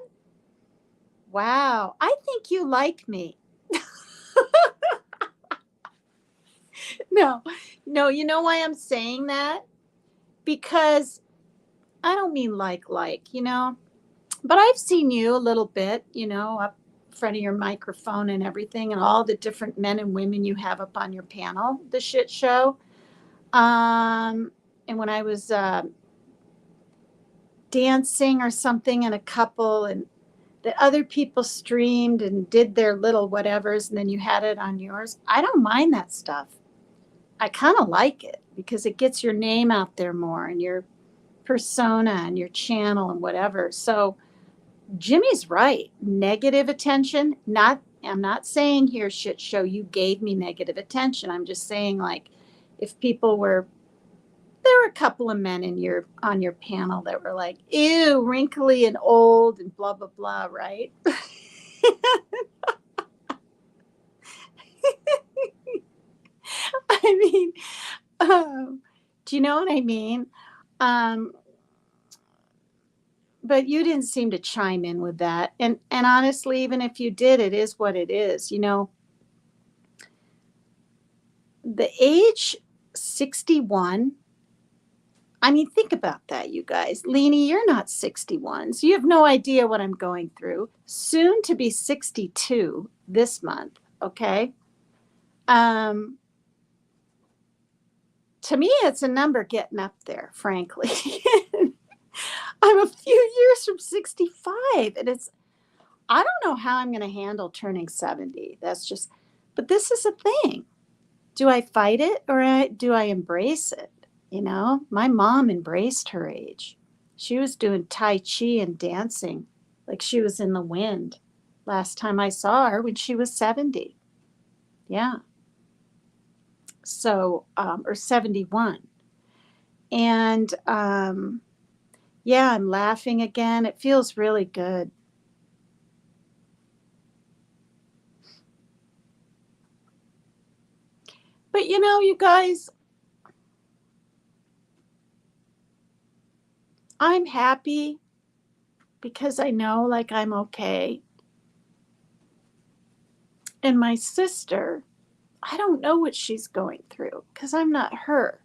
Wow. I think you like me. No, you know why I'm saying that? Because I don't mean like, but I've seen you a little bit, up in front of your microphone and everything, and all the different men and women you have up on your panel, the shit show. And when I was dancing or something in a couple, and that other people streamed and did their little whatevers, and then you had it on yours, I don't mind that stuff. I kind of like it because it gets your name out there more and your persona and your channel and whatever. So Jimmy's right. Negative attention, I'm not saying here, shit show, you gave me negative attention. I'm just saying, like, if people there were a couple of men on your panel that were like, ew, wrinkly and old and blah, blah, blah, right? I mean, do you know what I mean? But you didn't seem to chime in with that. And honestly, even if you did, it is what it is. The age 61, I mean, think about that, you guys. Leanie, you're not 61, so you have no idea what I'm going through. Soon to be 62 this month, okay? Um, to me, it's a number getting up there, frankly. I'm a few years from 65, and I don't know how I'm going to handle turning 70. But this is a thing. Do I fight it or do I embrace it? My mom embraced her age. She was doing Tai Chi and dancing like she was in the wind last time I saw her when she was 70. Yeah. So, or 71. And yeah, I'm laughing again. It feels really good. But you guys, I'm happy because I know like I'm okay. And my sister, I don't know what she's going through because I'm not her.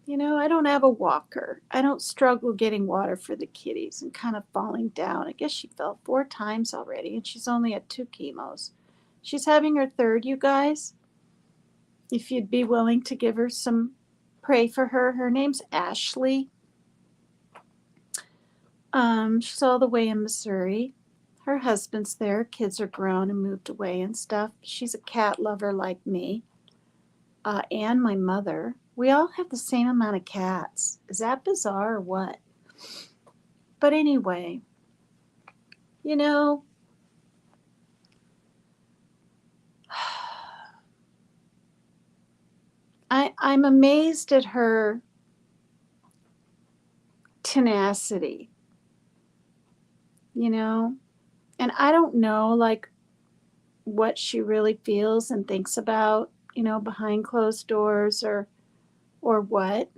I don't have a walker. I don't struggle getting water for the kitties and kind of falling down. I guess she fell 4 times already and she's only at 2 chemos. She's having her third, you guys. If you'd be willing to give her some, pray for her. Her name's Ashley. She's all the way in Missouri. Her husband's there. Kids are grown and moved away and stuff. She's a cat lover like me. And my mother. We all have the same amount of cats. Is that bizarre or what? But anyway, you know, I'm amazed at her tenacity, and I don't know like what she really feels and thinks about, behind closed doors or what.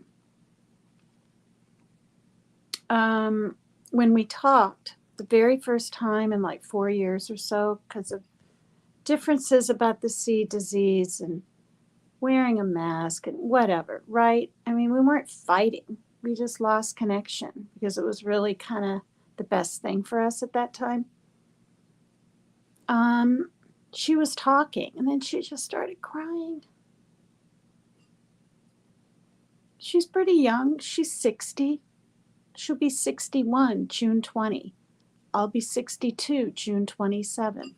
When we talked the very first time in like 4 years or so, because of differences about the C disease and wearing a mask and whatever, right? I mean, we weren't fighting. We just lost connection because it was really kind of the best thing for us at that time. She was talking and then she just started crying. She's pretty young. She's 60. She'll be 61 June 20. I'll be 62 June 27.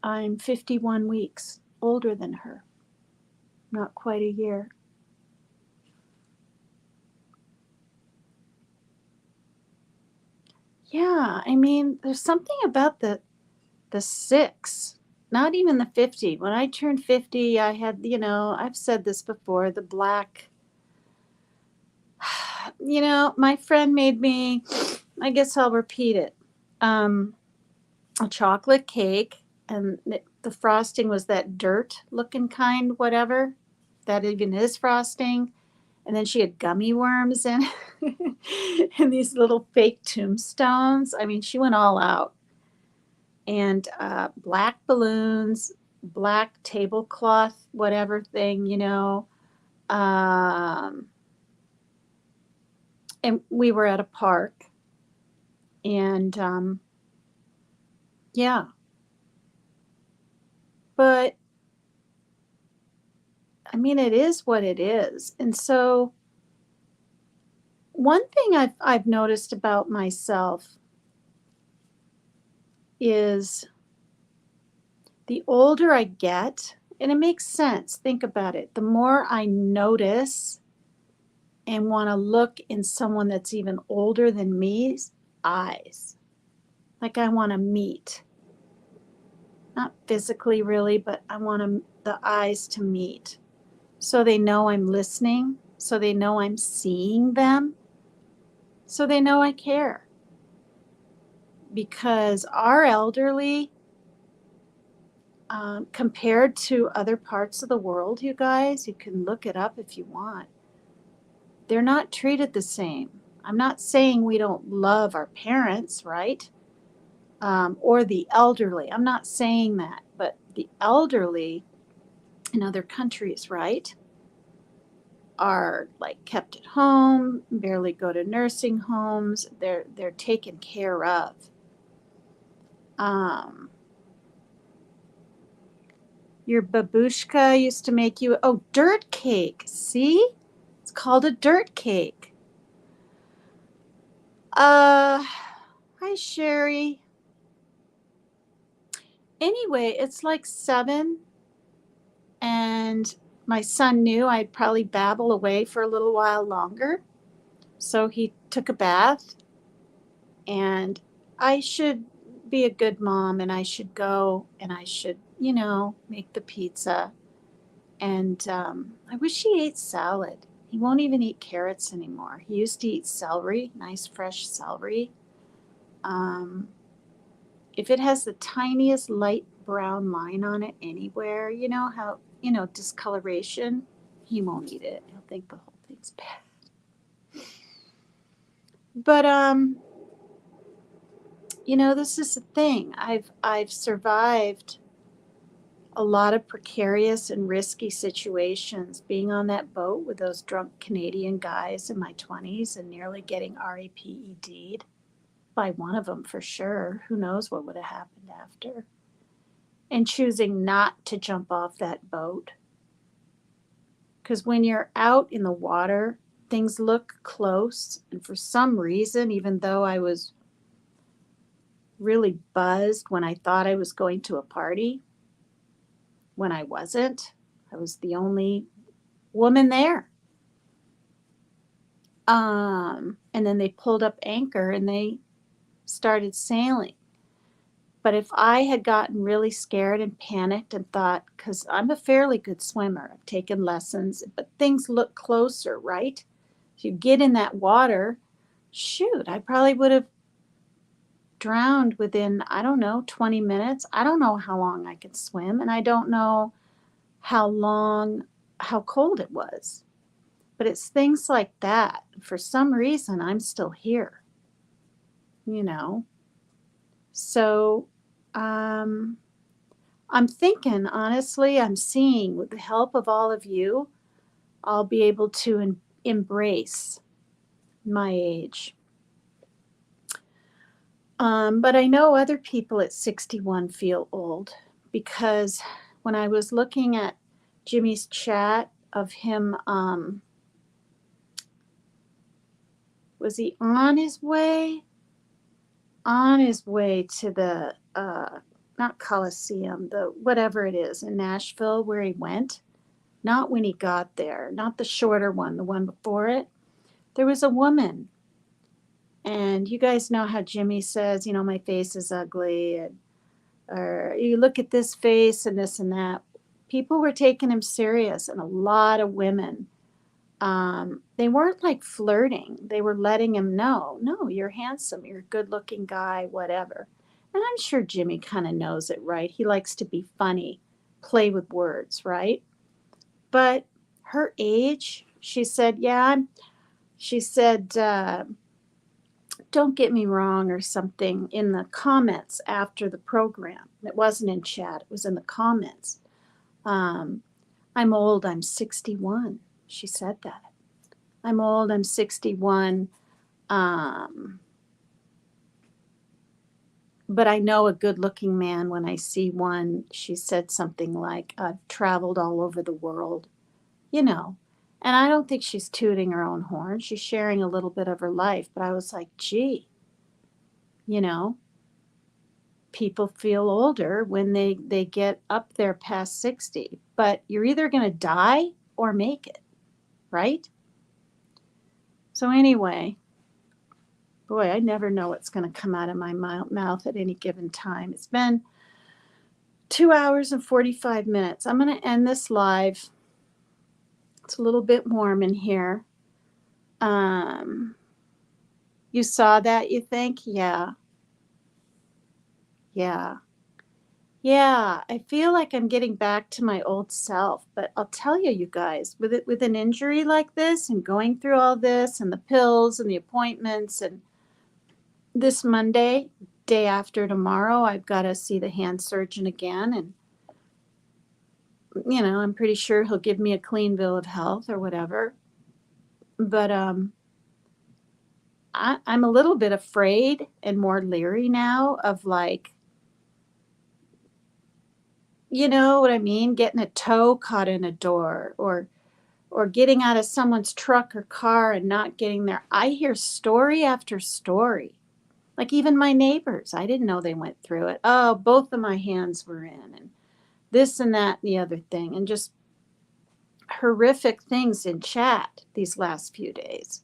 I'm 51 weeks older than her. Not quite a year. Yeah, I mean, there's something about the 6, not even the 50. When I turned 50, I had, I've said this before, the black, my friend made me, I guess I'll repeat it, a chocolate cake, and the frosting was that dirt looking kind, whatever, that even is frosting. And then she had gummy worms in and these little fake tombstones. I mean, she went all out. And black balloons, black tablecloth, whatever thing, and we were at a park. And yeah. But I mean, it is what it is. And so one thing I've noticed about myself is the older I get, and it makes sense, think about it, the more I notice and want to look in someone that's even older than me's eyes. Like I want to meet. Not physically really, but I want the eyes to meet. So they know I'm listening, so they know I'm seeing them, so they know I care. Because our elderly, compared to other parts of the world, you guys, you can look it up if you want. They're not treated the same. I'm not saying we don't love our parents, right? Or the elderly. I'm not saying that, but the elderly in other countries, right, are like kept at home, barely go to nursing homes. They're taken care of. Your babushka used to make you, oh, dirt cake. See? It's called a dirt cake. Hi, Sherry. Anyway, it's like 7, and my son knew I'd probably babble away for a little while longer. So he took a bath, and I should be a good mom, and I should go, and I should, make the pizza. And I wish he ate salad. He won't even eat carrots anymore. He used to eat celery, nice fresh celery. If it has the tiniest light brown line on it anywhere, you know how, discoloration, he won't eat it. He'll think the whole thing's bad. But this is the thing. I've survived a lot of precarious and risky situations, being on that boat with those drunk Canadian guys in my 20s and nearly getting RAPED'd by one of them for sure. Who knows what would have happened after? And choosing not to jump off that boat. Because when you're out in the water, things look close. And for some reason, even though I was really buzzed when I thought I was going to a party, when I wasn't, I was the only woman there. And then they pulled up anchor and they started sailing. But if I had gotten really scared and panicked and thought, because I'm a fairly good swimmer, I've taken lessons, but things look closer, right? If you get in that water, shoot, I probably would have drowned within, 20 minutes. I don't know how long I could swim, and I don't know how cold it was. But it's things like that. For some reason, I'm still here, So I'm thinking, honestly, I'm seeing with the help of all of you, I'll be able to embrace my age. But I know other people at 61 feel old, because when I was looking at Jimmy's chat of him, was he on his way? On his way to the, not Coliseum, the whatever it is in Nashville where he went. Not when he got there, not the shorter one, the one before it. There was a woman. And you guys know how Jimmy says, my face is ugly, or you look at this face and this and that. People were taking him serious, and a lot of women. They weren't like flirting. They were letting him know, no, you're handsome, you're a good-looking guy, whatever. And I'm sure Jimmy kind of knows it, right? He likes to be funny, play with words, right? But her age, she said, don't get me wrong or something in the comments after the program. It wasn't in chat, it was in the comments. I'm old, I'm 61. She said that. I'm old, I'm 61. But I know a good-looking man when I see one. She said something like, I've traveled all over the world, And I don't think she's tooting her own horn. She's sharing a little bit of her life. But I was like, gee, people feel older when they get up there past 60. But you're either going to die or make it, right? So anyway, boy, I never know what's going to come out of my mouth at any given time. It's been 2 hours and 45 minutes. I'm going to end this live. It's a little bit warm in here. You saw that, you think? Yeah. Yeah, I feel like I'm getting back to my old self, but I'll tell you, you guys, with an injury like this and going through all this and the pills and the appointments, and this Monday, day after tomorrow, I've got to see the hand surgeon again, and I'm pretty sure he'll give me a clean bill of health or whatever. But I'm a little bit afraid and more leery now of, like, You know what I mean? Getting a toe caught in a door, or getting out of someone's truck or car and not getting there. I hear story after story. Like even my neighbors, I didn't know they went through it. Oh, both of my hands were in, and this and that and the other thing, and just horrific things in chat these last few days.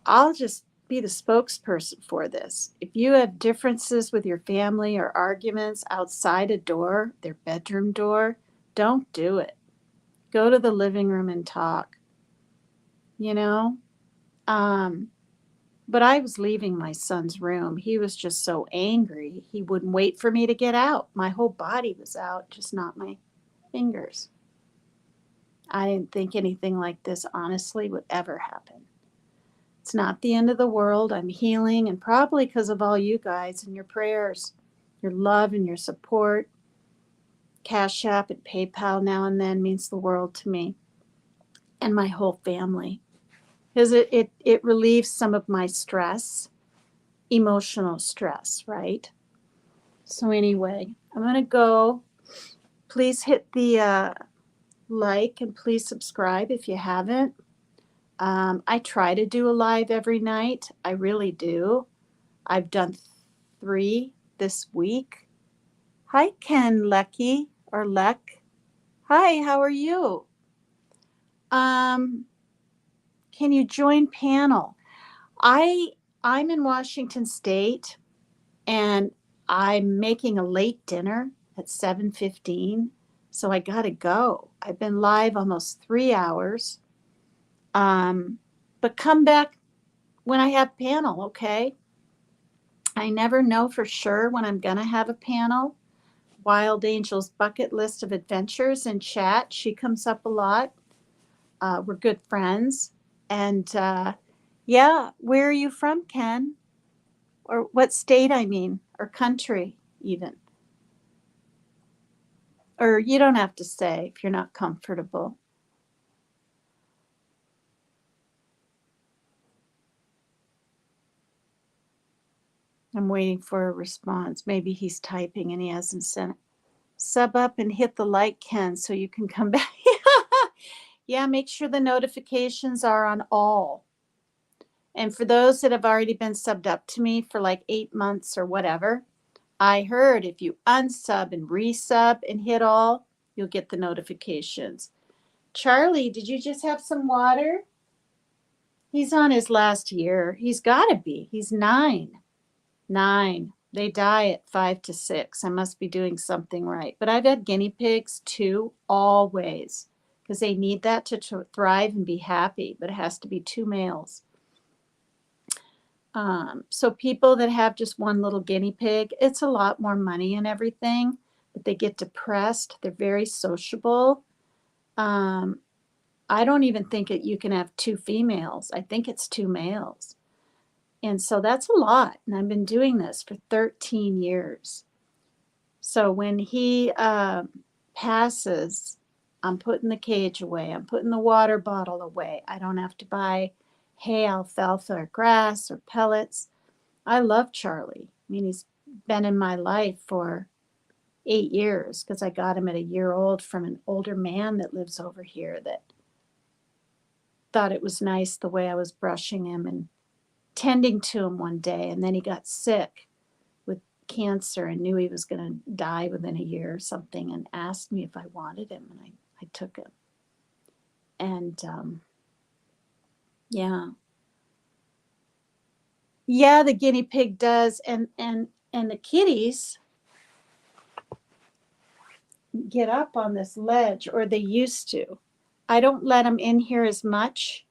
I'll just be the spokesperson for this. If you have differences with your family or arguments outside a door, their bedroom door, don't do it. Go to the living room and talk, you know? Um, but I was leaving my son's room. He was just so angry. He wouldn't wait for me to get out. My whole body was out, just not my fingers. I didn't think anything like this honestly would ever happen. It's not the end of the world. I'm healing, and probably because of all you guys and your prayers, your love and your support. Cash App and PayPal now and then means the world to me and my whole family, because it relieves some of my stress, emotional stress, right? So anyway, I'm going to go. Please hit the like, and please subscribe if you haven't. I try to do a live every night. I really do. I've done 3 this week. Hi, Ken Lecky or Leck. Hi, how are you? Can you join panel? I'm in Washington State, and I'm making a late dinner at 7:15, so I gotta go. I've been live almost 3 hours. But come back when I have panel, okay? I never know for sure when I'm gonna have a panel. Wild Angel's bucket list of adventures in chat. She comes up a lot. We're good friends. And yeah, where are you from, Ken? Or what state, I mean, or country, even. Or you don't have to say if you're not comfortable. I'm waiting for a response. Maybe he's typing and he hasn't sent it. Sub up and hit the like, Ken, so you can come back. Yeah, make sure the notifications are on all. And for those that have already been subbed up to me for like 8 months or whatever, I heard if you unsub and resub and hit all, you'll get the notifications. Charlie, did you just have some water? He's on his last year. He's got to be. He's 9. 9. They die at 5 to 6. I must be doing something right. But I've had guinea pigs too, always, because they need that to thrive and be happy. But it has to be 2 males. So people that have just one little guinea pig, it's a lot more money and everything, but they get depressed. They're very sociable. I don't even think that you can have 2 females. I think it's 2 males. And so that's a lot. And I've been doing this for 13 years. So when he passes, I'm putting the cage away. I'm putting the water bottle away. I don't have to buy hay, alfalfa, or grass, or pellets. I love Charlie. I mean, he's been in my life for 8 years because I got him at a year old from an older man that lives over here that thought it was nice the way I was brushing him and tending to him one day. And then he got sick with cancer and knew he was going to die within a year or something, and asked me if I wanted him, and I took him. And yeah. Yeah, the guinea pig does. And the kitties get up on this ledge, or they used to. I don't let them in here as much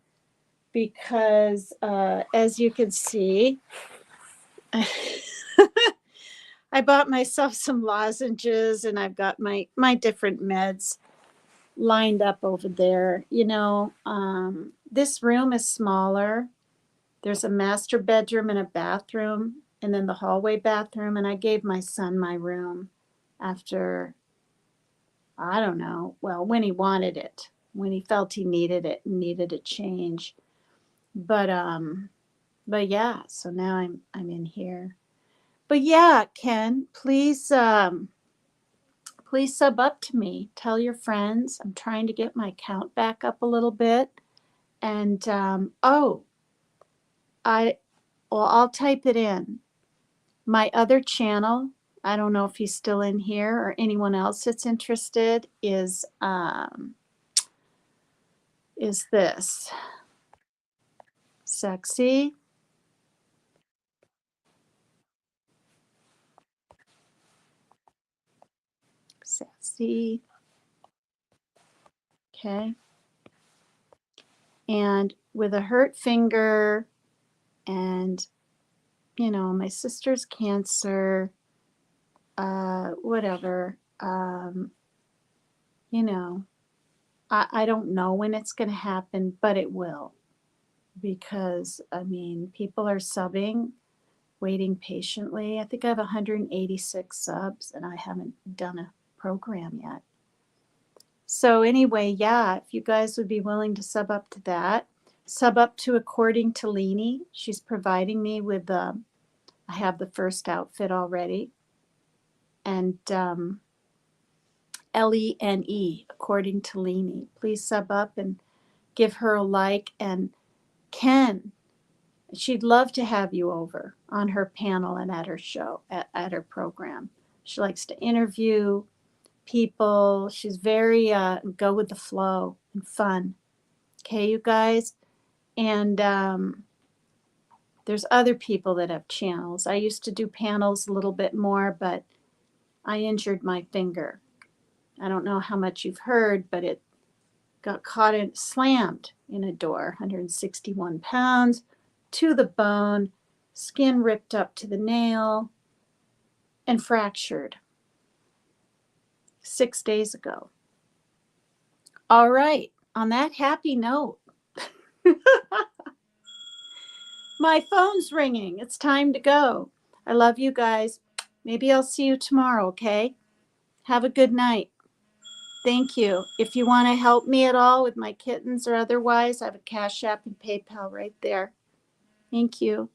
because, as you can see, I bought myself some lozenges, and I've got my different meds lined up over there. This room is smaller. There's a master bedroom and a bathroom, and then the hallway bathroom. And I gave my son my room after, I don't know, well, when he wanted it, when he felt he needed it and needed a change. But yeah, so now I'm in here. But yeah, Ken, please please sub up to me. Tell your friends. I'm trying to get my count back up a little bit. And I'll type it in. My other channel, I don't know if he's still in here or anyone else that's interested, is this sexy sassy. Okay. And with a hurt finger and, you know, my sister's cancer, whatever, you know, I don't know when it's going to happen, but it will. Because, I mean, people are subbing, waiting patiently. I think I have 186 subs and I haven't done a program yet. So anyway, yeah, if you guys would be willing to sub up to that, sub up to According to Leanie. She's providing me with I have the first outfit already. And LENE, According to Leanie. Please sub up and give her a like. And Ken, she'd love to have you over on her panel and at her show, at her program. She likes to interview people. She's very go with the flow and fun. Okay, you guys? And there's other people that have channels. I used to do panels a little bit more, but I injured my finger. I don't know how much you've heard, but it got slammed in a door, 161 pounds, to the bone, skin ripped up to the nail, and fractured 6 days ago. All right, on that happy note, my phone's ringing. It's time to go. I love you guys. Maybe I'll see you tomorrow, okay? Have a good night. Thank you. If you want to help me at all with my kittens or otherwise, I have a Cash App and PayPal right there. Thank you.